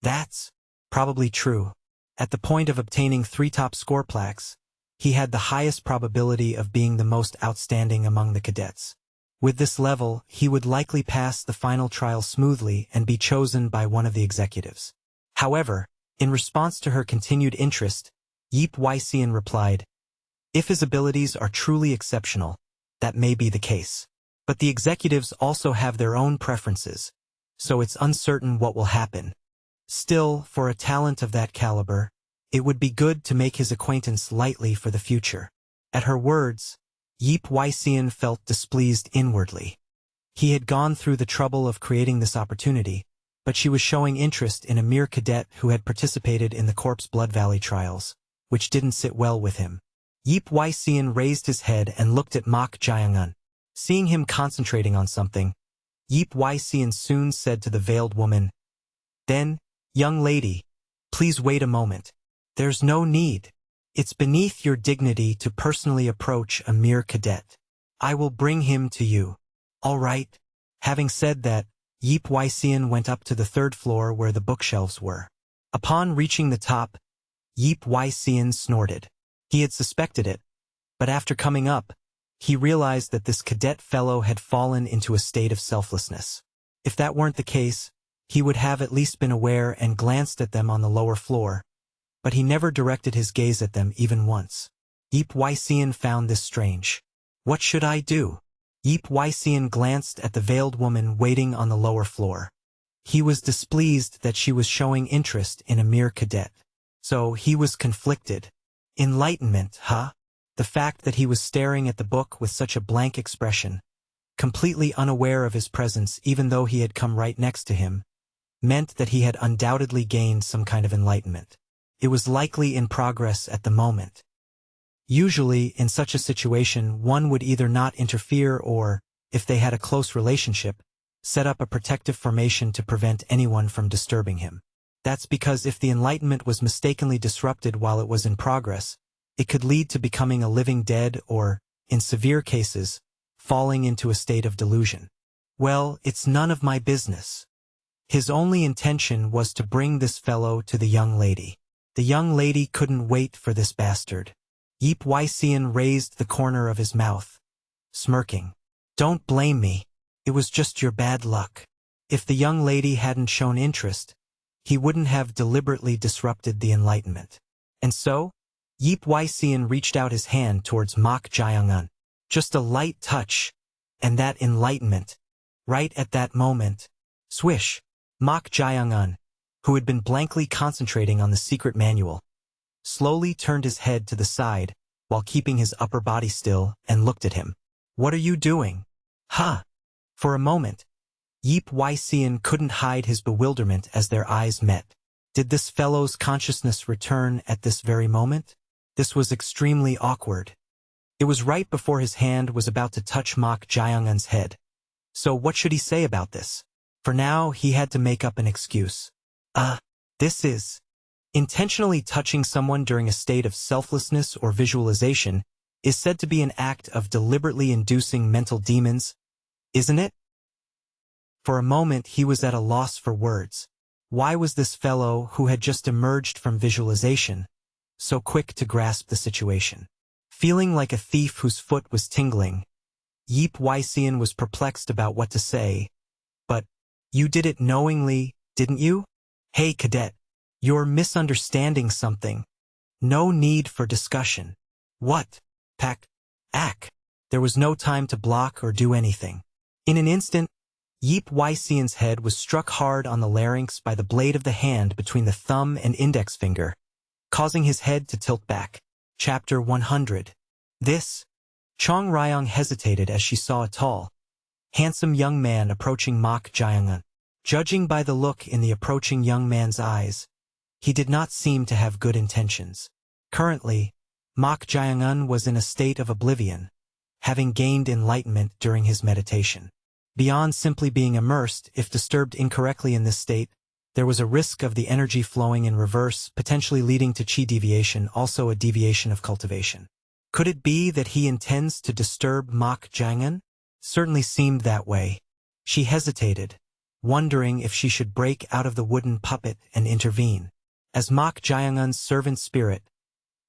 That's probably true. At the point of obtaining 3 top score plaques, he had the highest probability of being the most outstanding among the cadets. With this level, he would likely pass the final trial smoothly and be chosen by one of the executives. However, in response to her continued interest, Yip Xian replied, "If his abilities are truly exceptional, that may be the case. But the executives also have their own preferences, so it's uncertain what will happen. Still, for a talent of that caliber, it would be good to make his acquaintance lightly for the future." At her words, Yip Xian felt displeased inwardly. He had gone through the trouble of creating this opportunity, but she was showing interest in a mere cadet who had participated in the Corpse Blood Valley trials, which didn't sit well with him. Yip Xian raised his head and looked at Mok Jae-un. Seeing him concentrating on something, Yip Xian soon said to the veiled woman, "Then, young lady, please wait a moment. There's no need. It's beneath your dignity to personally approach a mere cadet. I will bring him to you. All right." Having said that, Yip Xian went up to the 3rd floor where the bookshelves were. Upon reaching the top, Yip Xian snorted. He had suspected it, but after coming up, he realized that this cadet fellow had fallen into a state of selflessness. If that weren't the case, he would have at least been aware and glanced at them on the lower floor, but he never directed his gaze at them even once. Yip Xian found this strange. What should I do? Yip Xian glanced at the veiled woman waiting on the lower floor. He was displeased that she was showing interest in a mere cadet. So he was conflicted. Enlightenment, huh? The fact that he was staring at the book with such a blank expression, completely unaware of his presence even though he had come right next to him, meant that he had undoubtedly gained some kind of enlightenment. It was likely in progress at the moment. Usually, in such a situation, one would either not interfere or, if they had a close relationship, set up a protective formation to prevent anyone from disturbing him. That's because if the enlightenment was mistakenly disrupted while it was in progress, it could lead to becoming a living dead or, in severe cases, falling into a state of delusion. Well, it's none of my business. His only intention was to bring this fellow to the young lady. The young lady couldn't wait for this bastard. Yip Xian raised the corner of his mouth, smirking. "Don't blame me. It was just your bad luck. If the young lady hadn't shown interest, he wouldn't have deliberately disrupted the enlightenment." And so, Yip Xian reached out his hand towards Mok Jae-un. Just a light touch, and that enlightenment. Right at that moment, swish, Mok Jeong, who had been blankly concentrating on the secret manual, slowly turned his head to the side while keeping his upper body still and looked at him. What are you doing? Huh? For a moment, Yeep Xian couldn't hide his bewilderment as their eyes met. Did this fellow's consciousness return at this very moment? This was extremely awkward. It was right before his hand was about to touch Mok Jeong's head. So what should he say about this? For now, he had to make up an excuse. This is... Intentionally touching someone during a state of selflessness or visualization is said to be an act of deliberately inducing mental demons, isn't it? For a moment he was at a loss for words. Why was this fellow, who had just emerged from visualization, so quick to grasp the situation? Feeling like a thief whose foot was tingling, Yeep Xian was perplexed about what to say. But, you did it knowingly, didn't you? Hey cadet, you're misunderstanding something. No need for discussion. What? Ack. There was no time to block or do anything. In an instant, Yeep Xian's head was struck hard on the larynx by the blade of the hand between the thumb and index finger, causing his head to tilt back. Chapter 100. This. Chong Ryong hesitated as she saw a tall, handsome young man approaching Mok Jeong. Judging by the look in the approaching young man's eyes, he did not seem to have good intentions. Currently, Mok Jeong was in a state of oblivion, having gained enlightenment during his meditation. Beyond simply being immersed, if disturbed incorrectly in this state, there was a risk of the energy flowing in reverse, potentially leading to chi deviation, also a deviation of cultivation. Could it be that he intends to disturb Mok Jeong? Certainly seemed that way. She hesitated, wondering if she should break out of the wooden puppet and intervene. As Mok Jeong's servant spirit,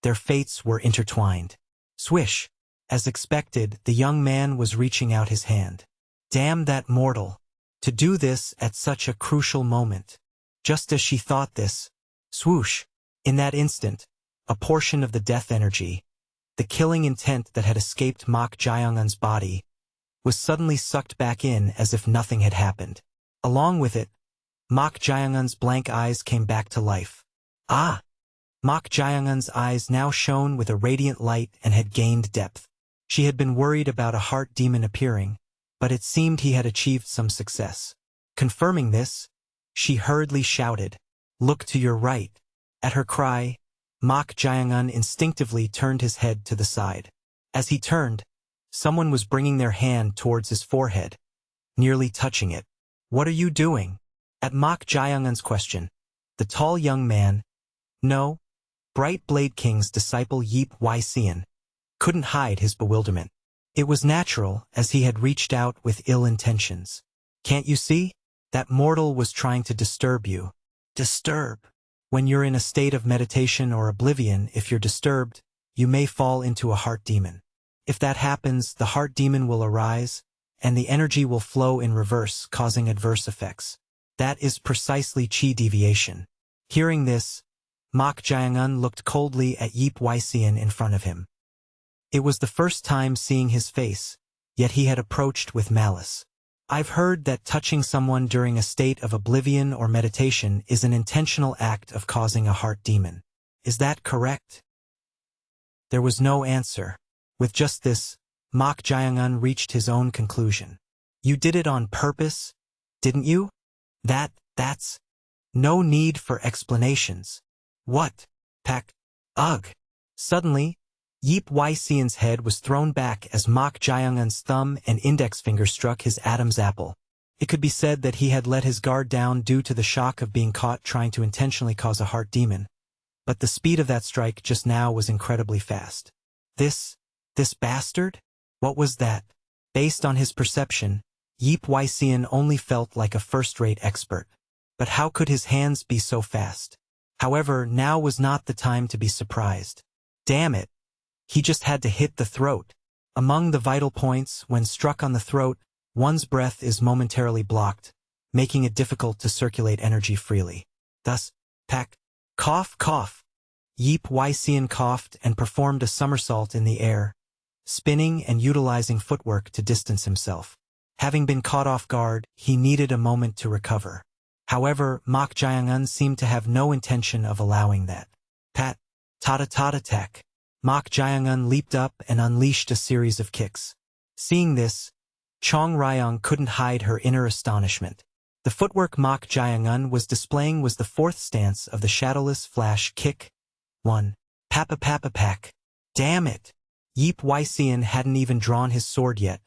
their fates were intertwined. Swish! As expected, the young man was reaching out his hand. Damn that mortal! To do this at such a crucial moment. Just as she thought this, swoosh! In that instant, a portion of the death energy, the killing intent that had escaped Mok Jeong's body, was suddenly sucked back in as if nothing had happened. Along with it, Mok Jeong's blank eyes came back to life. Mok Jeong's eyes now shone with a radiant light and had gained depth. She had been worried about a heart demon appearing, but it seemed he had achieved some success. Confirming this, she hurriedly shouted, "Look to your right." At her cry, Mok Jeong instinctively turned his head to the side. As he turned, someone was bringing their hand towards his forehead, nearly touching it. "What are you doing?" At Mok Jeong's question, the tall young man, no, Bright Blade King's disciple Yeep Xian, couldn't hide his bewilderment. It was natural, as he had reached out with ill intentions. "Can't you see? That mortal was trying to disturb you." Disturb? When you're in a state of meditation or oblivion, if you're disturbed, you may fall into a heart demon. If that happens, the heart demon will arise, and the energy will flow in reverse, causing adverse effects. That is precisely chi deviation. Hearing this, Mok Jeong looked coldly at Yeep Xian in front of him. It was the first time seeing his face, yet he had approached with malice. "I've heard that touching someone during a state of oblivion or meditation is an intentional act of causing a heart demon. Is that correct?" There was no answer. With just this, Mok Jeong reached his own conclusion. "You did it on purpose, didn't you? That's... No need for explanations." "What? Ugh." Suddenly, Yeep Xian's head was thrown back as Mok Jeong's thumb and index finger struck his Adam's apple. It could be said that he had let his guard down due to the shock of being caught trying to intentionally cause a heart demon. But the speed of that strike just now was incredibly fast. This bastard? What was that? Based on his perception, Yeep Xian only felt like a first-rate expert. But how could his hands be so fast? However, now was not the time to be surprised. Damn it! He just had to hit the throat. Among the vital points, when struck on the throat, one's breath is momentarily blocked, making it difficult to circulate energy freely. Thus, cough. Yeep Xian coughed and performed a somersault in the air, spinning and utilizing footwork to distance himself. Having been caught off guard, he needed a moment to recover. However, Mok Jeong seemed to have no intention of allowing that. Pat, ta-ta-ta-ta-tack. Mok Jeong leaped up and unleashed a series of kicks. Seeing this, Jeong Ryong couldn't hide her inner astonishment. The footwork Mok Jeong was displaying was the fourth stance of the shadowless flash kick. 1. Papa-papa-pack. Damn it! Yeep Ysean hadn't even drawn his sword yet,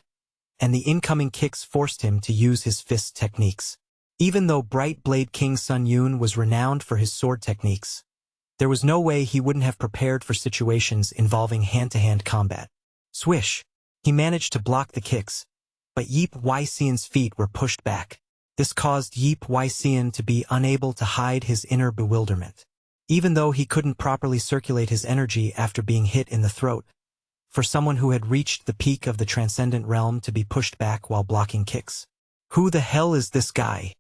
and the incoming kicks forced him to use his fist techniques. Even though Bright Blade King Sun Yoon was renowned for his sword techniques, there was no way he wouldn't have prepared for situations involving hand-to-hand combat. Swish! He managed to block the kicks, but Yeep Ysean's feet were pushed back. This caused Yeep Ysean to be unable to hide his inner bewilderment. Even though he couldn't properly circulate his energy after being hit in the throat, for someone who had reached the peak of the transcendent realm to be pushed back while blocking kicks. Who the hell is this guy?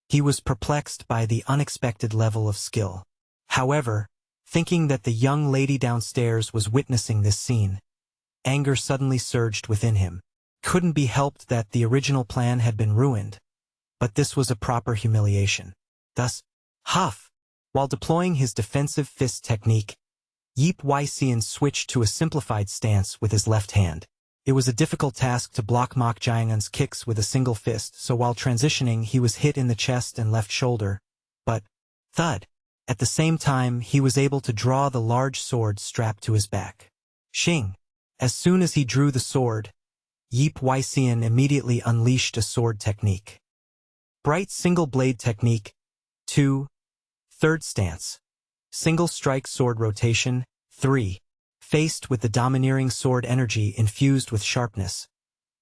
He was perplexed by the unexpected level of skill. However, thinking that the young lady downstairs was witnessing this scene, anger suddenly surged within him. Couldn't be helped that the original plan had been ruined, but this was a proper humiliation. Thus, huff! While deploying his defensive fist technique, Yeep Ysean switched to a simplified stance with his left hand. It was a difficult task to block Mok Jeong's kicks with a single fist, so while transitioning he was hit in the chest and left shoulder, but, thud! At the same time he was able to draw the large sword strapped to his back. Shing! As soon as he drew the sword, Yeep Ysean immediately unleashed a sword technique. Bright Single Blade Technique. 2. Third Stance. Single Strike Sword Rotation. 3. Faced with the domineering sword energy infused with sharpness,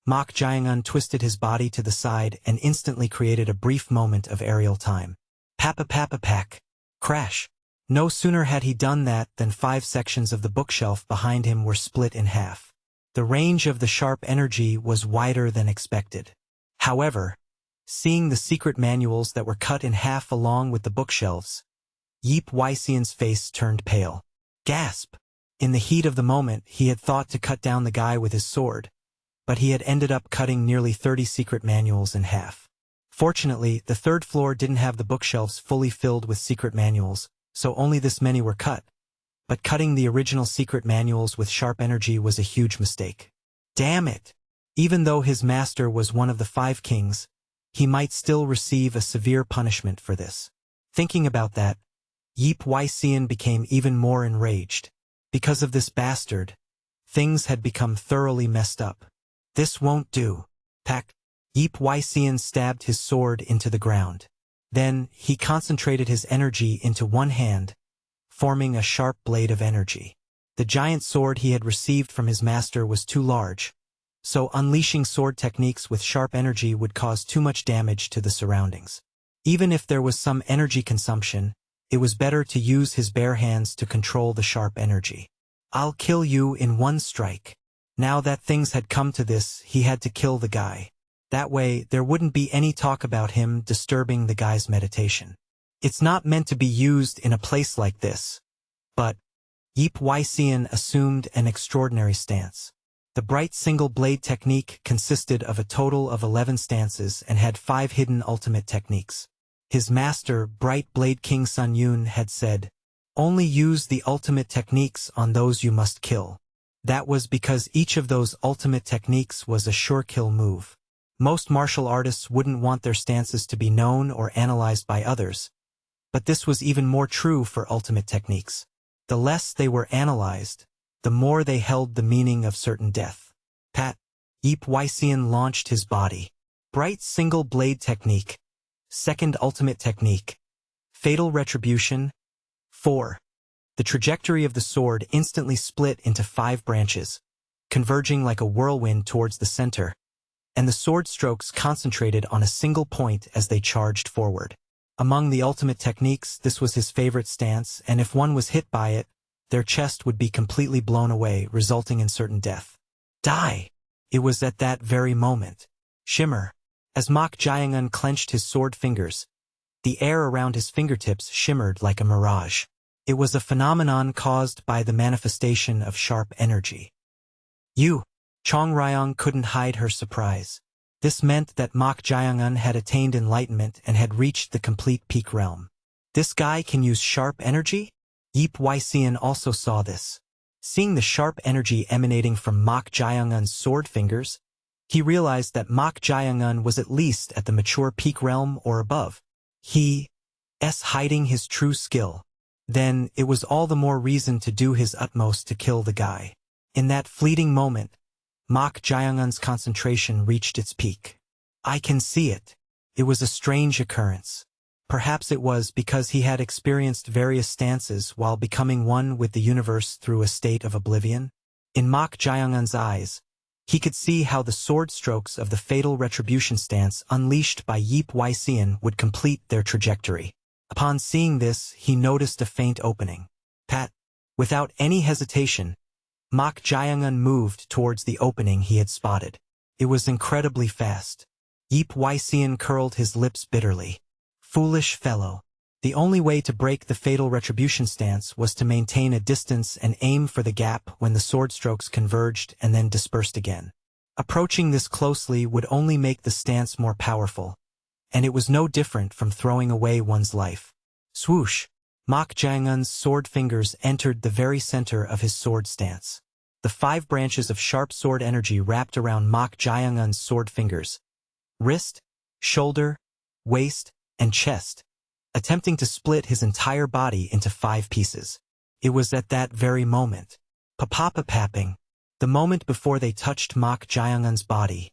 Mok Jeong twisted his body to the side and instantly created a brief moment of aerial time. Papa-papa-pack. Crash. No sooner had he done that than 5 sections of the bookshelf behind him were split in half. The range of the sharp energy was wider than expected. However, seeing the secret manuals that were cut in half along with the bookshelves, Yeep Ysean's face turned pale. Gasp! In the heat of the moment, he had thought to cut down the guy with his sword, but he had ended up cutting nearly 30 secret manuals in half. Fortunately, the third floor didn't have the bookshelves fully filled with secret manuals, so only this many were cut. But cutting the original secret manuals with sharp energy was a huge mistake. Damn it! Even though his master was one of the 5 kings, he might still receive a severe punishment for this. Thinking about that, Yeep Ysean became even more enraged. Because of this bastard, things had become thoroughly messed up. This won't do. Pack. Yeep Ysean stabbed his sword into the ground. Then, he concentrated his energy into one hand, forming a sharp blade of energy. The giant sword he had received from his master was too large, so unleashing sword techniques with sharp energy would cause too much damage to the surroundings. Even if there was some energy consumption, it was better to use his bare hands to control the sharp energy. I'll kill you in one strike. Now that things had come to this, he had to kill the guy. That way, there wouldn't be any talk about him disturbing the guy's meditation. It's not meant to be used in a place like this. But Yeep Ysean assumed an extraordinary stance. The bright single blade technique consisted of a total of 11 stances and had 5 hidden ultimate techniques. His master, Bright Blade King Sun Yoon, had said, "Only use the ultimate techniques on those you must kill." That was because each of those ultimate techniques was a sure kill move. Most martial artists wouldn't want their stances to be known or analyzed by others, but this was even more true for ultimate techniques. The less they were analyzed, the more they held the meaning of certain death. Pat. Yeep Ysean launched his body. Bright single blade technique. Second ultimate technique. Fatal retribution. 4. The trajectory of the sword instantly split into 5 branches, converging like a whirlwind towards the center, and the sword strokes concentrated on a single point as they charged forward. Among the ultimate techniques, this was his favorite stance, and if one was hit by it, their chest would be completely blown away, resulting in certain death. Die! It was at that very moment. Shimmer. As Mok Jeong clenched his sword fingers, the air around his fingertips shimmered like a mirage. It was a phenomenon caused by the manifestation of sharp energy. You. Chong Ryong couldn't hide her surprise. This meant that Mok Jaeung-un had attained enlightenment and had reached the complete peak realm. This guy can use sharp energy? Yip Wai-sean also saw this. Seeing the sharp energy emanating from Mok Jaeung-un's sword fingers, he realized that Mok Jaeung-un was at least at the mature peak realm or above. He's hiding his true skill. Then it was all the more reason to do his utmost to kill the guy. In that fleeting moment, Mok Jaeung-un's concentration reached its peak. I can see it. It was a strange occurrence. Perhaps it was because he had experienced various stances while becoming one with the universe through a state of oblivion. In Mok Jaeung-un's eyes, he could see how the sword strokes of the fatal retribution stance unleashed by Yip Wai-sean would complete their trajectory. Upon seeing this, he noticed a faint opening. Pat. Without any hesitation, Mok Jaeung-un moved towards the opening he had spotted. It was incredibly fast. Yip Wai-sean curled his lips bitterly. Foolish fellow. The only way to break the fatal retribution stance was to maintain a distance and aim for the gap when the sword strokes converged and then dispersed again. Approaching this closely would only make the stance more powerful, and it was no different from throwing away one's life. Swoosh! Mok Jaeung-un's sword fingers entered the very center of his sword stance. The 5 branches of sharp sword energy wrapped around Mok Jaeung-un's sword fingers, wrist, shoulder, waist, and chest, attempting to split his entire body into 5 pieces. It was at that very moment, pa-pa-pa-papping, the moment before they touched Mok Jaeung-un's body,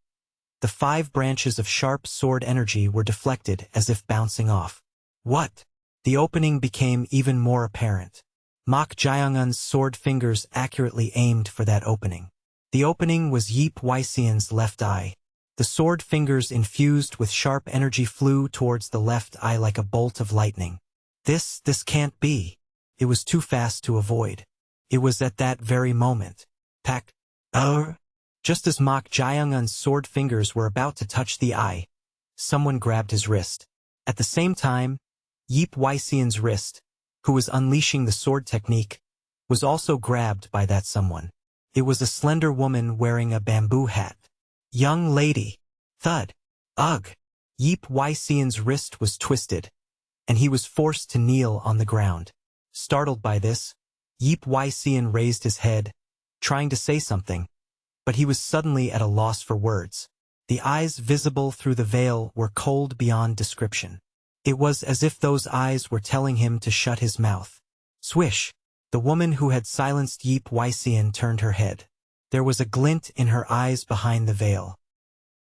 the 5 branches of sharp sword energy were deflected as if bouncing off. What? The opening became even more apparent. Mok Jaeung-un's sword fingers accurately aimed for that opening. The opening was Yip Wai-sean's left eye. The sword fingers infused with sharp energy flew towards the left eye like a bolt of lightning. This can't be. It was too fast to avoid. It was at that very moment. Pack. Just as Mok Jaeung-un's sword fingers were about to touch the eye, someone grabbed his wrist. At the same time, Yip Wai-sean's wrist, who was unleashing the sword technique, was also grabbed by that someone. It was a slender woman wearing a bamboo hat. Young lady. Thud. Ugh. Yip Wai-sean's wrist was twisted, and he was forced to kneel on the ground. Startled by this, Yip Wai-sean raised his head, trying to say something, but he was suddenly at a loss for words. The eyes visible through the veil were cold beyond description. It was as if those eyes were telling him to shut his mouth. Swish! The woman who had silenced Yip Wai-sean turned her head. There was a glint in her eyes behind the veil.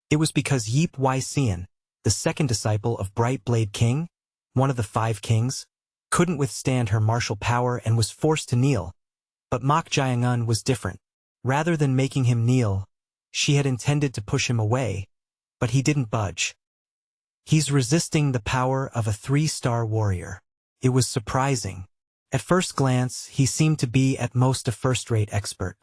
It was because Yip Wai-sean, the second disciple of Bright Blade King, one of the 5 kings, couldn't withstand her martial power and was forced to kneel. But Mok Jaeung-un was different. Rather than making him kneel, she had intended to push him away, but he didn't budge. He's resisting the power of a 3-star warrior. It was surprising. At first glance, he seemed to be at most a first-rate expert.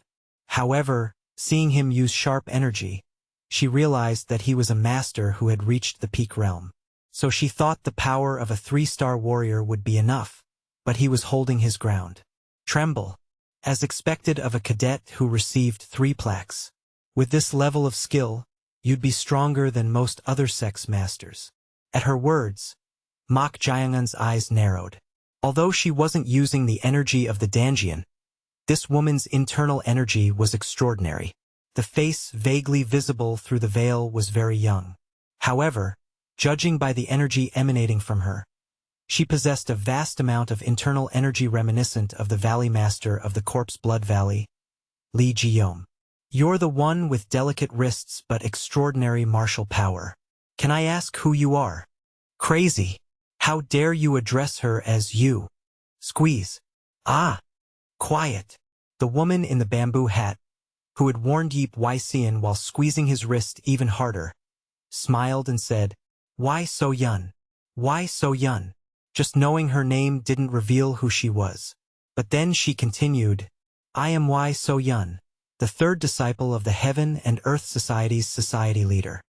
However, seeing him use sharp energy, she realized that he was a master who had reached the peak realm. So she thought the power of a 3-star warrior would be enough, but he was holding his ground. Tremble. As expected of a cadet who received 3 plaques. With this level of skill, you'd be stronger than most other sex masters. At her words, Mok Jaeung-un's eyes narrowed. Although she wasn't using the energy of the Danjian, this woman's internal energy was extraordinary. The face vaguely visible through the veil was very young. However, judging by the energy emanating from her, she possessed a vast amount of internal energy reminiscent of the Valley Master of the Corpse Blood Valley, Li Jeong. You're the one with delicate wrists but extraordinary martial power. Can I ask who you are? Crazy. How dare you address her as you? Squeeze. Ah. Quiet. The woman in the bamboo hat, who had warned Yip Wai-sean while squeezing his wrist even harder, smiled and said, Why so young? Why so young? Just knowing her name didn't reveal who she was. But then she continued, I am Wai So Yun, the 3rd disciple of the Heaven and Earth Society's society leader.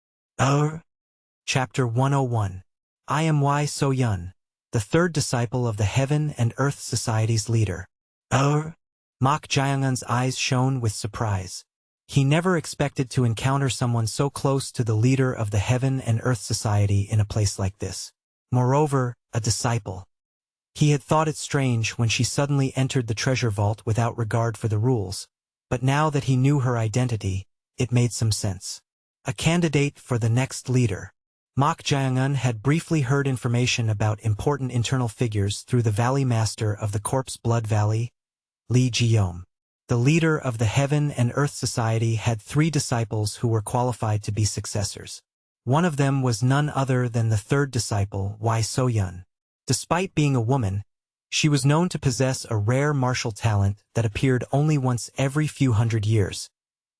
Chapter 101. I am Wai So Yun, the 3rd disciple of the Heaven and Earth Society's leader. Mok Jaeung-un's eyes shone with surprise. He never expected to encounter someone so close to the leader of the Heaven and Earth Society in a place like this. Moreover, a disciple. He had thought it strange when she suddenly entered the treasure vault without regard for the rules, but now that he knew her identity, it made some sense. A candidate for the next leader. Mok Jeong had briefly heard information about important internal figures through the Valley Master of the Corpse Blood Valley, Lee Jeong. The leader of the Heaven and Earth Society had 3 disciples who were qualified to be successors. One of them was none other than the 3rd disciple, Wai So-yun. Despite being a woman, she was known to possess a rare martial talent that appeared only once every few hundred years,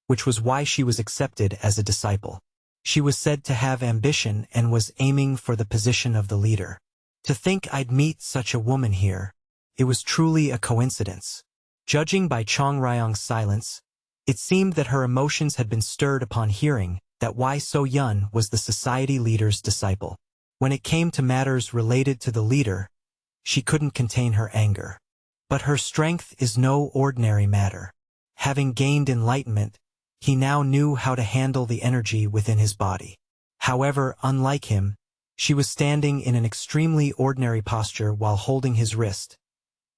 which was why she was accepted as a disciple. She was said to have ambition and was aiming for the position of the leader. To think I'd meet such a woman here, it was truly a coincidence. Judging by Chong Ryong's silence, it seemed that her emotions had been stirred upon hearing that Wai So-yun was the society leader's disciple. When it came to matters related to the leader, she couldn't contain her anger. But her strength is no ordinary matter. Having gained enlightenment, he now knew how to handle the energy within his body. However, unlike him, she was standing in an extremely ordinary posture while holding his wrist,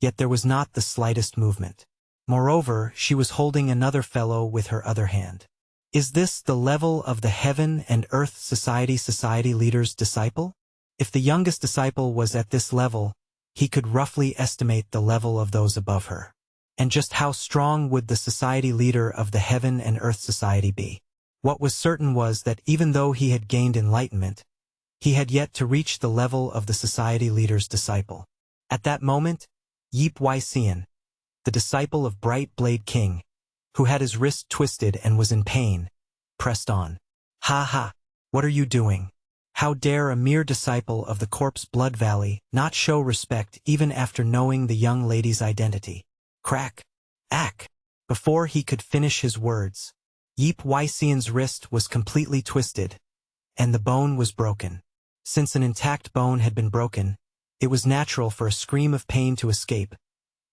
yet there was not the slightest movement. Moreover, she was holding another fellow with her other hand. Is this the level of the Heaven and Earth Society leader's disciple? If the youngest disciple was at this level, he could roughly estimate the level of those above her. And just how strong would the society leader of the Heaven and Earth Society be? What was certain was that even though he had gained enlightenment, he had yet to reach the level of the society leader's disciple. At that moment, Yip Wai-sean, the disciple of Bright Blade King, who had his wrist twisted and was in pain, pressed on. Ha ha! What are you doing? How dare a mere disciple of the Corpse Blood Valley not show respect even after knowing the young lady's identity? Crack! Ack! Before he could finish his words, Yip Wai-sean's wrist was completely twisted, and the bone was broken. Since an intact bone had been broken, it was natural for a scream of pain to escape,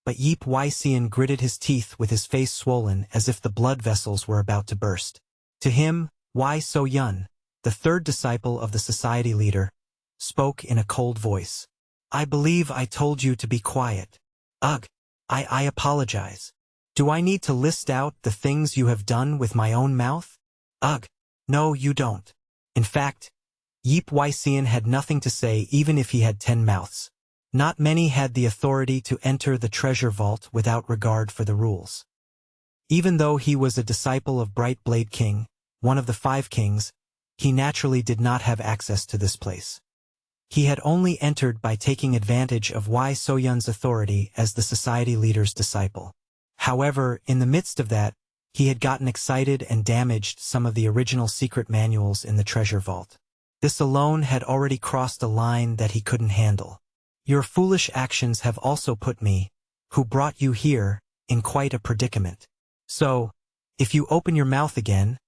but Yip Wai-sean gritted his teeth with his face swollen as if the blood vessels were about to burst. To him, Wai So-yun, the 3rd disciple of the society leader, spoke in a cold voice. I believe I told you to be quiet. Ugh, I apologize. Do I need to list out the things you have done with my own mouth? Ugh, no you don't. In fact, Yip Wai-sean had nothing to say even if he had 10 mouths. Not many had the authority to enter the treasure vault without regard for the rules. Even though he was a disciple of Bright Blade King, one of the 5 kings, he naturally did not have access to this place. He had only entered by taking advantage of Wai So-yun's authority as the society leader's disciple. However, in the midst of that, he had gotten excited and damaged some of the original secret manuals in the treasure vault. This alone had already crossed a line that he couldn't handle. Your foolish actions have also put me, who brought you here, in quite a predicament. So, if you open your mouth again,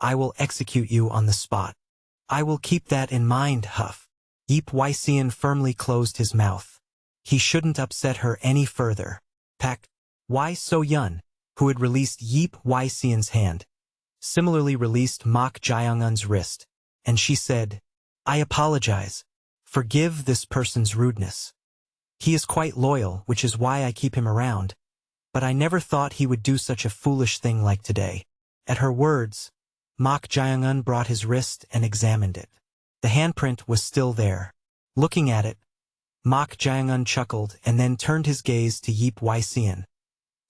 I will execute you on the spot. I will keep that in mind, Huff. Yip Wai-sean firmly closed his mouth. He shouldn't upset her any further. Pack. Wai So-yun, who had released Yip Wai-sean's hand, similarly released Mok Jeong-un's wrist, and she said, I apologize. Forgive this person's rudeness. He is quite loyal, which is why I keep him around, but I never thought he would do such a foolish thing like today. At her words, Mok Jeong-un brought his wrist and examined it. The handprint was still there. Looking at it, Mok Jeong-un chuckled and then turned his gaze to Yip Wai-sean,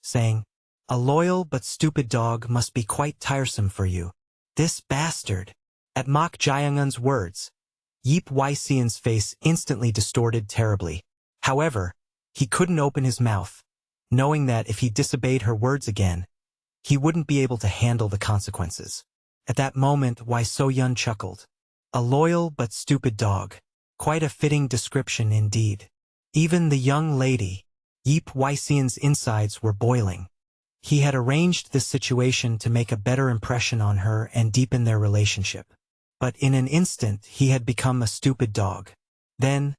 saying, A loyal but stupid dog must be quite tiresome for you. This bastard. At Mok Jeong-un's words, Yip Wai-sean's face instantly distorted terribly. However, he couldn't open his mouth, knowing that if he disobeyed her words again, he wouldn't be able to handle the consequences. At that moment, Wai So-yun chuckled. A loyal but stupid dog. Quite a fitting description indeed. Even the young lady, Yip Wai-sean's insides were boiling. He had arranged this situation to make a better impression on her and deepen their relationship. But in an instant he had become a stupid dog. Then,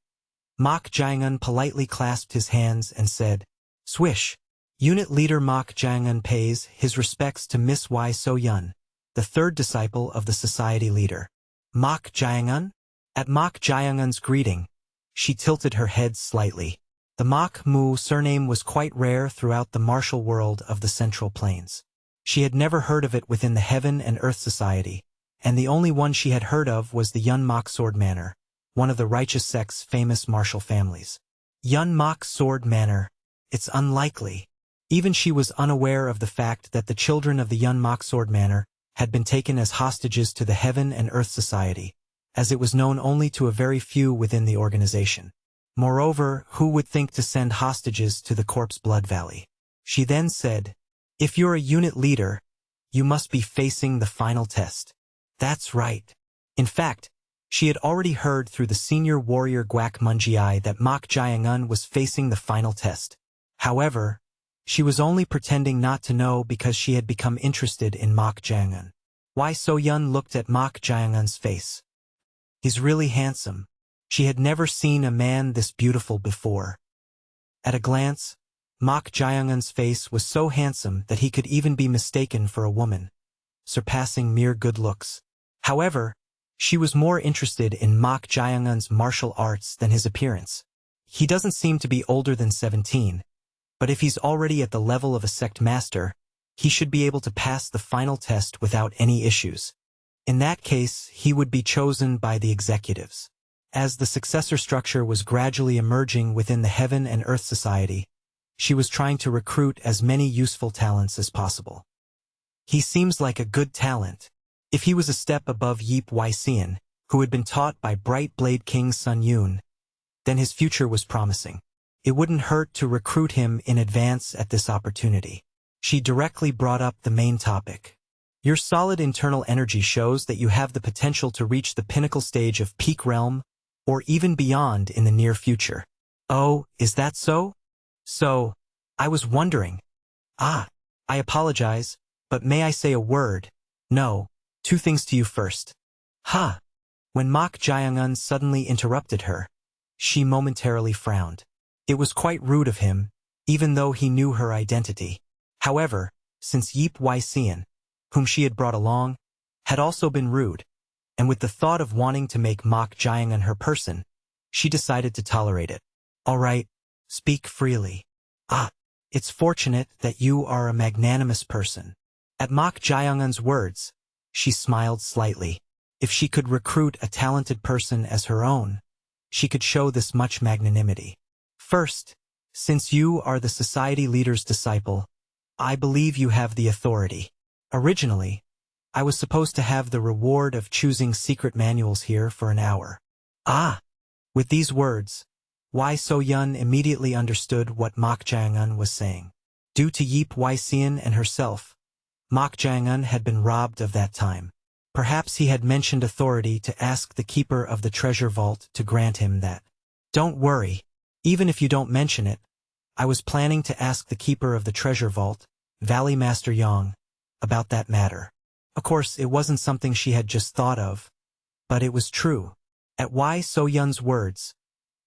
Mok Jeong-un politely clasped his hands and said, Swish, Unit leader Mok Jae-un pays his respects to Miss Y So-yun, the third disciple of the society leader. Mok Jae-un? At Mok Jae-un's greeting, she tilted her head slightly. The Mok Mu surname was quite rare throughout the martial world of the Central Plains. She had never heard of it within the Heaven and Earth Society, and the only one she had heard of was the Yun Mok Sword Manor, one of the righteous sect's famous martial families. Yun Mok Sword Manor. It's unlikely. Even she was unaware of the fact that the children of the Yun Mok Sword Manor had been taken as hostages to the Heaven and Earth Society, as it was known only to a very few within the organization. Moreover, who would think to send hostages to the Corpse Blood Valley? She then said, "If you're a unit leader, you must be facing the final test." That's right. In fact, she had already heard through the senior warrior Guak Munjiai that Mok Jae-un was facing the final test. However, she was only pretending not to know because she had become interested in Mok Jae-un. Why So-yun looked at Mok Jae-un's face. He's really handsome. She had never seen a man this beautiful before. At a glance, Mok Jae-un's face was so handsome that he could even be mistaken for a woman, surpassing mere good looks. However, she was more interested in Mok Jae-un's martial arts than his appearance. He doesn't seem to be older than 17, but if he's already at the level of a sect master, he should be able to pass the final test without any issues. In that case, he would be chosen by the executives. As the successor structure was gradually emerging within the Heaven and Earth Society, she was trying to recruit as many useful talents as possible. He seems like a good talent. If he was a step above Yeep Wai-sean, who had been taught by Bright Blade King Sun Yoon, then his future was promising. It wouldn't hurt to recruit him in advance at this opportunity. She directly brought up the main topic. Your solid internal energy shows that you have the potential to reach the pinnacle stage of peak realm, or even beyond in the near future. Oh, is that so? So, I was wondering. I apologize, but may I say a word? No, 2 things to you first. When Mok Jae-un suddenly interrupted her, she momentarily frowned. It was quite rude of him, even though he knew her identity. However, since Yeep Wai-sean, whom she had brought along, had also been rude, and with the thought of wanting to make Mok Jae-un her person, she decided to tolerate it. All right, speak freely. It's fortunate that you are a magnanimous person. At Mok Jae-un's words, she smiled slightly. If she could recruit a talented person as her own, she could show this much magnanimity. First, since you are the society leader's disciple, I believe you have the authority. Originally, I was supposed to have the reward of choosing secret manuals here for an hour. With these words, Wai So-yun immediately understood what Mok Jae-un was saying. Due to Yeep Wai-sean and herself, Mok Jae-un had been robbed of that time. Perhaps he had mentioned authority to ask the keeper of the treasure vault to grant him that. Don't worry, even if you don't mention it, I was planning to ask the keeper of the treasure vault, Valley Master Jeong, about that matter. Of course, it wasn't something she had just thought of, but it was true. At Wai So-yun's words,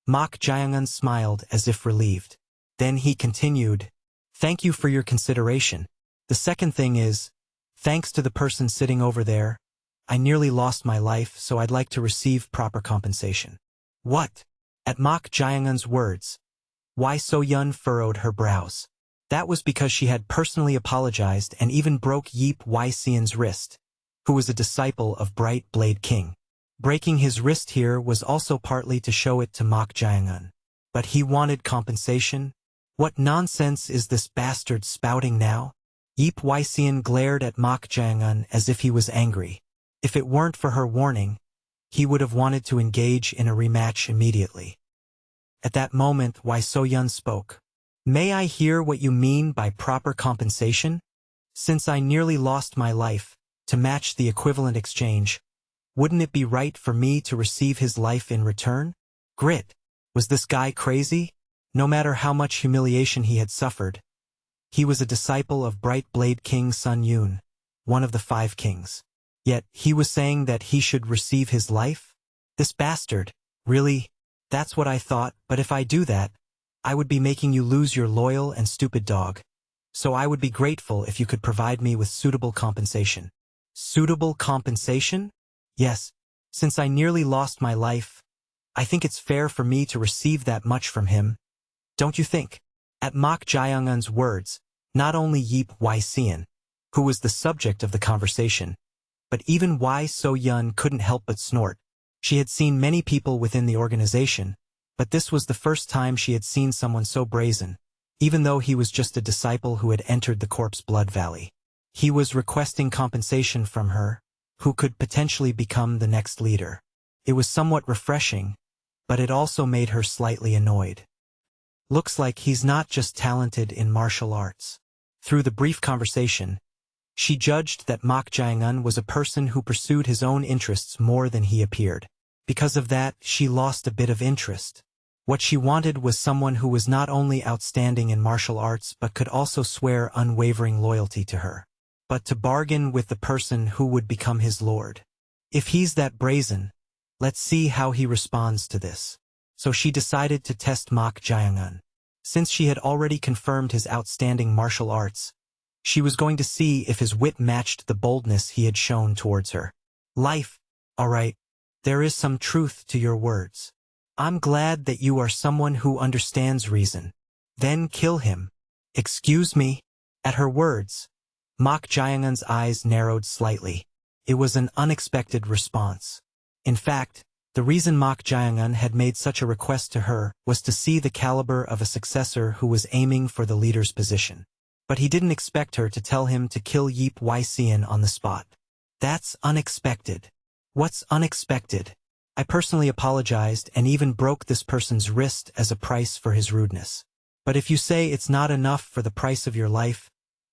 Mok Jae-un smiled as if relieved. Then he continued, "Thank you for your consideration. The second thing is, thanks to the person sitting over there, I nearly lost my life, so I'd like to receive proper compensation." What? At Mok Jae-un's words, Wai So-yun furrowed her brows. That was because she had personally apologized and even broke Yeep Wai-sean's wrist, who was a disciple of Bright Blade King. Breaking his wrist here was also partly to show it to Mok Jae-un. But he wanted compensation? What nonsense is this bastard spouting now? Yeep Wai-sean glared at Mok Jae-un as if he was angry. If it weren't for her warning, he would have wanted to engage in a rematch immediately. At that moment, Wai So-yun spoke. "May I hear what you mean by proper compensation? Since I nearly lost my life, to match the equivalent exchange, wouldn't it be right for me to receive his life in return?" Grit. Was this guy crazy? No matter how much humiliation he had suffered, he was a disciple of Bright Blade King Sun Yoon, one of the 5 kings. Yet he was saying that he should receive his life? This bastard. Really? That's what I thought, but if I do that, I would be making you lose your loyal and stupid dog. So I would be grateful if you could provide me with suitable compensation. Suitable compensation? Yes. Since I nearly lost my life, I think it's fair for me to receive that much from him. Don't you think? At Mok Jae-un's words, not only Yeep Hwai-seon, who was the subject of the conversation, but even Hwai So-yun couldn't help but snort. She had seen many people within the organization, but this was the first time she had seen someone so brazen, even though he was just a disciple who had entered the corpse blood valley. He was requesting compensation from her, who could potentially become the next leader. It was somewhat refreshing, but it also made her slightly annoyed. Looks like he's not just talented in martial arts. Through the brief conversation, she judged that Mok Jae-un was a person who pursued his own interests more than he appeared. Because of that, she lost a bit of interest. What she wanted was someone who was not only outstanding in martial arts but could also swear unwavering loyalty to her. But to bargain with the person who would become his lord. If he's that brazen, let's see how he responds to this. So she decided to test Mok Jae-un. Since she had already confirmed his outstanding martial arts, she was going to see if his wit matched the boldness he had shown towards her. Life, all right, there is some truth to your words. I'm glad that you are someone who understands reason. Then kill him. Excuse me? At her words, Mok Jae-un's eyes narrowed slightly. It was an unexpected response. In fact, the reason Mok Jae-un had made such a request to her was to see the caliber of a successor who was aiming for the leader's position. But he didn't expect her to tell him to kill Yeep Hwai-seon on the spot. That's unexpected. What's unexpected? I personally apologized and even broke this person's wrist as a price for his rudeness. But if you say it's not enough for the price of your life,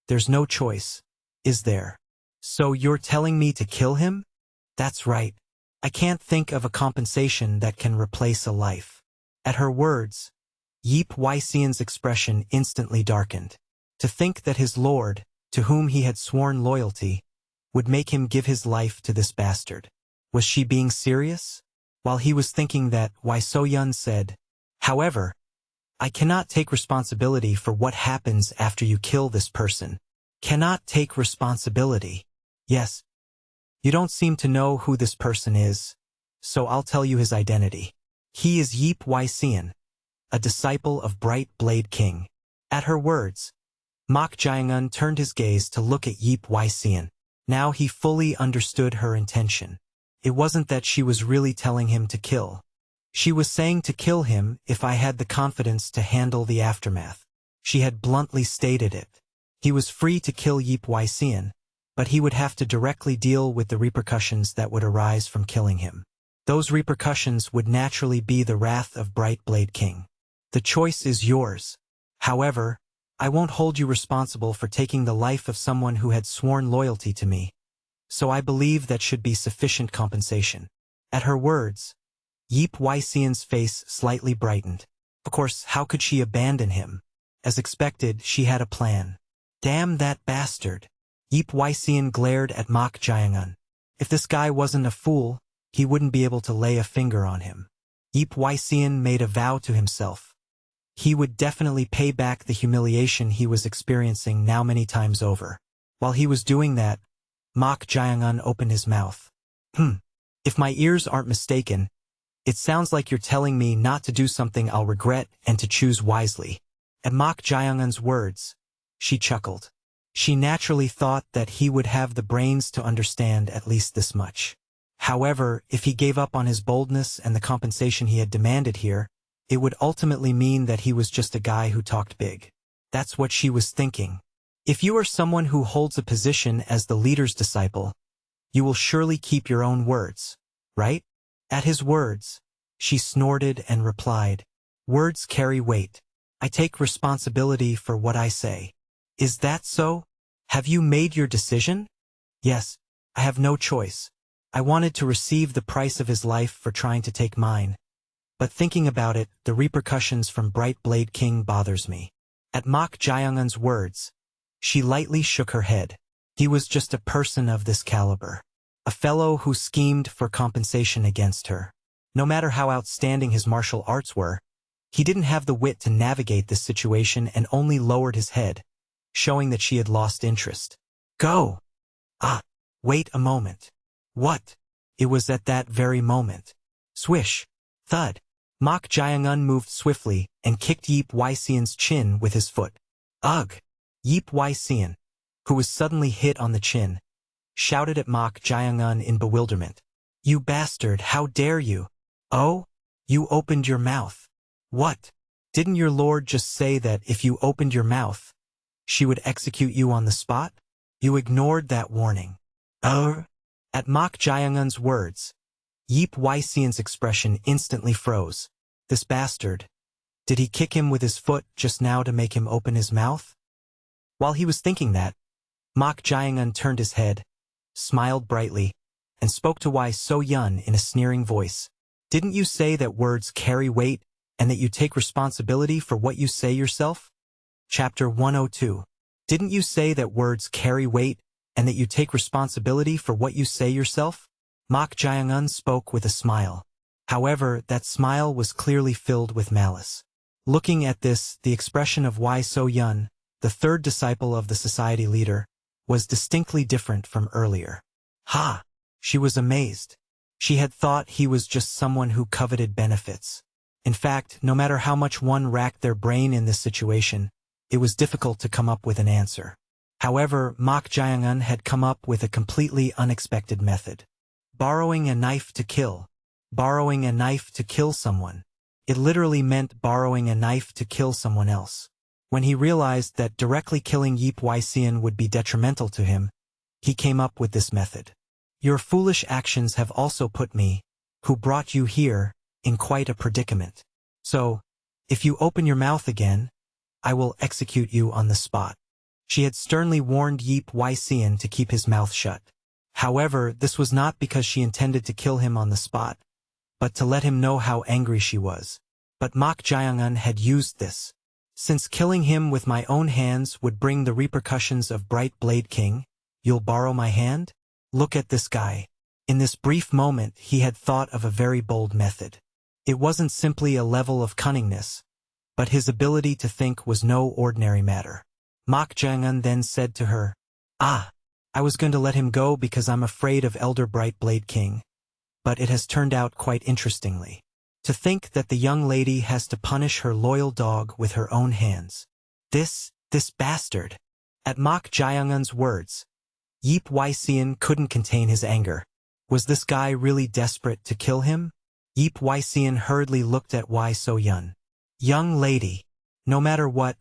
there's no choice, is there? So you're telling me to kill him? That's right. I can't think of a compensation that can replace a life. At her words, Yeep Hwai-seon's expression instantly darkened. To think that his lord, to whom he had sworn loyalty, would make him give his life to this bastard. Was she being serious? While he was thinking that, Hwai So-yun said, "However, I cannot take responsibility for what happens after you kill this person." Cannot take responsibility. Yes. You don't seem to know who this person is, so I'll tell you his identity. He is Yeep Hwai-seon, a disciple of Bright Blade King. At her words, Mok Jae-un turned his gaze to look at Yeep Hwai-seon. Now he fully understood her intention. It wasn't that she was really telling him to kill. She was saying to kill him if I had the confidence to handle the aftermath. She had bluntly stated it. He was free to kill Yeep Hwai-seon, but he would have to directly deal with the repercussions that would arise from killing him. Those repercussions would naturally be the wrath of Bright Blade King. The choice is yours. However, I won't hold you responsible for taking the life of someone who had sworn loyalty to me, so I believe that should be sufficient compensation. At her words, Yeep Hwai-seon's face slightly brightened. Of course, how could she abandon him? As expected, she had a plan. Damn that bastard. Yeep Hwai-seon glared at Mok Jae-un. If this guy wasn't a fool, he wouldn't be able to lay a finger on him. Yeep Hwai-seon made a vow to himself. He would definitely pay back the humiliation he was experiencing now many times over. While he was doing that, Mok Jae-un opened his mouth. If my ears aren't mistaken, it sounds like you're telling me not to do something I'll regret and to choose wisely. At Mok Jae-un's words, she chuckled. She naturally thought that he would have the brains to understand at least this much. However, if he gave up on his boldness and the compensation he had demanded here, it would ultimately mean that he was just a guy who talked big. That's what she was thinking. If you are someone who holds a position as the leader's disciple, you will surely keep your own words, right? At his words, she snorted and replied, "Words carry weight. I take responsibility for what I say." Is that so? Have you made your decision? Yes, I have no choice. I wanted to receive the price of his life for trying to take mine. But thinking about it, the repercussions from Bright Blade King bothers me. At Mok Jae-un's words, she lightly shook her head. He was just a person of this caliber. A fellow who schemed for compensation against her. No matter how outstanding his martial arts were, he didn't have the wit to navigate this situation and only lowered his head. showing that she had lost interest. Go! Ah, wait a moment. What? It was at that very moment. Swish! Thud! Mok Jeong moved swiftly and kicked Yeep Wai-Sian's chin with his foot. Ugh! Yeep Wai-Sian, who was suddenly hit on the chin, shouted at Mok Jeong in bewilderment. You bastard, how dare you? Oh? You opened your mouth. What? Didn't your lord just say that if you opened your mouth, she would execute you on the spot? You ignored that warning. At Mok Jeong's words, Yeep Wai-Sian's expression instantly froze. This bastard. Did he kick him with his foot just now to make him open his mouth? While he was thinking that, Mok Jeong turned his head, smiled brightly, and spoke to Wai So-yun in a sneering voice. Didn't you say that words carry weight and that you take responsibility for what you say yourself? Chapter 102. Didn't you say that words carry weight and that you take responsibility for what you say yourself? Mok Jeong spoke with a smile. However, that smile was clearly filled with malice. Looking at this, the expression of Wai So-yun, the third disciple of the society leader, was distinctly different from earlier. Ha! She was amazed. She had thought he was just someone who coveted benefits. In fact, no matter how much one racked their brain in this situation, it was difficult to come up with an answer. However, Mok Jeong had come up with a completely unexpected method. Borrowing a knife to kill. Borrowing a knife to kill someone. It literally meant borrowing a knife to kill someone else. When he realized that directly killing Yeep Wai-Sian would be detrimental to him, he came up with this method. Your foolish actions have also put me, who brought you here, in quite a predicament. So, if you open your mouth again, I will execute you on the spot. She had sternly warned Yeep Wai-Sian to keep his mouth shut. However, this was not because she intended to kill him on the spot, but to let him know how angry she was. But Mok Jeong had used this. Since killing him with my own hands would bring the repercussions of Bright Blade King, you'll borrow my hand? Look at this guy. In this brief moment, he had thought of a very bold method. It wasn't simply a level of cunningness, but his ability to think was no ordinary matter. Mok Jeong then said to her, I was going to let him go because I'm afraid of Elder Bright Blade King, but it has turned out quite interestingly. To think that the young lady has to punish her loyal dog with her own hands. This bastard. At Mok Jeong's words, Yeep Wai-Sian couldn't contain his anger. Was this guy really desperate to kill him? Yeep Wai-Sian hurriedly looked at Wai So-yun. Young lady. No matter what,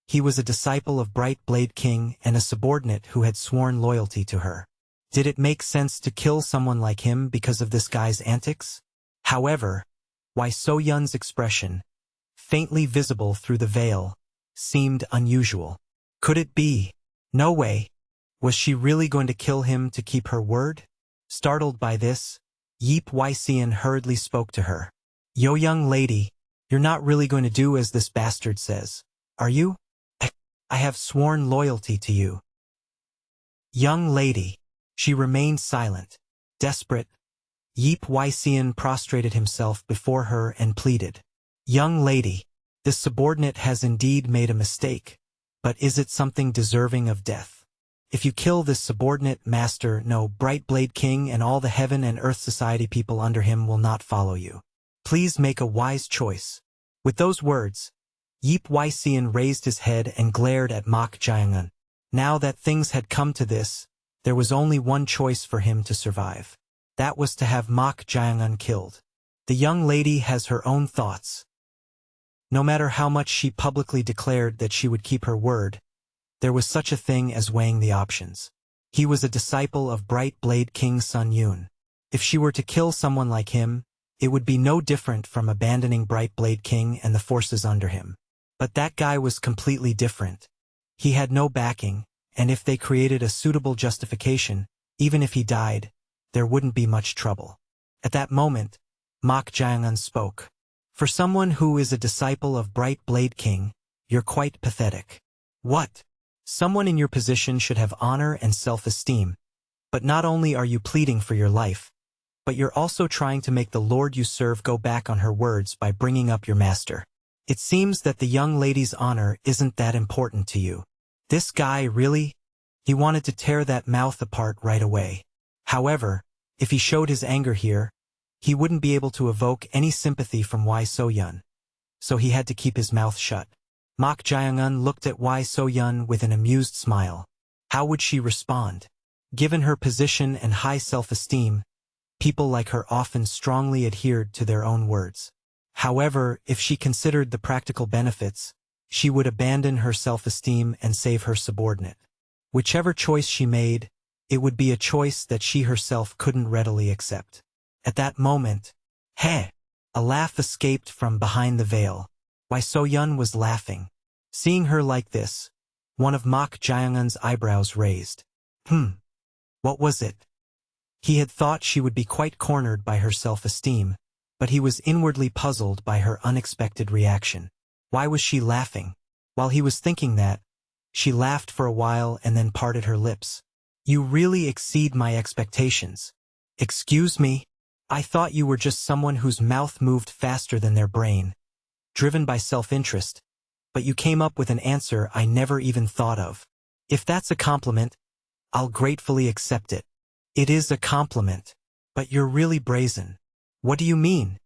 he was a disciple of Bright Blade King and a subordinate who had sworn loyalty to her. Did it make sense to kill someone like him because of this guy's antics? However, Wai So-yun's expression, faintly visible through the veil, seemed unusual. Could it be? No way. Was she really going to kill him to keep her word? Startled by this, Yeep Wai-Sian hurriedly spoke to her. Yo, young lady, you're not really going to do as this bastard says, are you? I have sworn loyalty to you. Young lady. She remained silent. Desperate, Yeep Wai-Sian prostrated himself before her and pleaded. Young lady, this subordinate has indeed made a mistake, but is it something deserving of death? If you kill this subordinate, master, no, Bright Blade King and all the heaven and earth society people under him will not follow you. Please make a wise choice. With those words, Yeep Wai-Sian raised his head and glared at Mok Jeong. Now that things had come to this, there was only one choice for him to survive. That was to have Mok Jeong killed. The young lady has her own thoughts. No matter how much she publicly declared that she would keep her word, there was such a thing as weighing the options. He was a disciple of Bright Blade King Sun Yun. If she were to kill someone like him, it would be no different from abandoning Bright Blade King and the forces under him. But that guy was completely different. He had no backing, and if they created a suitable justification, even if he died, there wouldn't be much trouble. At that moment, Mok Jeong spoke. For someone who is a disciple of Bright Blade King, you're quite pathetic. What? Someone in your position should have honor and self-esteem. But not only are you pleading for your life, but you're also trying to make the Lord you serve go back on her words by bringing up your master. It seems that the young lady's honor isn't that important to you. This guy really? He wanted to tear that mouth apart right away. However, if he showed his anger here, he wouldn't be able to evoke any sympathy from Wai So-yun. So he had to keep his mouth shut. Mok Jae-un looked at Wai So-yun with an amused smile. How would she respond? Given her position and high self-esteem, people like her often strongly adhered to their own words. However, if she considered the practical benefits, she would abandon her self-esteem and save her subordinate. Whichever choice she made, it would be a choice that she herself couldn't readily accept. At that moment, a laugh escaped from behind the veil. Wai So-yun was laughing. Seeing her like this, one of Mok Jae-un's eyebrows raised. What was it? He had thought she would be quite cornered by her self-esteem, but he was inwardly puzzled by her unexpected reaction. Why was she laughing? While he was thinking that, she laughed for a while and then parted her lips. You really exceed my expectations. Excuse me? I thought you were just someone whose mouth moved faster than their brain, driven by self-interest, but you came up with an answer I never even thought of. If that's a compliment, I'll gratefully accept it. It is a compliment, but you're really brazen. What do you mean?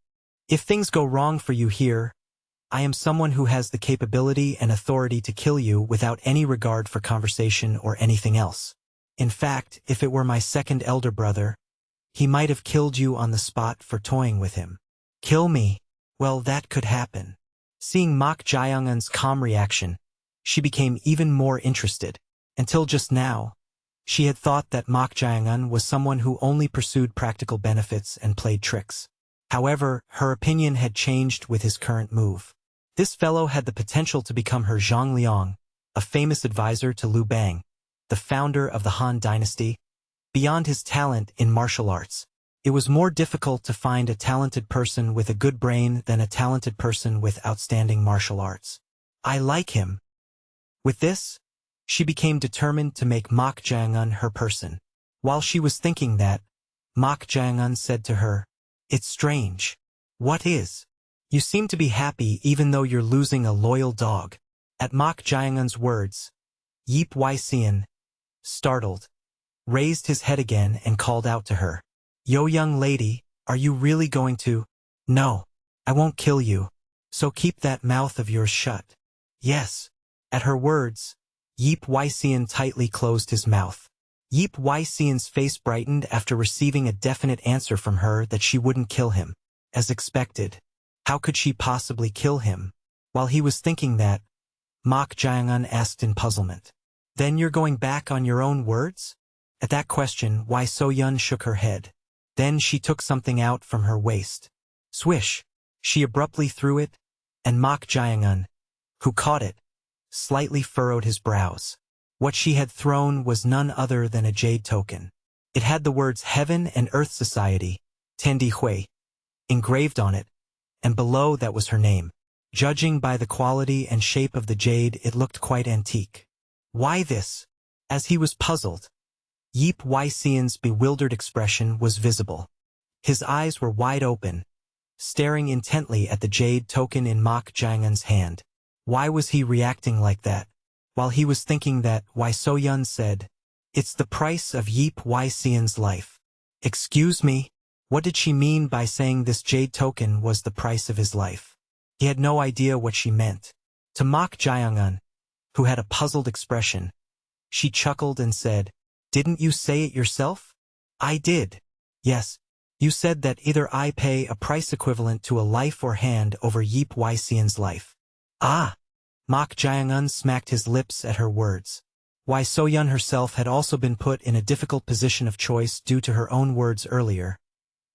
If things go wrong for you here, I am someone who has the capability and authority to kill you without any regard for conversation or anything else. In fact, if it were my second elder brother, he might have killed you on the spot for toying with him. Kill me? Well, that could happen. Seeing Mok Jae-un's calm reaction, she became even more interested. Until just now, she had thought that Mok Jae-un was someone who only pursued practical benefits and played tricks. However, her opinion had changed with his current move. This fellow had the potential to become her Zhang Liang, a famous advisor to Liu Bang, the founder of the Han dynasty. Beyond his talent in martial arts, it was more difficult to find a talented person with a good brain than a talented person with outstanding martial arts. I like him. With this, she became determined to make Mok Jae-un her person. While she was thinking that, Mok Jae-un said to her, "It's strange." "What is?" "You seem to be happy even though you're losing a loyal dog." At Mok Jae-un's words, Yeep Wai-seon, startled, raised his head again and called out to her. "Yo, young lady, are you really going to?" "No, I won't kill you, so keep that mouth of yours shut." "Yes." At her words, Yeep Wai-seon tightly closed his mouth. Yeep Wai-seon's face brightened after receiving a definite answer from her that she wouldn't kill him. As expected. How could she possibly kill him? While he was thinking that, Mok Jae-un asked in puzzlement. "Then you're going back on your own words?" At that question, Wai So-yun shook her head. Then she took something out from her waist. Swish! She abruptly threw it, and Mok Jae-un, who caught it, slightly furrowed his brows. What she had thrown was none other than a jade token. It had the words Heaven and Earth Society, Tendi Hui, engraved on it, and below that was her name. Judging by the quality and shape of the jade, it looked quite antique. Why this? As he was puzzled, Yeep Wai-seon's bewildered expression was visible. His eyes were wide open, staring intently at the jade token in Mok Jae-un's hand. Why was he reacting like that? While he was thinking that, Wai So-yun said, "It's the price of Yeep Wai-seon's life." Excuse me? What did she mean by saying this jade token was the price of his life? He had no idea what she meant. To Mok Jae-un, who had a puzzled expression, she chuckled and said, "Didn't you say it yourself?" "I did. Yes. You said that either I pay a price equivalent to a life or hand over Yeep Wai-seon's life." "Ah!" Mok Jae-un smacked his lips at her words. Wai So-yun herself had also been put in a difficult position of choice due to her own words earlier,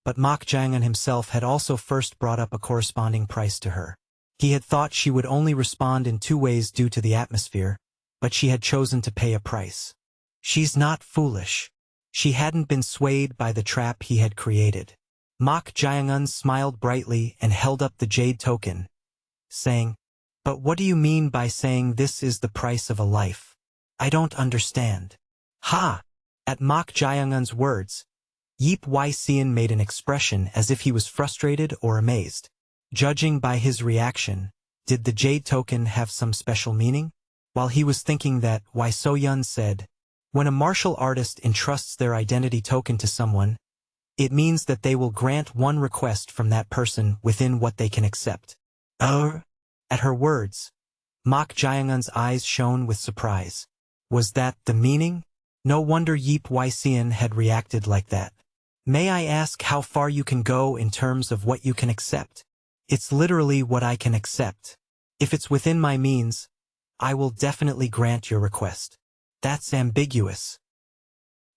but Mok Jae-un himself had also first brought up a corresponding price to her. He had thought she would only respond in two ways due to the atmosphere, but she had chosen to pay a price. She's not foolish. She hadn't been swayed by the trap he had created. Mok Jae-un smiled brightly and held up the jade token, saying, "But what do you mean by saying this is the price of a life? I don't understand." "Ha!" At Mok Jae-un's words, Yeep Wai-seon made an expression as if he was frustrated or amazed. Judging by his reaction, did the jade token have some special meaning? While he was thinking that, Wai So-yun said, when a martial artist entrusts their identity token to someone, it means that they will grant one request from that person within what they can accept. At her words, Mok Jae-un's eyes shone with surprise. Was that the meaning? No wonder Yeep Wai-sean had reacted like that. May I ask how far you can go in terms of what you can accept? It's literally what I can accept. If it's within my means, I will definitely grant your request. That's ambiguous.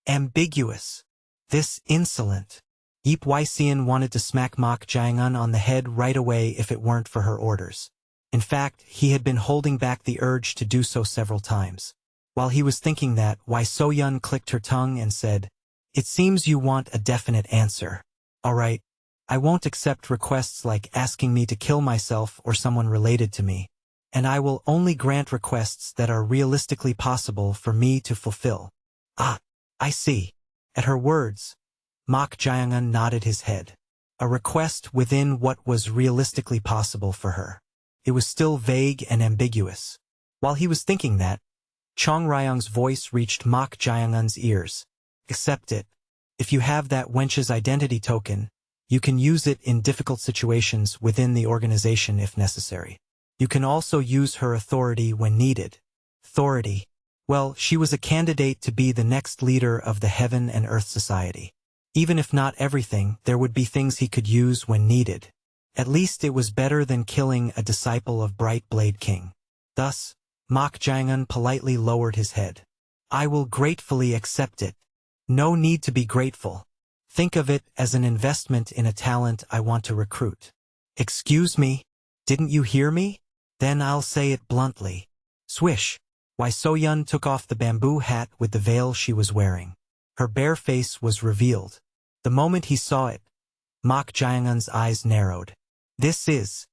Ambiguous. This insolent. Yeep Wai-sean wanted to smack Mok Jae-un on the head right away if it weren't for her orders. In fact, he had been holding back the urge to do so several times. While he was thinking that, Wai So-yun clicked her tongue and said, it seems you want a definite answer. All right, I won't accept requests like asking me to kill myself or someone related to me, and I will only grant requests that are realistically possible for me to fulfill. Ah, I see. At her words, Mok Jae-un nodded his head. A request within what was realistically possible for her. It was still vague and ambiguous. While he was thinking that, Chong Ryong's voice reached Mok Jae-un's ears. Accept it. If you have that wench's identity token, you can use it in difficult situations within the organization if necessary. You can also use her authority when needed. Authority. Well, she was a candidate to be the next leader of the Heaven and Earth Society. Even if not everything, there would be things he could use when needed. At least it was better than killing a disciple of Bright Blade King. Thus, Mok Jae-un politely lowered his head. I will gratefully accept it. No need to be grateful. Think of it as an investment in a talent I want to recruit. Excuse me? Didn't you hear me? Then I'll say it bluntly. Swish. Wai So-yun took off the bamboo hat with the veil she was wearing. Her bare face was revealed. The moment he saw it, Mok Jae-un's eyes narrowed. This is...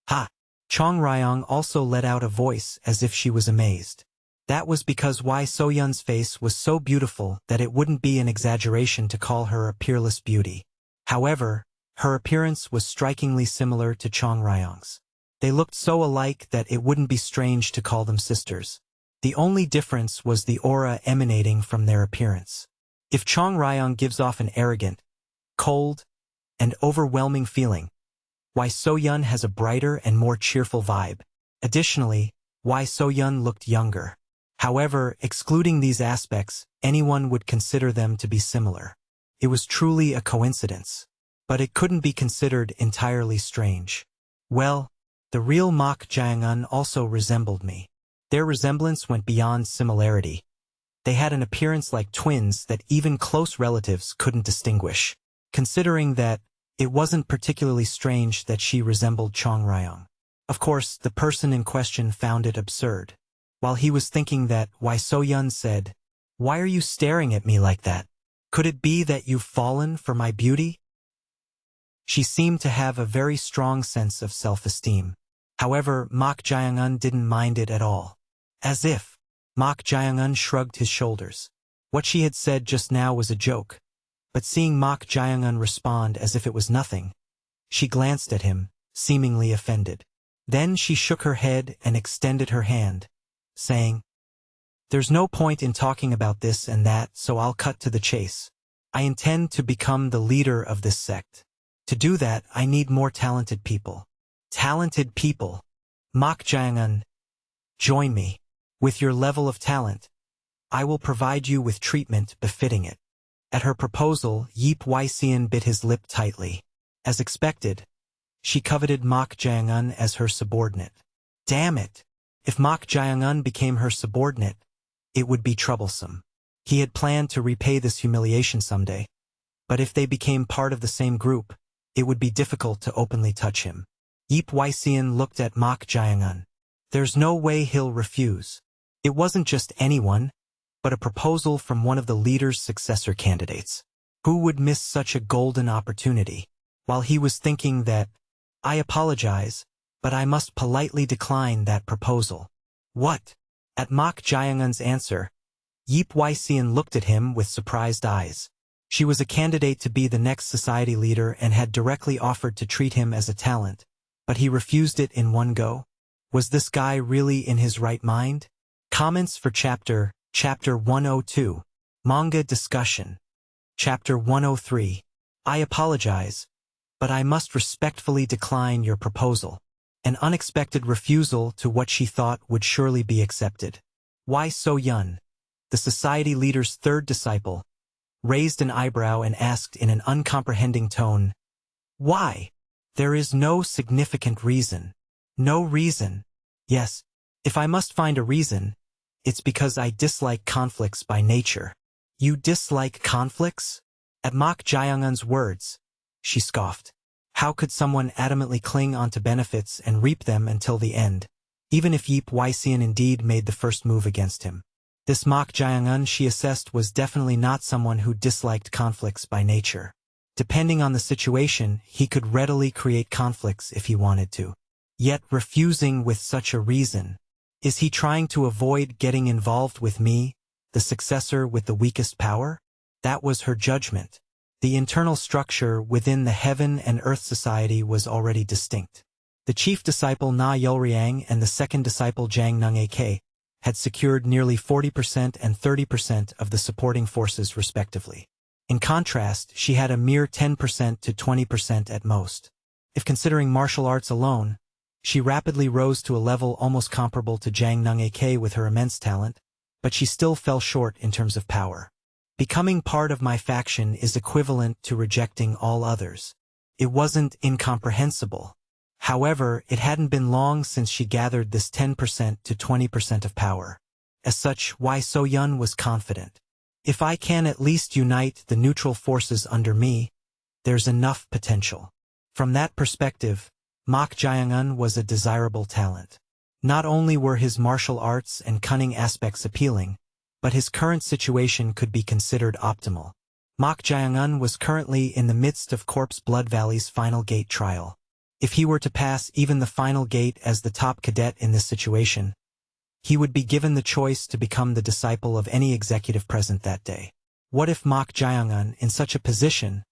Ha! Chong Ryong also let out a voice as if she was amazed. That was because Wai So-yun's face was so beautiful that it wouldn't be an exaggeration to call her a peerless beauty. However, her appearance was strikingly similar to Chong Ryong's. They looked so alike that it wouldn't be strange to call them sisters. The only difference was the aura emanating from their appearance. If Chong Ryong gives off an arrogant, cold, and overwhelming feeling, Wai So-yun has a brighter and more cheerful vibe. Additionally, Wai So-yun looked younger. However, excluding these aspects, anyone would consider them to be similar. It was truly a coincidence. But it couldn't be considered entirely strange. Well, the real Mok Jae-un also resembled me. Their resemblance went beyond similarity. They had an appearance like twins that even close relatives couldn't distinguish. Considering that, it wasn't particularly strange that she resembled Chong Ryong. Of course, the person in question found it absurd. While he was thinking that, Wai So-yun said, why are you staring at me like that? Could it be that you've fallen for my beauty? She seemed to have a very strong sense of self-esteem. However, Mok Jae-un didn't mind it at all. As if. Mok Jae-un shrugged his shoulders. What she had said just now was a joke. But seeing Mok Jae-un respond as if it was nothing, she glanced at him, seemingly offended. Then she shook her head and extended her hand, saying, there's no point in talking about this and that, so I'll cut to the chase. I intend to become the leader of this sect. To do that, I need more talented people. Talented people. Mok Jae-un, join me. With your level of talent, I will provide you with treatment befitting it. At her proposal, Yeep Wai-sean bit his lip tightly. As expected, she coveted Mok Jae-un as her subordinate. Damn it! If Mok Jae-un became her subordinate, it would be troublesome. He had planned to repay this humiliation someday. But if they became part of the same group, it would be difficult to openly touch him. Yeep Wai-sean looked at Mok Jae-un. There's no way he'll refuse. It wasn't just anyone, but a proposal from one of the leader's successor candidates. Who would miss such a golden opportunity? While he was thinking that, I apologize, but I must politely decline that proposal. What? At Mok Jae-un's answer, Yeep Wai-sean looked at him with surprised eyes. She was a candidate to be the next society leader and had directly offered to treat him as a talent, but he refused it in one go. Was this guy really in his right mind? Comments for Chapter 102. Manga discussion. Chapter 103. I apologize, but I must respectfully decline your proposal. An unexpected refusal to what she thought would surely be accepted. Why So-yun, the society leader's third disciple, raised an eyebrow and asked in an uncomprehending tone, "Why? There is no significant reason." No reason. Yes, if I must find a reason, it's because I dislike conflicts by nature. You dislike conflicts? At Mok Jae-un's words, she scoffed. How could someone adamantly cling onto benefits and reap them until the end, even if Yeep Wysean indeed made the first move against him? This Mok Jae-un, she assessed, was definitely not someone who disliked conflicts by nature. Depending on the situation, he could readily create conflicts if he wanted to. Yet refusing with such a reason. Is he trying to avoid getting involved with me, the successor with the weakest power? That was her judgment. The internal structure within the Heaven and Earth Society was already distinct. The chief disciple Na Yulriang and the second disciple Jang Nung-ak had secured nearly 40% and 30% of the supporting forces respectively. In contrast, she had a mere 10% to 20% at most. If considering martial arts alone, she rapidly rose to a level almost comparable to Jang Nung-ak with her immense talent, but she still fell short in terms of power. Becoming part of my faction is equivalent to rejecting all others. It wasn't incomprehensible. However, it hadn't been long since she gathered this 10% to 20% of power. As such, Why So-yun was confident. If I can at least unite the neutral forces under me, there's enough potential. From that perspective, Mok Jae-un was a desirable talent. Not only were his martial arts and cunning aspects appealing, but his current situation could be considered optimal. Mok Jae-un was currently in the midst of Corpse Blood Valley's final gate trial. If he were to pass even the final gate as the top cadet in this situation, he would be given the choice to become the disciple of any executive present that day. What if Mok Jae-un, in such a position,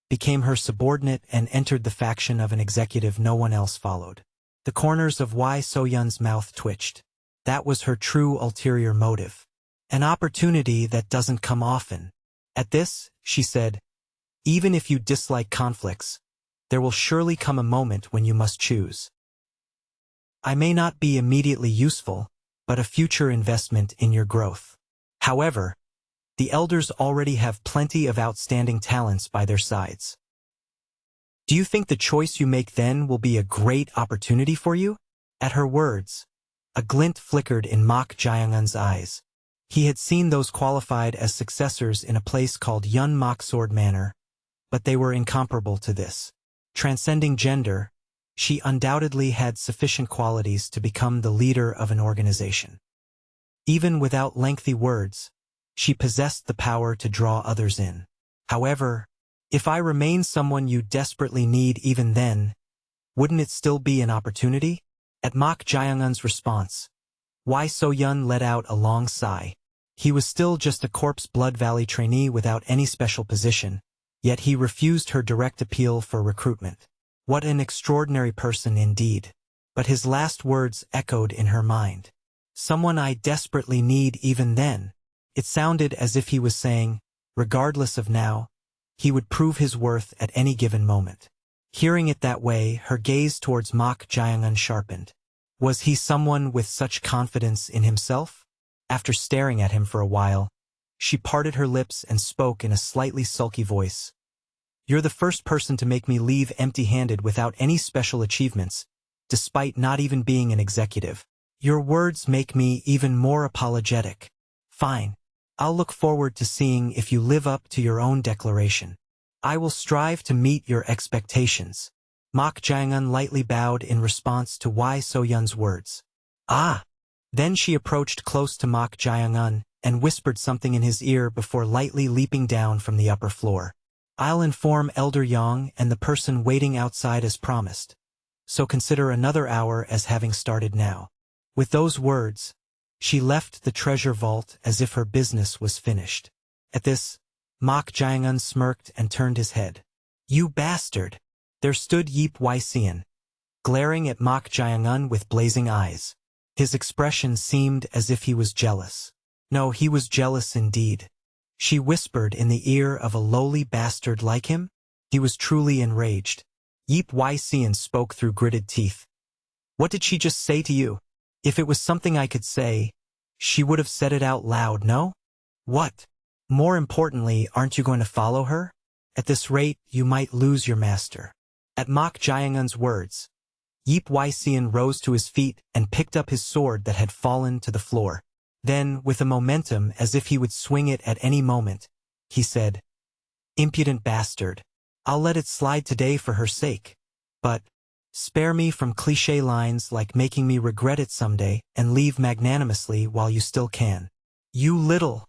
became her subordinate and entered the faction of an executive no one else followed? The corners of Why So-yun's mouth twitched. That was her true ulterior motive. An opportunity that doesn't come often. At this, she said, even if you dislike conflicts, there will surely come a moment when you must choose. I may not be immediately useful, but a future investment in your growth. However, the elders already have plenty of outstanding talents by their sides. Do you think the choice you make then will be a great opportunity for you? At her words, a glint flickered in Mok Jae-un's eyes. He had seen those qualified as successors in a place called Yun Mok Sword Manor, but they were incomparable to this. Transcending gender, she undoubtedly had sufficient qualities to become the leader of an organization. Even without lengthy words, she possessed the power to draw others in. However, if I remain someone you desperately need even then, wouldn't it still be an opportunity? At Mok Jae-un's response, Why So-yun let out a long sigh. He was still just a Corpse Blood Valley trainee without any special position, yet he refused her direct appeal for recruitment. What an extraordinary person indeed. But his last words echoed in her mind. Someone I desperately need even then. It sounded as if he was saying, regardless of now, he would prove his worth at any given moment. Hearing it that way, her gaze towards Mok Jae-un sharpened. Was he someone with such confidence in himself? After staring at him for a while, she parted her lips and spoke in a slightly sulky voice. You're the first person to make me leave empty-handed without any special achievements, despite not even being an executive. Your words make me even more apologetic. Fine. I'll look forward to seeing if you live up to your own declaration. I will strive to meet your expectations. Mok Jae-un lightly bowed in response to Why So-yun's words. Ah! Then she approached close to Mok Jae-un and whispered something in his ear before lightly leaping down from the upper floor. I'll inform Elder Jeong and the person waiting outside as promised, so consider another hour as having started now. With those words, she left the treasure vault as if her business was finished. At this, Mok Jae-un smirked and turned his head. You bastard! There stood Yeep Wysean, glaring at Mok Jae-un with blazing eyes. His expression seemed as if he was jealous. No, he was jealous indeed. She whispered in the ear of a lowly bastard like him? He was truly enraged. Yip Xian spoke through gritted teeth. What did she just say to you? If it was something I could say, she would have said it out loud, no? What? More importantly, aren't you going to follow her? At this rate, you might lose your master. At Mok Jiangun's words, Yip Xian rose to his feet and picked up his sword that had fallen to the floor. Then, with a momentum as if he would swing it at any moment, he said, Impudent bastard. I'll let it slide today for her sake. But spare me from cliché lines like making me regret it someday and leave magnanimously while you still can. You little...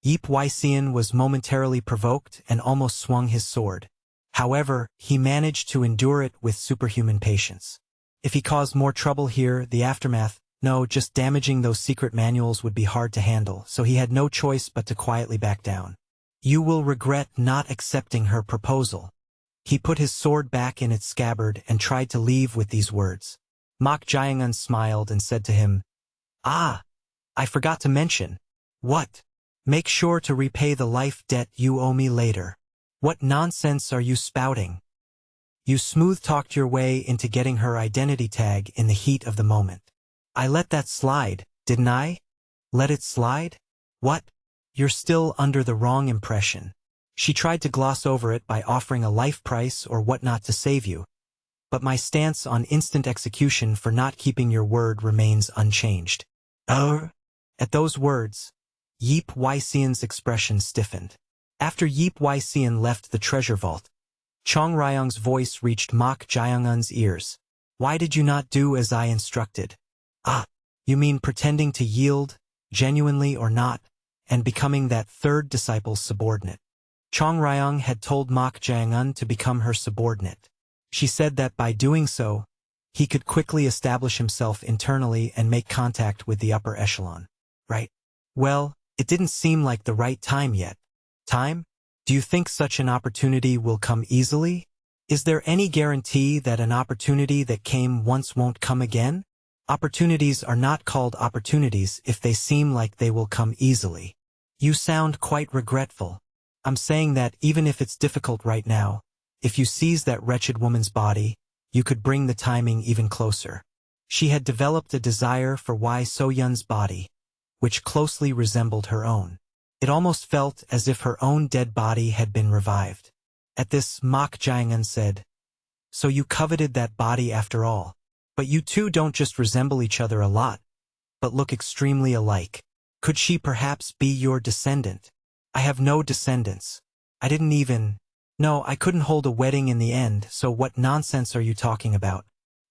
Yip Xian was momentarily provoked and almost swung his sword. However, he managed to endure it with superhuman patience. If he caused more trouble here, the aftermath, no, just damaging those secret manuals would be hard to handle, so he had no choice but to quietly back down. You will regret not accepting her proposal. He put his sword back in its scabbard and tried to leave with these words. Mok Jiangun smiled and said to him, Ah, I forgot to mention. What? Make sure to repay the life debt you owe me later. What nonsense are you spouting? You smooth-talked your way into getting her identity tag in the heat of the moment. I let that slide, didn't I? Let it slide? What? You're still under the wrong impression. She tried to gloss over it by offering a life price or whatnot to save you. But my stance on instant execution for not keeping your word remains unchanged. At those words, Yip Xian's expression stiffened. After Yip Xian left the treasure vault, Chong Ryong's voice reached Mok Jiangun's ears. Why did you not do as I instructed? Ah, you mean pretending to yield, genuinely or not, and becoming that third disciple's subordinate. Chong Ryong had told Mok Jiangun to become her subordinate. She said that by doing so, he could quickly establish himself internally and make contact with the upper echelon. Right? Well, it didn't seem like the right time yet. Time? Do you think such an opportunity will come easily? Is there any guarantee that an opportunity that came once won't come again? Opportunities are not called opportunities if they seem like they will come easily. You sound quite regretful. I'm saying that even if it's difficult right now, if you seize that wretched woman's body, you could bring the timing even closer. She had developed a desire for Wei So-yun's body, which closely resembled her own. It almost felt as if her own dead body had been revived. At this, Mok Jiangun said, So you coveted that body after all. But you two don't just resemble each other a lot, but look extremely alike. Could she perhaps be your descendant? I have no descendants. I didn't even... No, I couldn't hold a wedding in the end, so what nonsense are you talking about?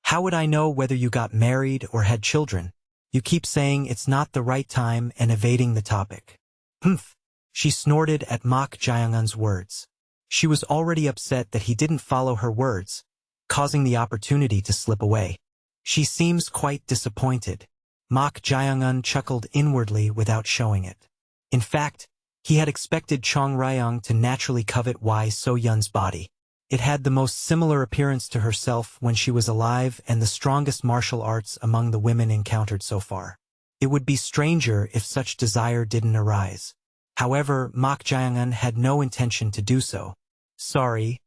How would I know whether you got married or had children? You keep saying it's not the right time and evading the topic. Humph! She snorted at Mok Jiangun's words. She was already upset that he didn't follow her words, causing the opportunity to slip away. She seems quite disappointed. Mok Jiangun chuckled inwardly without showing it. In fact, he had expected Chong Ryong to naturally covet Wei So-yun's body. It had the most similar appearance to herself when she was alive and the strongest martial arts among the women encountered so far. It would be stranger if such desire didn't arise. However, Mok Jiangun had no intention to do so. Sorry,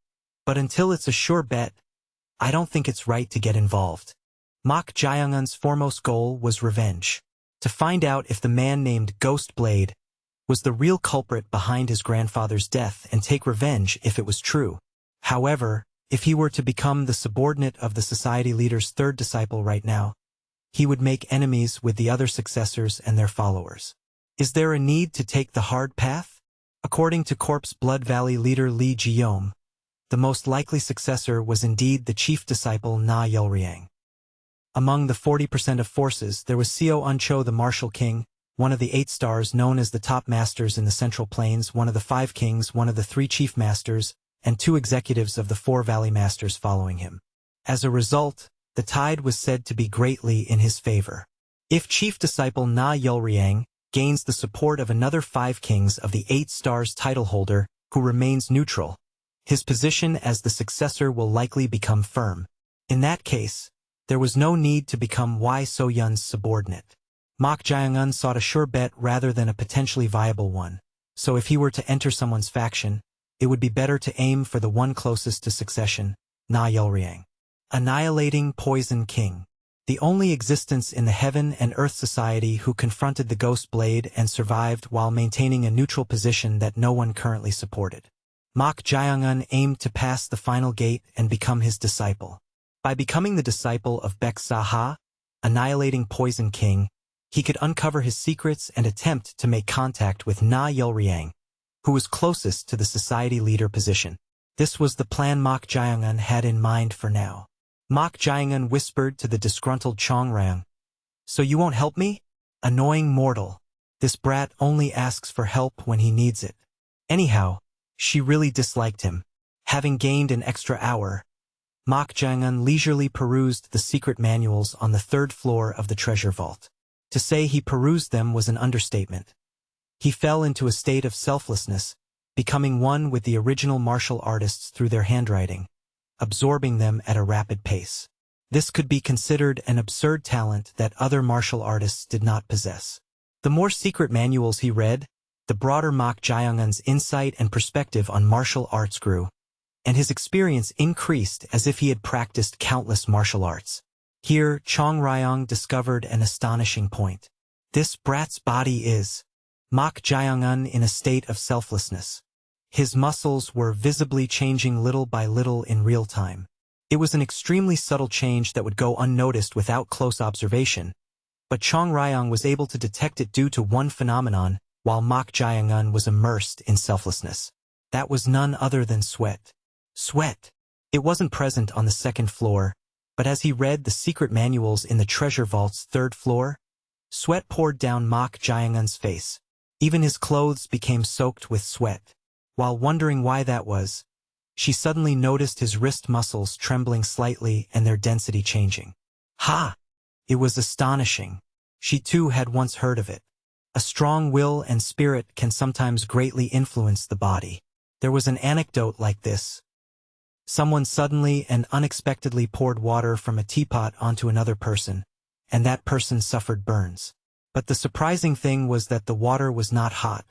but until it's a sure bet, I don't think it's right to get involved. Mok Jiangun's foremost goal was revenge. To find out if the man named Ghostblade was the real culprit behind his grandfather's death and take revenge if it was true. However, if he were to become the subordinate of the society leader's third disciple right now, he would make enemies with the other successors and their followers. Is there a need to take the hard path? According to Corpse Blood Valley leader Li Jeong, the most likely successor was indeed the chief disciple Na Yulriang. Among the 40% of forces, there was Seo Uncho the Martial King, one of the 8 stars known as the top masters in the Central Plains, one of the 5 kings, one of the 3 chief masters, and 2 executives of the 4 valley masters following him. As a result, the tide was said to be greatly in his favor. If chief disciple Na Yulriang gains the support of another 5 kings of the 8 stars title holder, who remains neutral, his position as the successor will likely become firm. In that case, There was no need to become Wai So-yun's subordinate. Mok Jae-un sought a sure bet rather than a potentially viable one, so if he were to enter someone's faction, it would be better to aim for the one closest to succession, Na Yulriang. Annihilating Poison King. The only existence in the Heaven and Earth Society who confronted the Ghost Blade and survived while maintaining a neutral position that no one currently supported. Mok Jae-un aimed to pass the final gate and become his disciple. By becoming the disciple of Baek Sa-ha, annihilating Poison King, he could uncover his secrets and attempt to make contact with Na Yulriang, who was closest to the society leader position. This was the plan Mok Jae-un had in mind for now. Mok Jae-un whispered to the disgruntled Jeong, "So you won't help me? Annoying mortal. This brat only asks for help when he needs it." Anyhow, she really disliked him. Having gained an extra hour, Mok Jae-un leisurely perused the secret manuals on the 3rd floor of the treasure vault. To say he perused them was an understatement. He fell into a state of selflessness, becoming one with the original martial artists through their handwriting, absorbing them at a rapid pace. This could be considered an absurd talent that other martial artists did not possess. The more secret manuals he read, the broader Mok Jae-un's insight and perspective on martial arts grew, and his experience increased as if he had practiced countless martial arts. Here, Jeong Ryong discovered an astonishing point. This brat's body is Mok Jae-un in a state of selflessness. His muscles were visibly changing little by little in real time. It was an extremely subtle change that would go unnoticed without close observation, but Jeong Ryong was able to detect it due to one phenomenon, while Mok Jae-un was immersed in selflessness. That was none other than sweat. Sweat. It wasn't present on the 2nd floor, but as he read the secret manuals in the treasure vault's 3rd floor, sweat poured down Mok Jae-un's face. Even his clothes became soaked with sweat. While wondering why that was, she suddenly noticed his wrist muscles trembling slightly and their density changing. Ha! It was astonishing. She too had once heard of it. A strong will and spirit can sometimes greatly influence the body. There was an anecdote like this. Someone suddenly and unexpectedly poured water from a teapot onto another person, and that person suffered burns. But the surprising thing was that the water was not hot,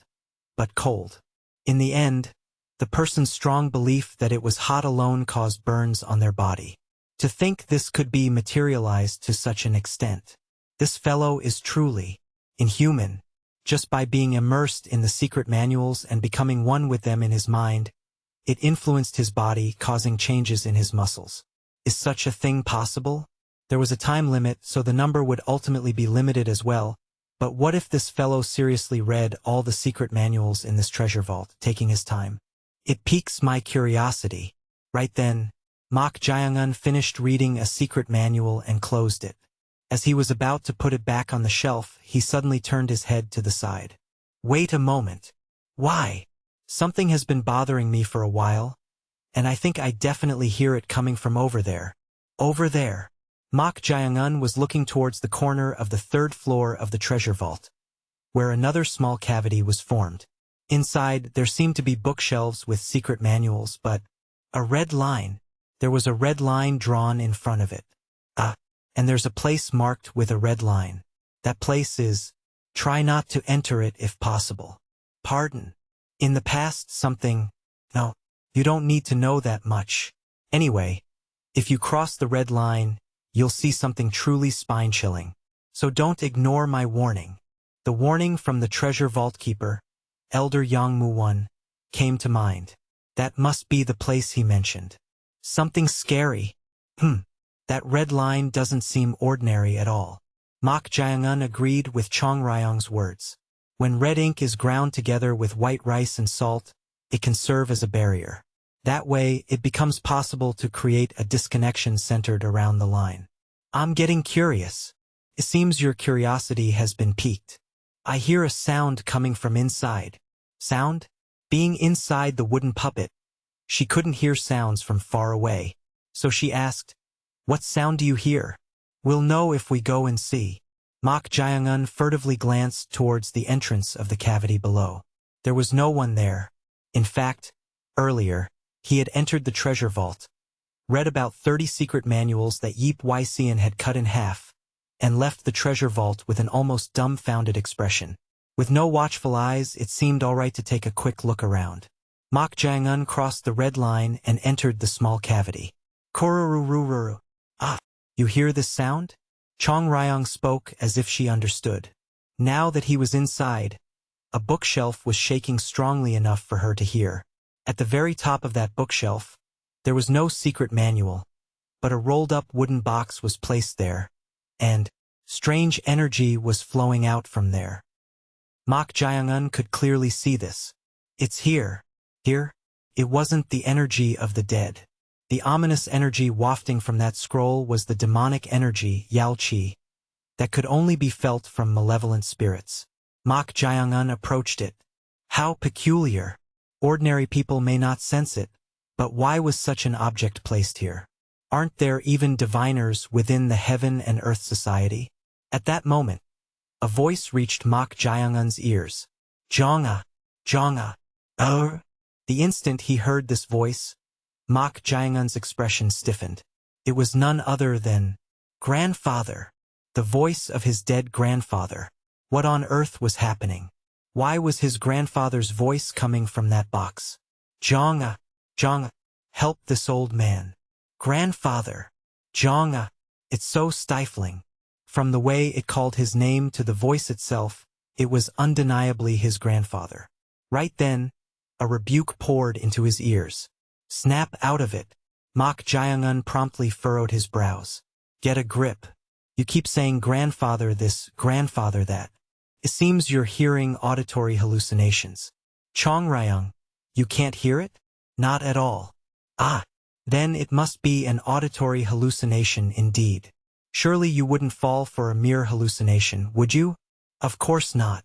but cold. In the end, the person's strong belief that it was hot alone caused burns on their body. To think this could be materialized to such an extent. This fellow is truly inhuman. Just by being immersed in the secret manuals and becoming one with them in his mind, it influenced his body, causing changes in his muscles. Is such a thing possible? There was a time limit, so the number would ultimately be limited as well. But what if this fellow seriously read all the secret manuals in this treasure vault, taking his time? It piques my curiosity. Right then, Mok Jae-un finished reading a secret manual and closed it. As he was about to put it back on the shelf, he suddenly turned his head to the side. Wait a moment. Why? Something has been bothering me for a while, and I think I definitely hear it coming from over there. Over there. Mok Jae-un was looking towards the corner of the 3rd floor of the treasure vault, where another small cavity was formed. Inside, there seemed to be bookshelves with secret manuals, but a red line. There was a red line drawn in front of it. And there's a place marked with a red line. That place is, try not to enter it if possible. Pardon. In the past something, no, you don't need to know that much. Anyway, if you cross the red line, you'll see something truly spine-chilling. So don't ignore my warning. The warning from the treasure vault keeper, Elder Yang Mu-won, came to mind. That must be the place he mentioned. Something scary. That red line doesn't seem ordinary at all. Mok Jae-un agreed with Jeong Ryong's words. When red ink is ground together with white rice and salt, it can serve as a barrier. That way, it becomes possible to create a disconnection centered around the line. I'm getting curious. It seems your curiosity has been piqued. I hear a sound coming from inside. Sound? Being inside the wooden puppet, she couldn't hear sounds from far away. So she asked, "What sound do you hear?" "We'll know if we go and see." Mok Jae-un furtively glanced towards the entrance of the cavity below. There was no one there. In fact, earlier, he had entered the treasure vault, read about 30 secret manuals that Yip Xian had cut in half, and left the treasure vault with an almost dumbfounded expression. With no watchful eyes, it seemed all right to take a quick look around. Mok Jiang-un crossed the red line and entered the small cavity. Korurururu. Ah, you hear this sound? Chong Ryong spoke as if she understood. Now that he was inside, a bookshelf was shaking strongly enough for her to hear. At the very top of that bookshelf, there was no secret manual, but a rolled-up wooden box was placed there, and strange energy was flowing out from there. Mok Jiang-un could clearly see this. It's here. Here? It wasn't the energy of the dead. The ominous energy wafting from that scroll was the demonic energy, Yao Qi, that could only be felt from malevolent spirits. Mok Jiang-un approached it. How peculiar. Ordinary people may not sense it, but why was such an object placed here? Aren't there even diviners within the Heaven and Earth Society? At that moment, a voice reached Mok Jiang-un's ears. Jeong-a, Jeong-a, The instant he heard this voice, Mok Jiang-un's expression stiffened. It was none other than grandfather, the voice of his dead grandfather. What on earth was happening? Why was his grandfather's voice coming from that box? Jeong-a, Jeong-a, help this old man. Grandfather, Jeong-a, it's so stifling. From the way it called his name to the voice itself, it was undeniably his grandfather. Right then, a rebuke poured into his ears. Snap out of it. Mok Jiang-un promptly furrowed his brows. Get a grip. You keep saying grandfather this, grandfather that. It seems you're hearing auditory hallucinations. Chong Ryong, you can't hear it? Not at all. Ah, then it must be an auditory hallucination indeed. Surely you wouldn't fall for a mere hallucination, would you? Of course not.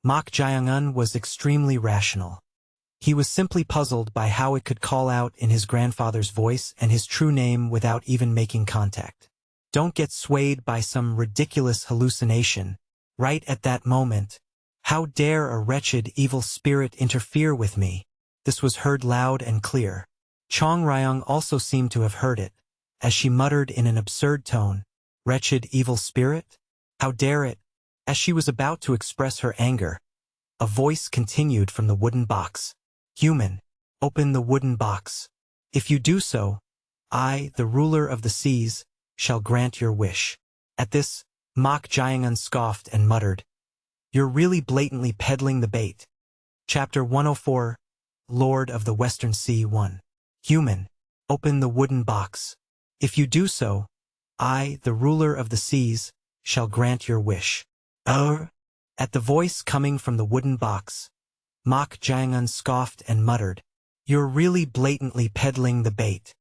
Mok Jiang-un was extremely rational. He was simply puzzled by how it could call out in his grandfather's voice and his true name without even making contact. Don't get swayed by some ridiculous hallucination. Right at that moment, how dare a wretched evil spirit interfere with me? This was heard loud and clear. Chong Ryong also seemed to have heard it, as she muttered in an absurd tone, wretched evil spirit? How dare it? As she was about to express her anger, a voice continued from the wooden box. Human, open the wooden box. If you do so, I, the ruler of the seas, shall grant your wish. At this, Mok Jiang-un scoffed and muttered, You're really blatantly peddling the bait. Chapter 104, Lord of the Western Sea 1. Human, open the wooden box. If you do so, I, the ruler of the seas, shall grant your wish. At the voice coming from the wooden box, Mok Jiang-un scoffed and muttered, You're really blatantly peddling the bait.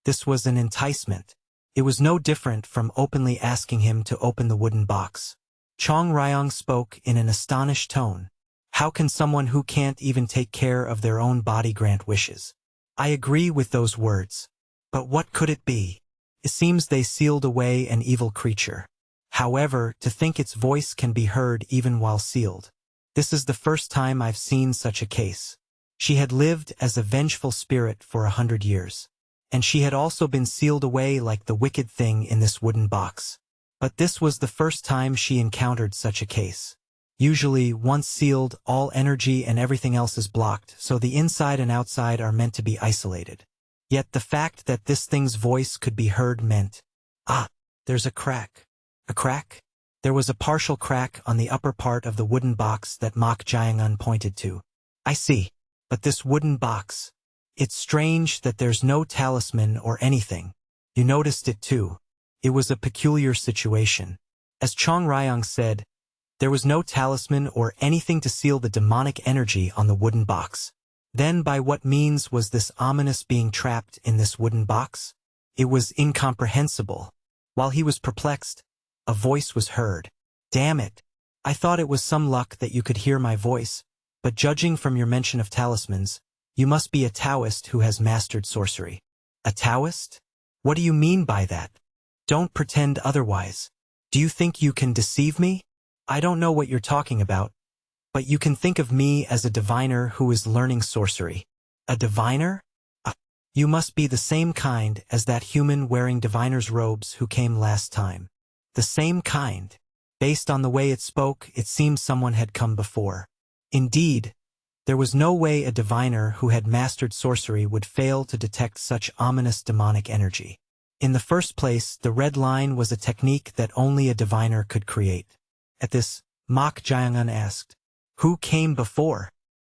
This was an enticement. It was no different from openly asking him to open the wooden box. Chong Ryong spoke in an astonished tone. How can someone who can't even take care of their own body grant wishes? I agree with those words. But what could it be? It seems they sealed away an evil creature. However, to think its voice can be heard even while sealed. This is the first time I've seen such a case. She had lived as a vengeful spirit for 100 years. And she had also been sealed away like the wicked thing in this wooden box. But this was the first time she encountered such a case. Usually, once sealed, all energy and everything else is blocked, so the inside and outside are meant to be isolated. Yet the fact that this thing's voice could be heard meant, there's a crack. A crack? There was a partial crack on the upper part of the wooden box that Mok Jiang-un pointed to. I see. But this wooden box. It's strange that there's no talisman or anything. You noticed it too. It was a peculiar situation. As Chong Ryong said, there was no talisman or anything to seal the demonic energy on the wooden box. Then by what means was this ominous being trapped in this wooden box? It was incomprehensible. While he was perplexed, a voice was heard. Damn it. I thought it was some luck that you could hear my voice, but judging from your mention of talismans, you must be a Taoist who has mastered sorcery. A Taoist? What do you mean by that? Don't pretend otherwise. Do you think you can deceive me? I don't know what you're talking about, but you can think of me as a diviner who is learning sorcery. A diviner? You must be the same kind as that human wearing diviner's robes who came last time. The same kind. Based on the way it spoke, it seemed someone had come before. Indeed, there was no way a diviner who had mastered sorcery would fail to detect such ominous demonic energy. In the first place, the red line was a technique that only a diviner could create. At this, Mok Jeong asked, "Who came before?"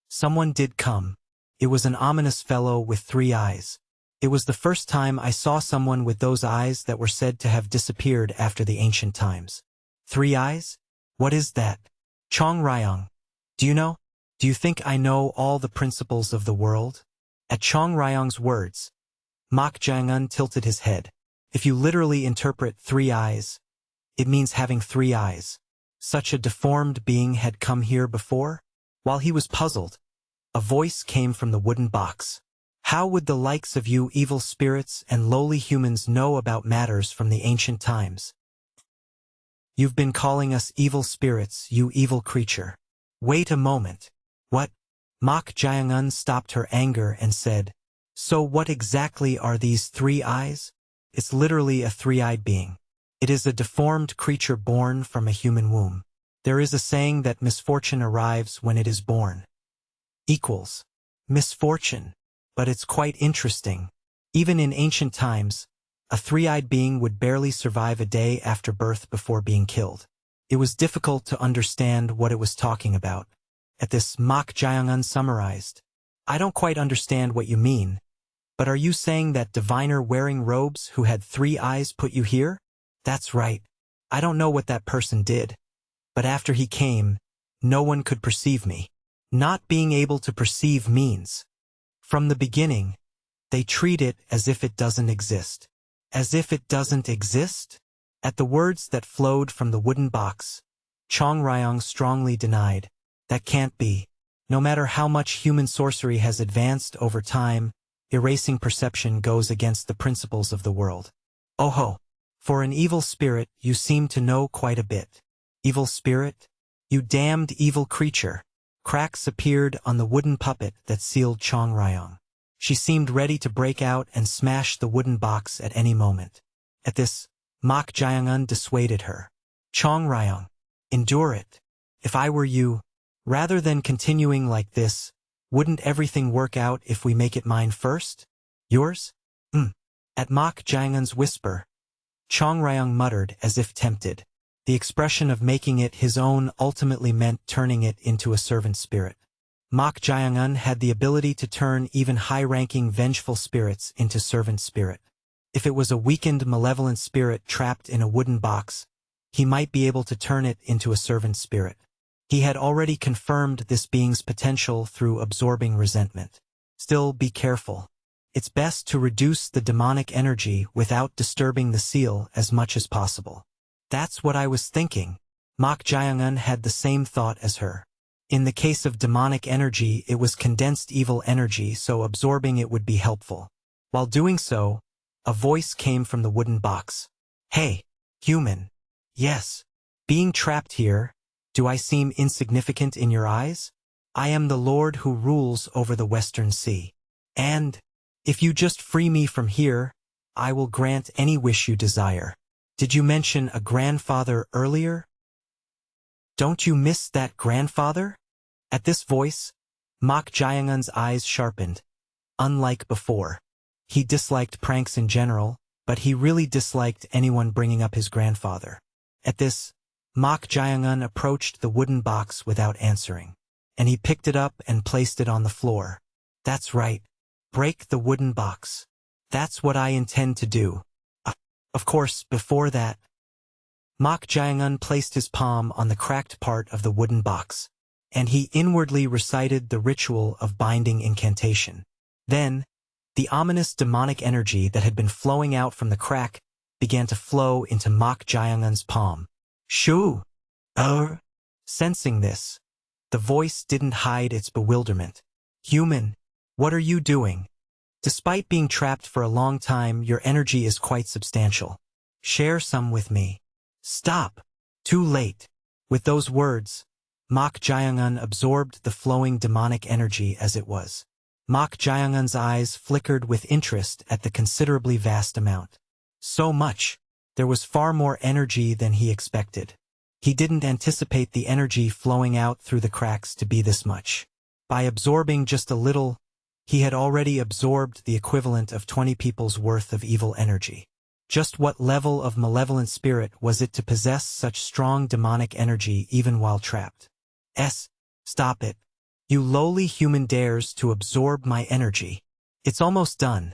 Someone did come. It was an ominous fellow with 3 eyes. It was the first time I saw someone with those eyes that were said to have disappeared after the ancient times. 3 eyes? What is that? Jeong Ryong. Do you know? Do you think I know all the principles of the world? At Jeong Ryong's words, Mok Jeong tilted his head. If you literally interpret 3 eyes, it means having 3 eyes. Such a deformed being had come here before? While he was puzzled, a voice came from the wooden box. How would the likes of you evil spirits and lowly humans know about matters from the ancient times? You've been calling us evil spirits, you evil creature. Wait a moment. What? Mok Jeong stopped her anger and said, "So what exactly are these 3 eyes? It's literally a 3-eyed being. It is a deformed creature born from a human womb. There is a saying that misfortune arrives when it is born. Equals misfortune. But it's quite interesting. Even in ancient times, a 3-eyed being would barely survive a day after birth before being killed. It was difficult to understand what it was talking about. At this, Mok Jeong summarized, "I don't quite understand what you mean, but are you saying that diviner wearing robes who had 3 eyes put you here?" "That's right. I don't know what that person did, but after he came, no one could perceive me." Not being able to perceive means, from the beginning, they treat it as if it doesn't exist. As if it doesn't exist? At the words that flowed from the wooden box, Jeong Ryong strongly denied, "That can't be. No matter how much human sorcery has advanced over time, erasing perception goes against the principles of the world." "Oh ho! For an evil spirit, you seem to know quite a bit." "Evil spirit? You damned evil creature." Cracks appeared on the wooden puppet that sealed Jeong Ryong. She seemed ready to break out and smash the wooden box at any moment. At this, Mok Jeong dissuaded her. "Jeong Ryong, endure it. If I were you, rather than continuing like this, wouldn't everything work out if we make it mine first? Yours?" At Mok Jeong's whisper, Jeong Ryong muttered as if tempted. The expression of making it his own ultimately meant turning it into a servant spirit. Mok Jeong had the ability to turn even high-ranking vengeful spirits into servant spirit. If it was a weakened malevolent spirit trapped in a wooden box, he might be able to turn it into a servant spirit. He had already confirmed this being's potential through absorbing resentment. Still, be careful. It's best to reduce the demonic energy without disturbing the seal as much as possible. That's what I was thinking. Mok Jeong had the same thought as her. In the case of demonic energy, it was condensed evil energy, so absorbing it would be helpful. While doing so, a voice came from the wooden box. "Hey, human. Yes. Being trapped here, do I seem insignificant in your eyes? I am the Lord who rules over the Western Sea. And, if you just free me from here, I will grant any wish you desire." "Did you mention a grandfather earlier? Don't you miss that grandfather?" At this voice, Mok Jeong's eyes sharpened. Unlike before, he disliked pranks in general, but he really disliked anyone bringing up his grandfather. At this, Mok Jeong approached the wooden box without answering, and he picked it up and placed it on the floor. "That's right. Break the wooden box. That's what I intend to do. Of course, before that." Mok Jeong placed his palm on the cracked part of the wooden box, and he inwardly recited the ritual of binding incantation. Then, the ominous demonic energy that had been flowing out from the crack began to flow into Mok Jeong's palm. "Shoo! Sensing this, the voice didn't hide its bewilderment. "Human, what are you doing? Despite being trapped for a long time, your energy is quite substantial. Share some with me." "Stop! Too late." With those words, Mok Jeong absorbed the flowing demonic energy as it was. Mok Jaeongun's eyes flickered with interest at the considerably vast amount. So much. There was far more energy than he expected. He didn't anticipate the energy flowing out through the cracks to be this much. By absorbing just a little, he had already absorbed the equivalent of 20 people's worth of evil energy. Just what level of malevolent spirit was it to possess such strong demonic energy even while trapped? Stop it. You lowly human dares to absorb my energy. It's almost done.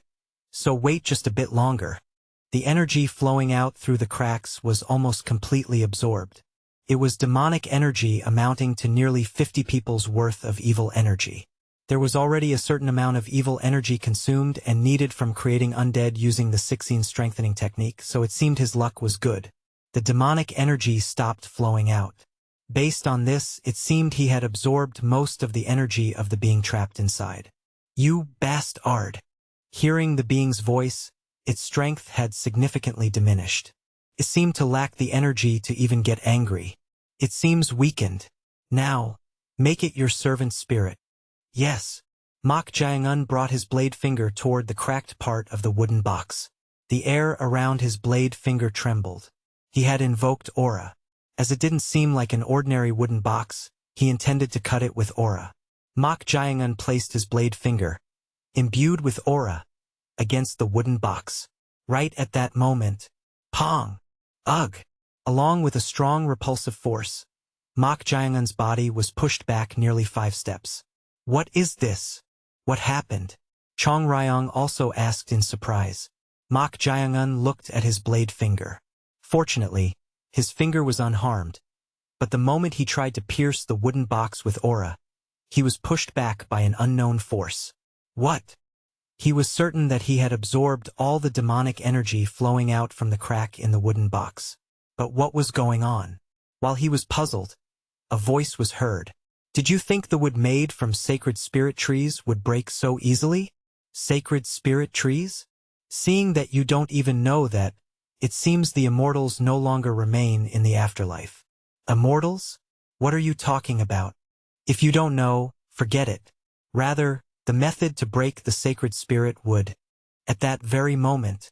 So wait just a bit longer. The energy flowing out through the cracks was almost completely absorbed. It was demonic energy amounting to nearly 50 people's worth of evil energy. There was already a certain amount of evil energy consumed and needed from creating undead using the 16 strengthening technique, so it seemed his luck was good. The demonic energy stopped flowing out. Based on this, it seemed he had absorbed most of the energy of the being trapped inside. You bastard! Hearing the being's voice, its strength had significantly diminished. It seemed to lack the energy to even get angry. It seems weakened. Now, make it your servant spirit. Yes. Mok Jaeongun brought his blade finger toward the cracked part of the wooden box. The air around his blade finger trembled. He had invoked aura. As it didn't seem like an ordinary wooden box, he intended to cut it with aura. Mok Jaeongun placed his blade finger, imbued with aura, against the wooden box. Right at that moment, pong! Ugh! Along with a strong repulsive force, Mok Jaeongun's body was pushed back nearly 5 steps. What is this? What happened? Jeong Ryong also asked in surprise. Mok Jaeongun looked at his blade finger. Fortunately, his finger was unharmed, but the moment he tried to pierce the wooden box with aura, he was pushed back by an unknown force. What? He was certain that he had absorbed all the demonic energy flowing out from the crack in the wooden box. But what was going on? While he was puzzled, a voice was heard. Did you think the wood made from sacred spirit trees would break so easily? Sacred spirit trees? Seeing that you don't even know that, it seems the immortals no longer remain in the afterlife. Immortals? What are you talking about? If you don't know, forget it. Rather, the method to break the sacred spirit would. At that very moment,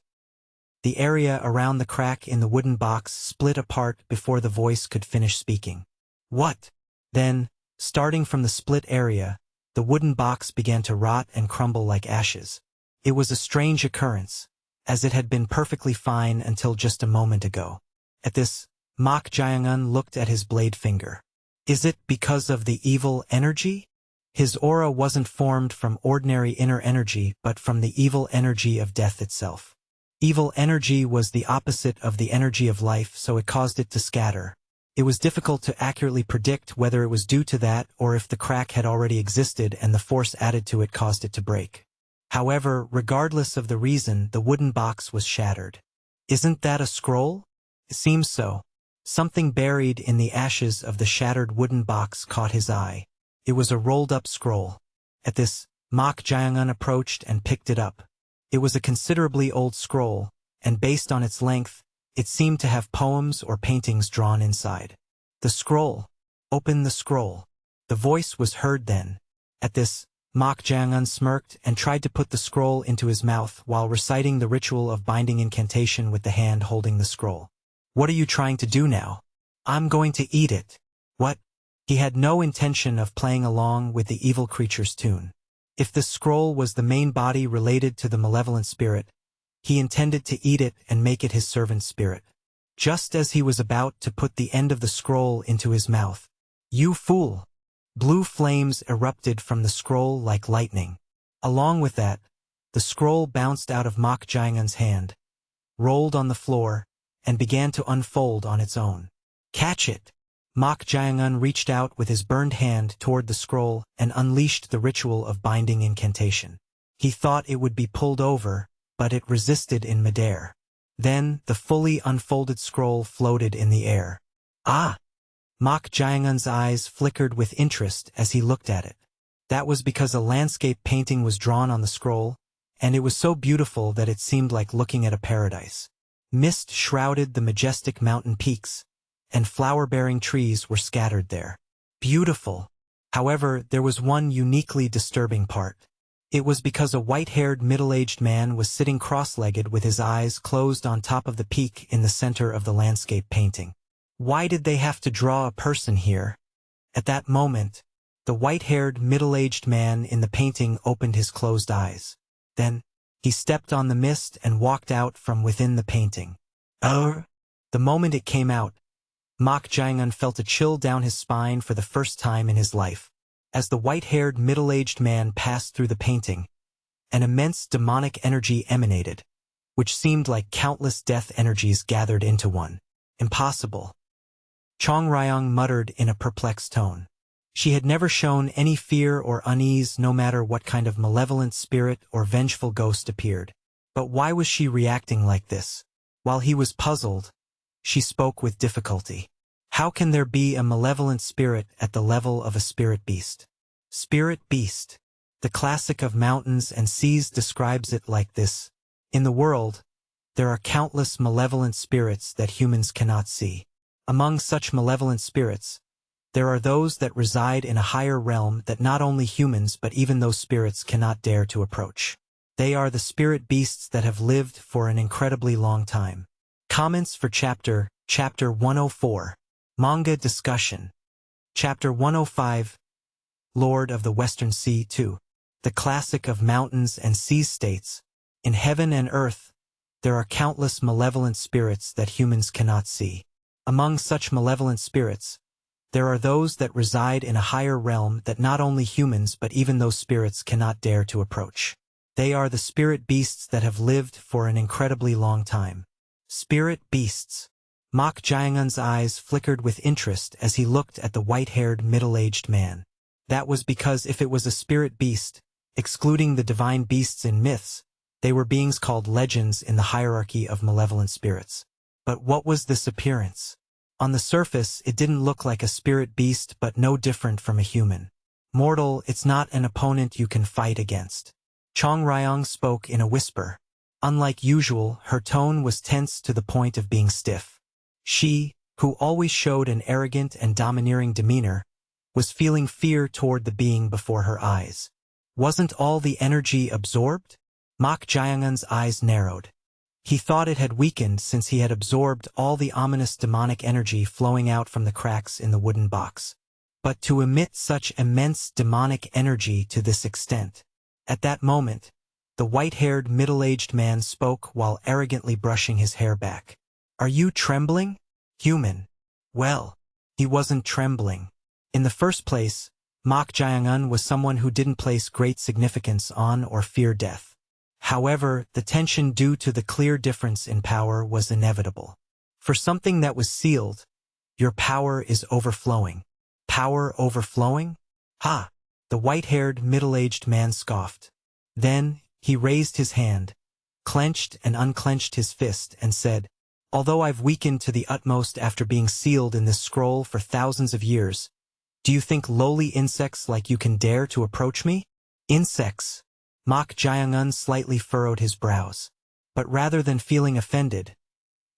the area around the crack in the wooden box split apart before the voice could finish speaking. What? Then, starting from the split area, the wooden box began to rot and crumble like ashes. It was a strange occurrence, as it had been perfectly fine until just a moment ago. At this, Mok Jaeongun looked at his blade finger. Is it because of the evil energy? His aura wasn't formed from ordinary inner energy but from the evil energy of death itself. Evil energy was the opposite of the energy of life, so it caused it to scatter. It was difficult to accurately predict whether it was due to that or if the crack had already existed and the force added to it caused it to break. However, regardless of the reason, the wooden box was shattered. Isn't that a scroll? It seems so. Something buried in the ashes of the shattered wooden box caught his eye. It was a rolled-up scroll. At this, Mok Jaeongun approached and picked it up. It was a considerably old scroll, and based on its length, it seemed to have poems or paintings drawn inside. The scroll. Open the scroll. The voice was heard then. At this, Mok Jaeongun smirked and tried to put the scroll into his mouth while reciting the ritual of binding incantation with the hand holding the scroll. What are you trying to do now? I'm going to eat it. What? He had no intention of playing along with the evil creature's tune. If the scroll was the main body related to the malevolent spirit, he intended to eat it and make it his servant spirit. Just as he was about to put the end of the scroll into his mouth. You fool! Blue flames erupted from the scroll like lightning. Along with that, the scroll bounced out of Mok Jaeongun's hand, rolled on the floor, and began to unfold on its own. Catch it! Mok Jaeongun reached out with his burned hand toward the scroll and unleashed the ritual of binding incantation. He thought it would be pulled over, but it resisted in midair. Then, the fully unfolded scroll floated in the air. Ah! Mok Jaeongun's eyes flickered with interest as he looked at it. That was because a landscape painting was drawn on the scroll, and it was so beautiful that it seemed like looking at a paradise. Mist shrouded the majestic mountain peaks, and flower-bearing trees were scattered there. Beautiful. However, there was one uniquely disturbing part. It was because a white-haired middle-aged man was sitting cross-legged with his eyes closed on top of the peak in the center of the landscape painting. Why did they have to draw a person here? At that moment, the white-haired middle-aged man in the painting opened his closed eyes. Then, he stepped on the mist and walked out from within the painting. The moment it came out, Jeong felt a chill down his spine for the first time in his life. As the white-haired middle-aged man passed through the painting, an immense demonic energy emanated, which seemed like countless death energies gathered into one. Impossible. Jeong muttered in a perplexed tone. She had never shown any fear or unease no matter what kind of malevolent spirit or vengeful ghost appeared. But why was she reacting like this? While he was puzzled, she spoke with difficulty. How can there be a malevolent spirit at the level of a spirit beast? Spirit beast. The classic of mountains and seas describes it like this. In the world, there are countless malevolent spirits that humans cannot see. Among such malevolent spirits, there are those that reside in a higher realm that not only humans but even those spirits cannot dare to approach. They are the spirit beasts that have lived for an incredibly long time. Comments for Chapter 104. Manga discussion. Chapter 105. Lord of the Western Sea 2. The classic of mountains and seas states, in heaven and earth, there are countless malevolent spirits that humans cannot see. Among such malevolent spirits, there are those that reside in a higher realm that not only humans but even those spirits cannot dare to approach. They are the spirit beasts that have lived for an incredibly long time. Spirit beasts. Jeong's eyes flickered with interest as he looked at the white-haired middle-aged man. That was because if it was a spirit beast, excluding the divine beasts in myths, they were beings called legends in the hierarchy of malevolent spirits. But what was this appearance? On the surface, it didn't look like a spirit beast but no different from a human. Mortal, it's not an opponent you can fight against. Jeong spoke in a whisper. Unlike usual, her tone was tense to the point of being stiff. She, who always showed an arrogant and domineering demeanor, was feeling fear toward the being before her eyes. Wasn't all the energy absorbed? Jeong's eyes narrowed. He thought it had weakened since he had absorbed all the ominous demonic energy flowing out from the cracks in the wooden box. But to emit such immense demonic energy to this extent. At that moment, the white-haired middle-aged man spoke while arrogantly brushing his hair back. Are you trembling? Human. Well, he wasn't trembling. In the first place, Jeong was someone who didn't place great significance on or fear death. However, the tension due to the clear difference in power was inevitable. For something that was sealed, your power is overflowing. Power overflowing? Ha! The white-haired middle-aged man scoffed. Then, he raised his hand, clenched and unclenched his fist, and said, Although I've weakened to the utmost after being sealed in this scroll for thousands of years, do you think lowly insects like you can dare to approach me? Insects. Jeong slightly furrowed his brows. But rather than feeling offended,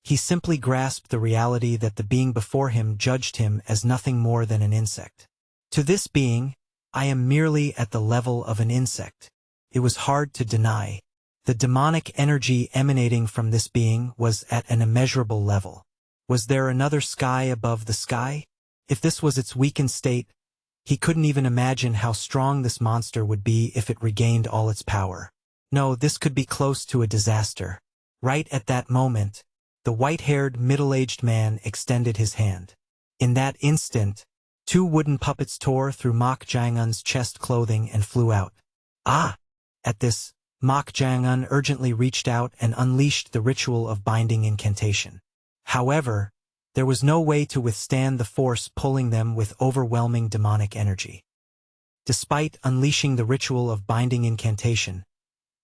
he simply grasped the reality that the being before him judged him as nothing more than an insect. To this being, I am merely at the level of an insect. It was hard to deny. The demonic energy emanating from this being was at an immeasurable level. Was there another sky above the sky? If this was its weakened state, he couldn't even imagine how strong this monster would be if it regained all its power. No, this could be close to a disaster. Right at that moment, the white-haired middle-aged man extended his hand. In that instant, two wooden puppets tore through Jeong's chest clothing and flew out. Ah! At this, Jeong urgently reached out and unleashed the ritual of binding incantation. However, there was no way to withstand the force pulling them with overwhelming demonic energy. Despite unleashing the ritual of binding incantation,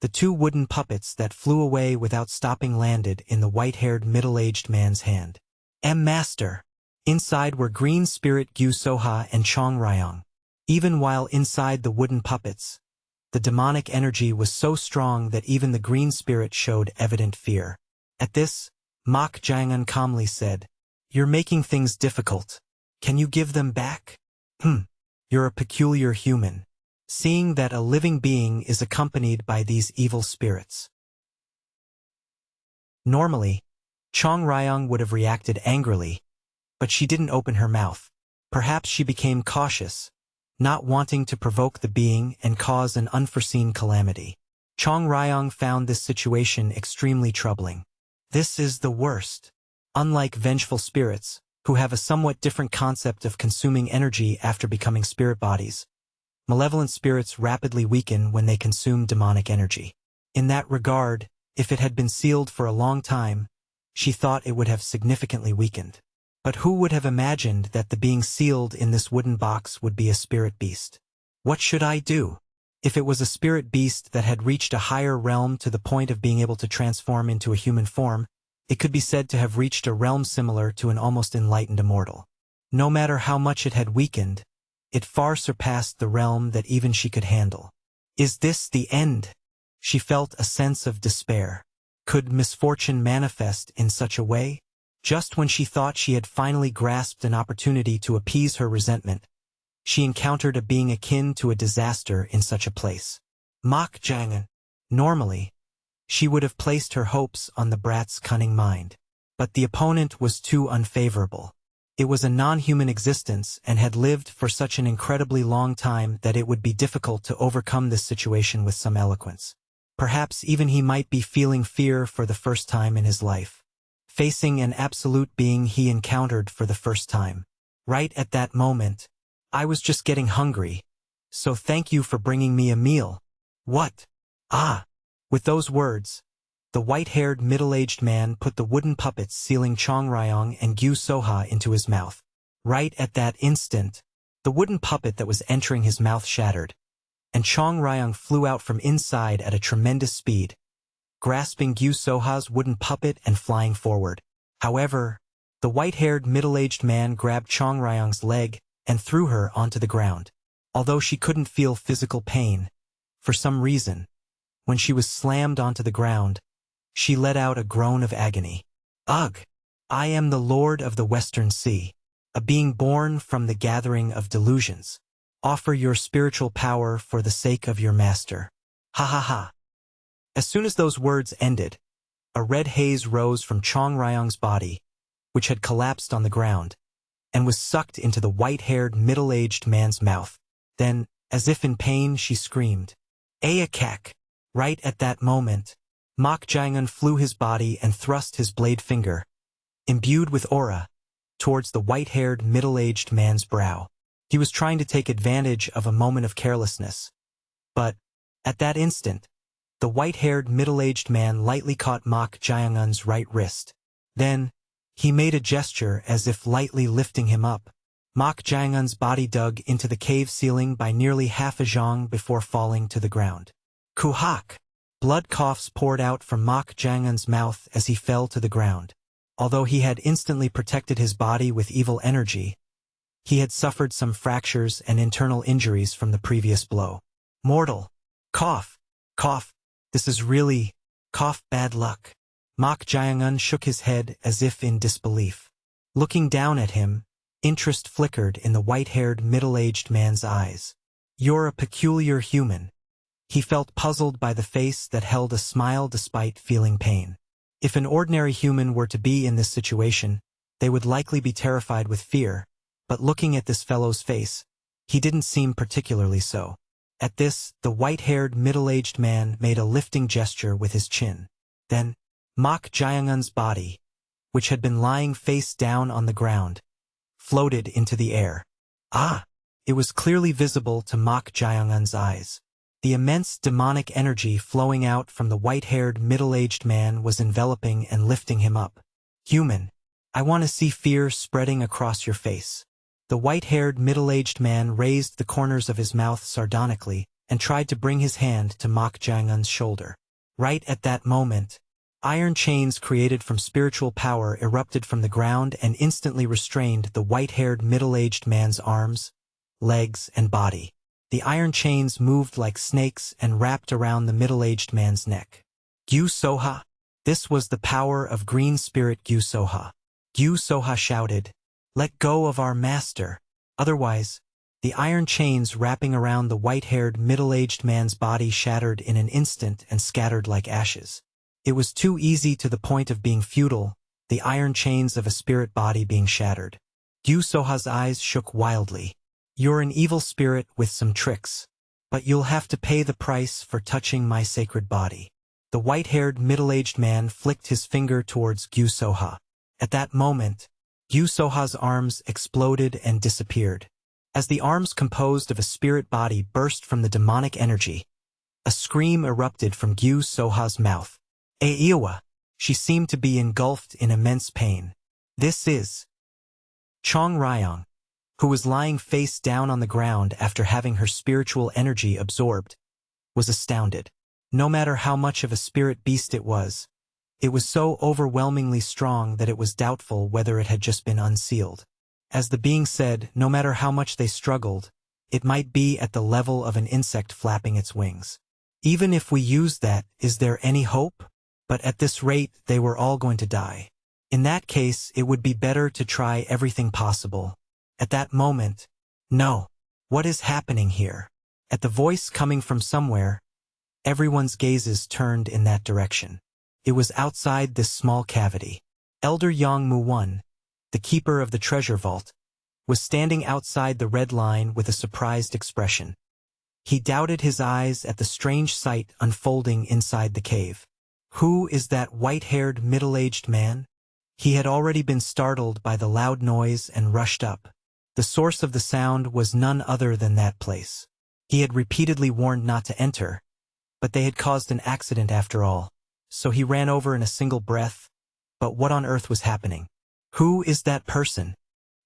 the two wooden puppets that flew away without stopping landed in the white-haired middle-aged man's hand. Master! Inside were Green Spirit Gyu Soha and Jeong. Even while inside the wooden puppets, the demonic energy was so strong that even the green spirit showed evident fear. At this, Jeong calmly said, You're making things difficult. Can you give them back? You're a peculiar human. seeing that a living being is accompanied by these evil spirits. Normally, Jeong Ryong would have reacted angrily, but she didn't open her mouth. Perhaps she became cautious, not wanting to provoke the being and cause an unforeseen calamity. Jeong Ryong found this situation extremely troubling. This is the worst. Unlike vengeful spirits, who have a somewhat different concept of consuming energy after becoming spirit bodies, malevolent spirits rapidly weaken when they consume demonic energy. In that regard, if it had been sealed for a long time, she thought it would have significantly weakened. But who would have imagined that the being sealed in this wooden box would be a spirit beast? What should I do? If it was a spirit beast that had reached a higher realm to the point of being able to transform into a human form, it could be said to have reached a realm similar to an almost enlightened immortal. No matter how much it had weakened, it far surpassed the realm that even she could handle. Is this the end? She felt a sense of despair. Could misfortune manifest in such a way? Just when she thought she had finally grasped an opportunity to appease her resentment, she encountered a being akin to a disaster in such a place. Mok Jangan. Normally, she would have placed her hopes on the brat's cunning mind. But the opponent was too unfavorable. It was a non-human existence and had lived for such an incredibly long time that it would be difficult to overcome this situation with some eloquence. Perhaps even he might be feeling fear for the first time in his life, facing an absolute being he encountered for the first time. Right at that moment, I was just getting hungry, so thank you for bringing me a meal. What? Ah! With those words, the white-haired middle-aged man put the wooden puppets sealing Jeong Ryong and Gyu Soha into his mouth. Right at that instant, the wooden puppet that was entering his mouth shattered, and Jeong Ryong flew out from inside at a tremendous speed, grasping Gyu Soha's wooden puppet and flying forward. However, the white-haired middle-aged man grabbed Jeong Ryong's leg and threw her onto the ground. Although she couldn't feel physical pain, for some reason, when she was slammed onto the ground, she let out a groan of agony. Ugh! I am the Lord of the Western Sea, a being born from the gathering of delusions. Offer your spiritual power for the sake of your master. Ha ha ha. As soon as those words ended, a red haze rose from Jeong Ryong's body, which had collapsed on the ground, and was sucked into the white-haired middle-aged man's mouth. Then, as if in pain, she screamed, Ayakak! Right at that moment, Mok Jangan flew his body and thrust his blade finger, imbued with aura, towards the white-haired middle-aged man's brow. He was trying to take advantage of a moment of carelessness. But, at that instant, the white-haired middle-aged man lightly caught Mok Jangan's right wrist. Then, he made a gesture as if lightly lifting him up. Mok Jangan's body dug into the cave ceiling by nearly half a zhang before falling to the ground. Kuhak! Blood coughs poured out from Mok Jangan's mouth as he fell to the ground. Although he had instantly protected his body with evil energy, he had suffered some fractures and internal injuries from the previous blow. Mortal! Cough! Cough! This is really, cough, bad luck. Mok Jangan shook his head as if in disbelief. Looking down at him, interest flickered in the white-haired middle-aged man's eyes. You're a peculiar human. He felt puzzled by the face that held a smile despite feeling pain. If an ordinary human were to be in this situation, they would likely be terrified with fear, but looking at this fellow's face, he didn't seem particularly so. At this, the white-haired middle-aged man made a lifting gesture with his chin. Then, Mok Jangan's body, which had been lying face down on the ground, floated into the air. Ah! It was clearly visible to Mok Jangan's eyes. The immense demonic energy flowing out from the white-haired middle-aged man was enveloping and lifting him up. Human, I want to see fear spreading across your face. The white-haired middle-aged man raised the corners of his mouth sardonically and tried to bring his hand to Mok Jangan's shoulder. Right at that moment, iron chains created from spiritual power erupted from the ground and instantly restrained the white-haired middle-aged man's arms, legs, and body. The iron chains moved like snakes and wrapped around the middle-aged man's neck. Gyu Soha! This was the power of green spirit Gyu Soha. Gyu Soha shouted, Let go of our master. Otherwise, The iron chains wrapping around the white-haired, middle-aged man's body shattered in an instant and scattered like ashes. It was too easy to the point of being futile, the iron chains of a spirit body being shattered. Gyu Soha's eyes shook wildly. "You're an evil spirit with some tricks. But you'll have to pay the price for touching my sacred body." The white-haired, middle-aged man flicked his finger towards Gyu Soha. At that moment, Gyu Soha's arms exploded and disappeared. As the arms composed of a spirit body burst from the demonic energy, a scream erupted from Gyu Soha's mouth. Aiwa! She seemed to be engulfed in immense pain. This is Jeong Ryong, who was lying face down on the ground after having her spiritual energy absorbed, was astounded. No matter how much of a spirit beast it was so overwhelmingly strong that it was doubtful whether it had just been unsealed. As the being said, no matter how much they struggled, it might be at the level of an insect flapping its wings. Even if we use that, is there any hope? But at this rate, they were all going to die. In that case, it would be better to try everything possible. At that moment, no. What is happening here? At the voice coming from somewhere, everyone's gazes turned in that direction. It was outside this small cavity. Elder Yang Mu-won, the keeper of the treasure vault, was standing outside the red line with a surprised expression. He doubted his eyes at the strange sight unfolding inside the cave. Who is that white-haired, middle-aged man? He had already been startled by the loud noise and rushed up. The source of the sound was none other than that place. He had repeatedly warned not to enter, but they had caused an accident after all. So he ran over in a single breath. But what on earth was happening? Who is that person?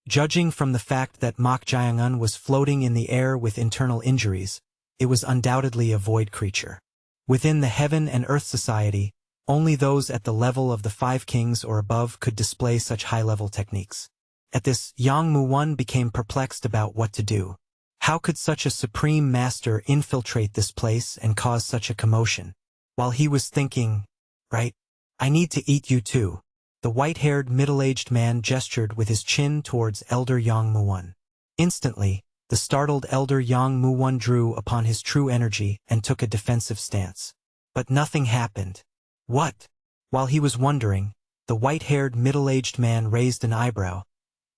Judging from the fact that Mok Jae-un was floating in the air with internal injuries, it was undoubtedly a void creature. Within the Heaven and Earth Society, only those at the level of the Five Kings or above could display such high-level techniques. At this, Yang Mu-won became perplexed about what to do. How could such a supreme master infiltrate this place and cause such a commotion? While he was thinking, "Right, I need to eat you too," the white-haired, middle-aged man gestured with his chin towards Elder Yang Mu-won. Instantly, the startled Elder Yang Mu-won drew upon his true energy and took a defensive stance. But nothing happened. What? While he was wondering, the white-haired, middle-aged man raised an eyebrow,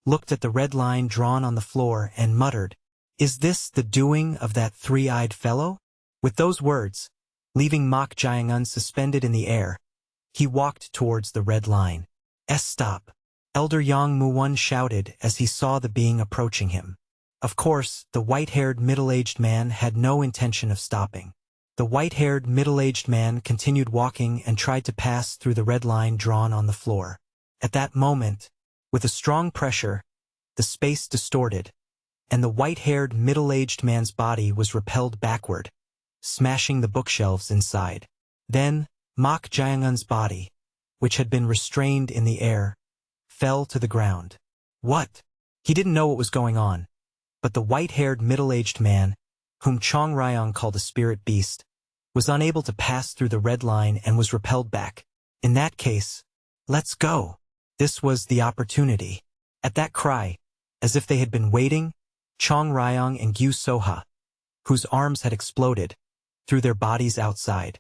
looked at the red line drawn on the floor, and muttered, "Is this the doing of that three-eyed fellow?" With those words, leaving Mok Jae-un suspended in the air, he walked towards the red line. Stop! Elder Yang Mu-won shouted as he saw the being approaching him. Of course, the white-haired, middle-aged man had no intention of stopping. The white-haired, middle-aged man continued walking and tried to pass through the red line drawn on the floor. At that moment, with a strong pressure, the space distorted, and the white-haired, middle-aged man's body was repelled backward, smashing the bookshelves inside. Then, Mok Jae-un's body, which had been restrained in the air, fell to the ground. What? He didn't know what was going on, but the white-haired, middle-aged man, whom Jeong Ryong called a spirit beast, was unable to pass through the red line and was repelled back. In that case, let's go. This was the opportunity. At that cry, as if they had been waiting, Jeong Ryong and Gyu Soha, whose arms had exploded, threw their bodies outside.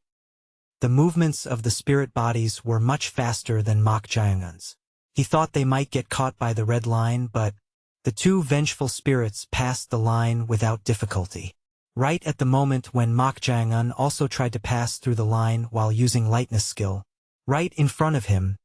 The movements of the spirit bodies were much faster than Mok Jae-un's. He thought they might get caught by the red line, but the two vengeful spirits passed the line without difficulty. Right at the moment when Mok Jae-un also tried to pass through the line while using lightness skill, right in front of him,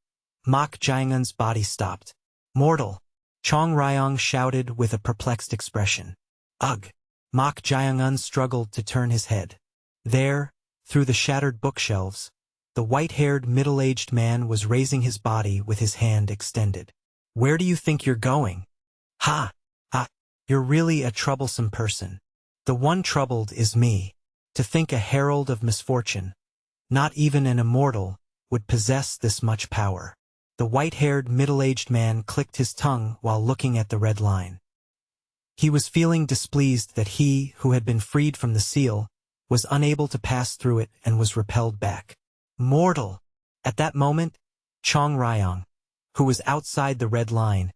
Mok Jae-un's body stopped. "Mortal!" Jeong Ryong shouted with a perplexed expression. "Ugh!" Mok Jae-un struggled to turn his head. There, through the shattered bookshelves, the white-haired, middle-aged man was raising his body with his hand extended. "Where do you think you're going? Ha! Ah! You're really a troublesome person. The one troubled is me. To think a herald of misfortune, not even an immortal, would possess this much power." The white-haired, middle-aged man clicked his tongue while looking at the red line. He was feeling displeased that he, who had been freed from the seal, was unable to pass through it and was repelled back. Mortal! At that moment, Jeong Ryong, who was outside the red line,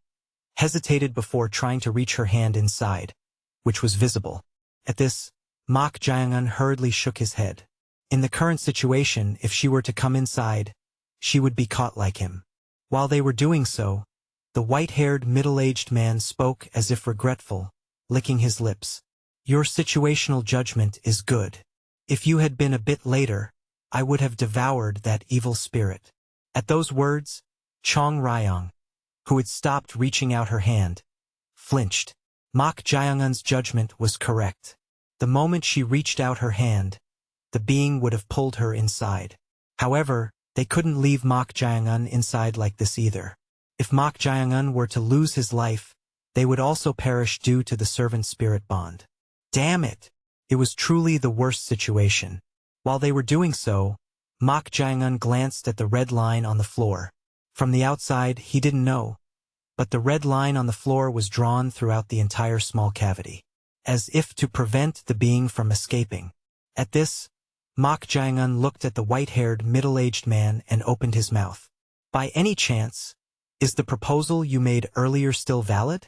hesitated before trying to reach her hand inside. which was visible. At this, Mok Jae-un hurriedly shook his head. In the current situation, if she were to come inside, she would be caught like him. While they were doing so, the white-haired middle-aged man spoke as if regretful, licking his lips. Your situational judgment is good. If you had been a bit later, I would have devoured that evil spirit. At those words, Jeong Ryong, who had stopped reaching out her hand, flinched. Mok Jae-un's judgment was correct. The moment she reached out her hand, the being would have pulled her inside. However, they couldn't leave Mok Jae-un inside like this either. If Mok Jae-un were to lose his life, they would also perish due to the servant spirit bond. Damn it! It was truly the worst situation. While they were doing so, Mok Jae-un glanced at the red line on the floor. From the outside, he didn't know, but the red line on the floor was drawn throughout the entire small cavity, as if to prevent the being from escaping. At this, Mok Jae-un looked at the white-haired middle-aged man and opened his mouth. By any chance, is the proposal you made earlier still valid?